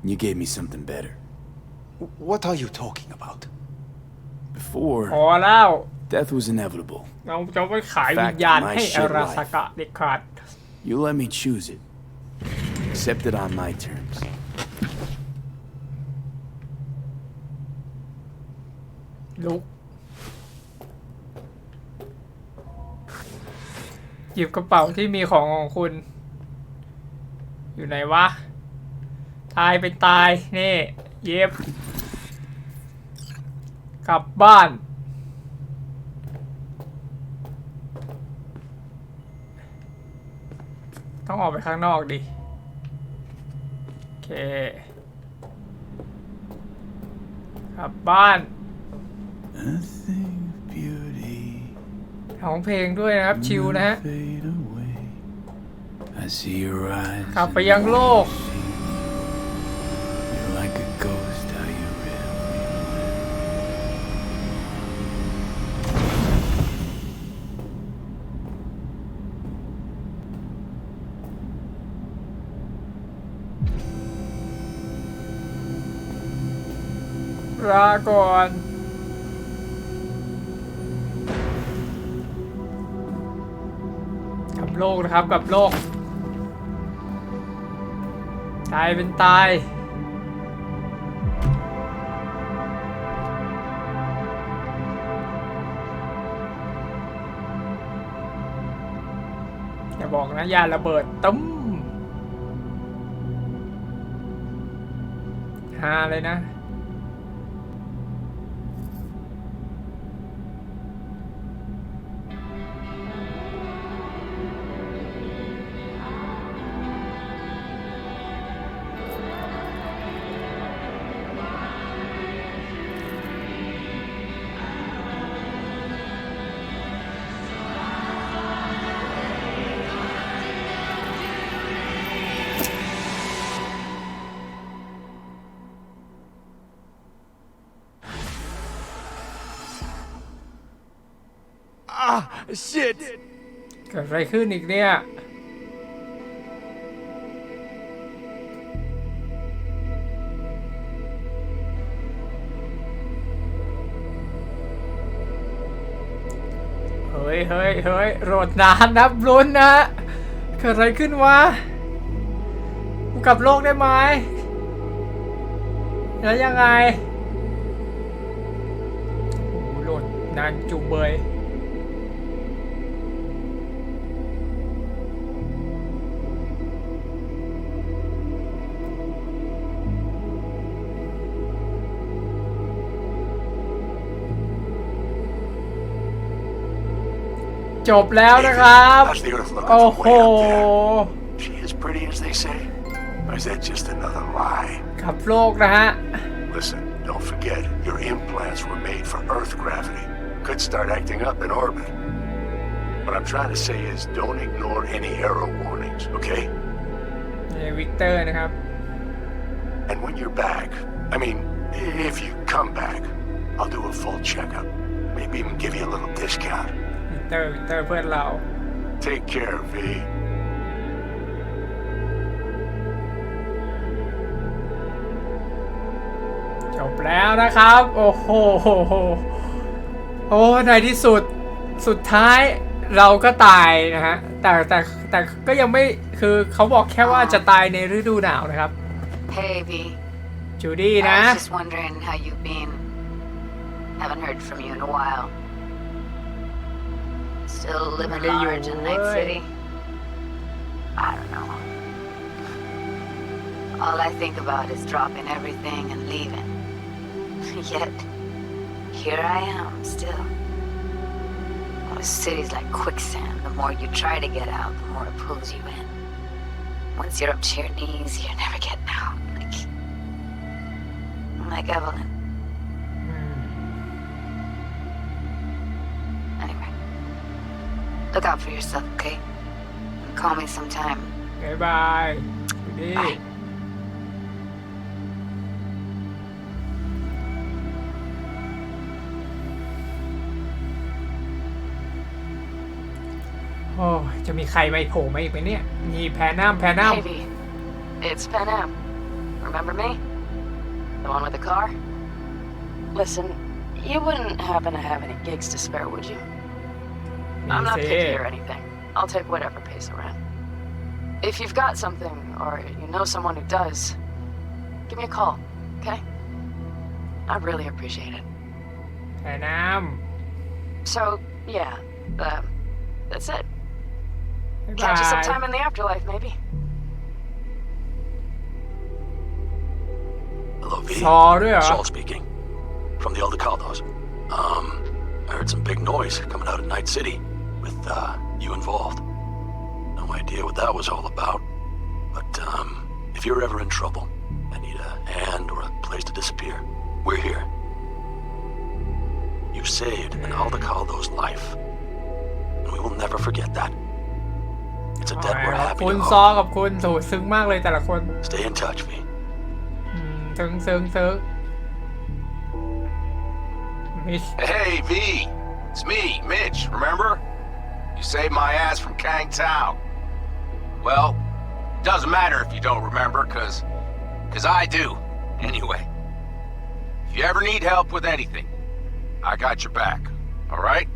you gave me something better. What are you talking about? Before, พอแล้ว death was inevitable. เราจะไม่ขายวิญญาณให้อาราซากะเด็ดขาด You let me choose it. Accept it on my terms. ลุกหยิบกระเป๋าที่มีของคุณ อยู่ไหนวะ ตายเป็นตายนี่เย็บกลับบ้านต้องออกไปข้างนอกดิโอเคกลับบ้านร้องเพลงด้วยนะครับชิลนะฮะกลับไปยังโลกลาก่อนกับโลกนะครับกับโลกตายเป็นตายอย่าบอกนะยาระเบิดตุ้มฮาเลยนะShit! เกิดอะไรขึ้นอีกเนี่ยเฮ้ยโรดนานนับลุ้นนะเกิดอะไรขึ้นวะกูกลับโลกได้ไหมแล้วยังไงโอ้โหโหลดนานจุงเบยจบแล้วนะครับโอ้โห She as pretty as they say? Or is that just another lie? ขับโลกนะฮะ Listen, don't forget, your implants were made for Earth gravity. Could start acting up in orbit. What I'm trying to say is don't ignore any error warnings, okay? นี่วิกเตอร์นะครับ And when you're back, I mean, if you come back, I'll do a full checkup. Maybe even give you a little discount. วิกเตอร์เพื่อนเรา Take care, V. จบแล้วนะครับโอ้โหโอ้ในที่สุดสุดท้ายเราก็ตายนะฮะแต่ก็ยังไม่คือเขาบอกแค่ว่าจะตายในฤดูหนาวนะครับ Hey V จูดี้นะ I was just wondering how you've been. Haven't heard from you in a while. Still living large in Night City? I don't know. All I think about is dropping everything and leaving. Yet, here I am, still. Well, the city's like quicksand. The more you try to get out, the more it pulls you in. Once you're up to your knees, you're never getting out. Like Evelyn. Anyway, look out for yourself, okay? And call me sometime. Bye. Bye. โอ้ อ้จะมีใครมาโผล่มาอีกไหมเนี่ยมีแพนน้ำ Hey, V. It's Panam. Remember me? The one with the car? Listen, you wouldn't happen to have any gigs to spare, would you? I'm not picky or anything. I'll take whatever pays around. If you've got something, or you know someone who does, give me a call, okay? I'd really appreciate it. แพนน้ So, yeah, that's it. ำ Catch you sometime in the afterlife, maybe. Hello, V. ซอด้วยเหรอ Saul speaking. From the Aldecados. I heard some big noise coming out of Night City with, you involved. No idea what that was all about. But, if you're ever in trouble and need a hand or a place to disappear, we're here. You saved an Aldecado's life. And we will never forget that. It's a debt we're ขอบ happy คุณ to ซอ honor. กับคุณโถซึ้งมากเลยแต่ละคน Stay in touch, V. ซึ้งมิช Hey, V. It's me, Mitch, remember? You saved my ass from Kang Tao. Well, it doesn't matter if you don't remember, cause I do. Anyway, if you ever need help with anything, I got your back, alright?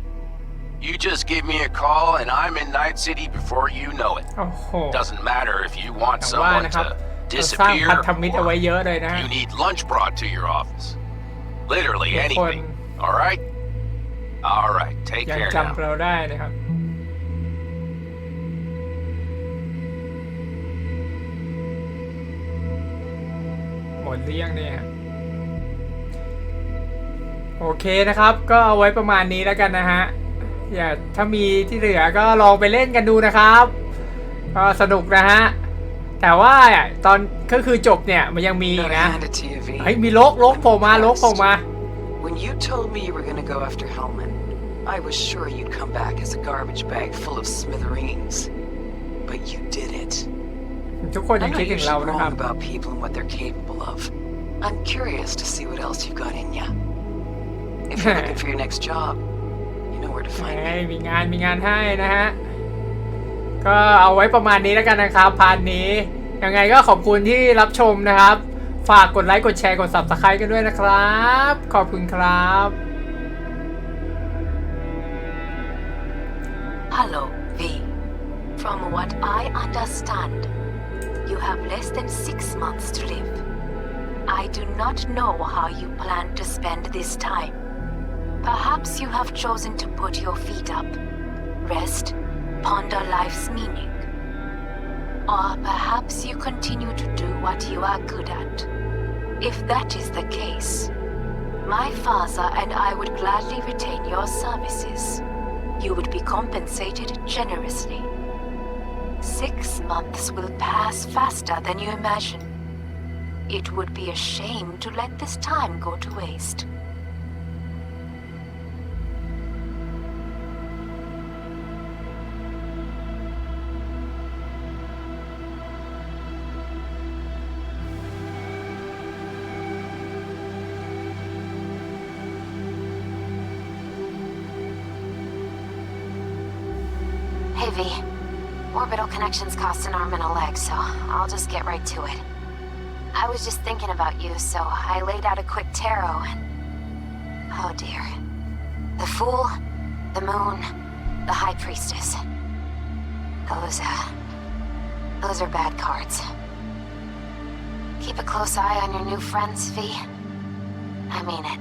You just give me a call and I'm in Night City before you know it. โอ้โห Doesn't matter if you want แต่ว่า someone นะครับ to เราสร้าง disappear พันธมิตรเอาไว้เยอะเลยนะ or you need lunch brought to your office. Literally ทุกคน anything, alright? Alright, take ยัง care now. จำเราได้นะครับหมดหรือยังเนี่ยโอเคนะครับก็เอาไว้ประมาณนี้แล้วกันนะฮะอย่าถ้ามีที่เหลือก็ลองไปเล่นกันดูนะครับก็สนุกนะฮะแต่ว่าตอนก็คือจบเนี่ยมันยังมีนะ Hand it to you, V. เฮ้ยมีลกโผล่มา When you told me you were gonna go after Hellman, I was sure you'd come back as a garbage bag full of smithereens. But you did it. ทุกคน I ยัง know คิดถึง you're เรา so นะครับ wrong about people and what they're capable of. I'm curious to see what else you've got in ya. If you're looking for your next job, you know where to find me. มีงานให้นะฮะก็เอาไว้ประมาณนี้แล้วกันนะครับพาร์ทนี้ยังไงก็ขอบคุณที่รับชมนะครับฝากกดไลค์กดแชร์กด Subscribe กันด้วยนะครับขอบคุณครับ Hello, V. From what I understand, you have less than 6 months to live. I do not know how you plan to spend this time. Perhaps you have chosen to put your feet up, rest, ponder life's meaning. Or perhaps you continue to do what you are good at. If that is the case, my father and I would gladly retain your services. You would be compensated generously. 6 months will pass faster than you imagine. It would be a shame to let this time go to waste. Hey, V. Orbital connections cost an arm and a leg, so I'll just get right to it. I was just thinking about you, so I laid out a quick tarot and... Oh dear. The Fool, the Moon, the High Priestess. Those are bad cards. Keep a close eye on your new friends, V. I mean it.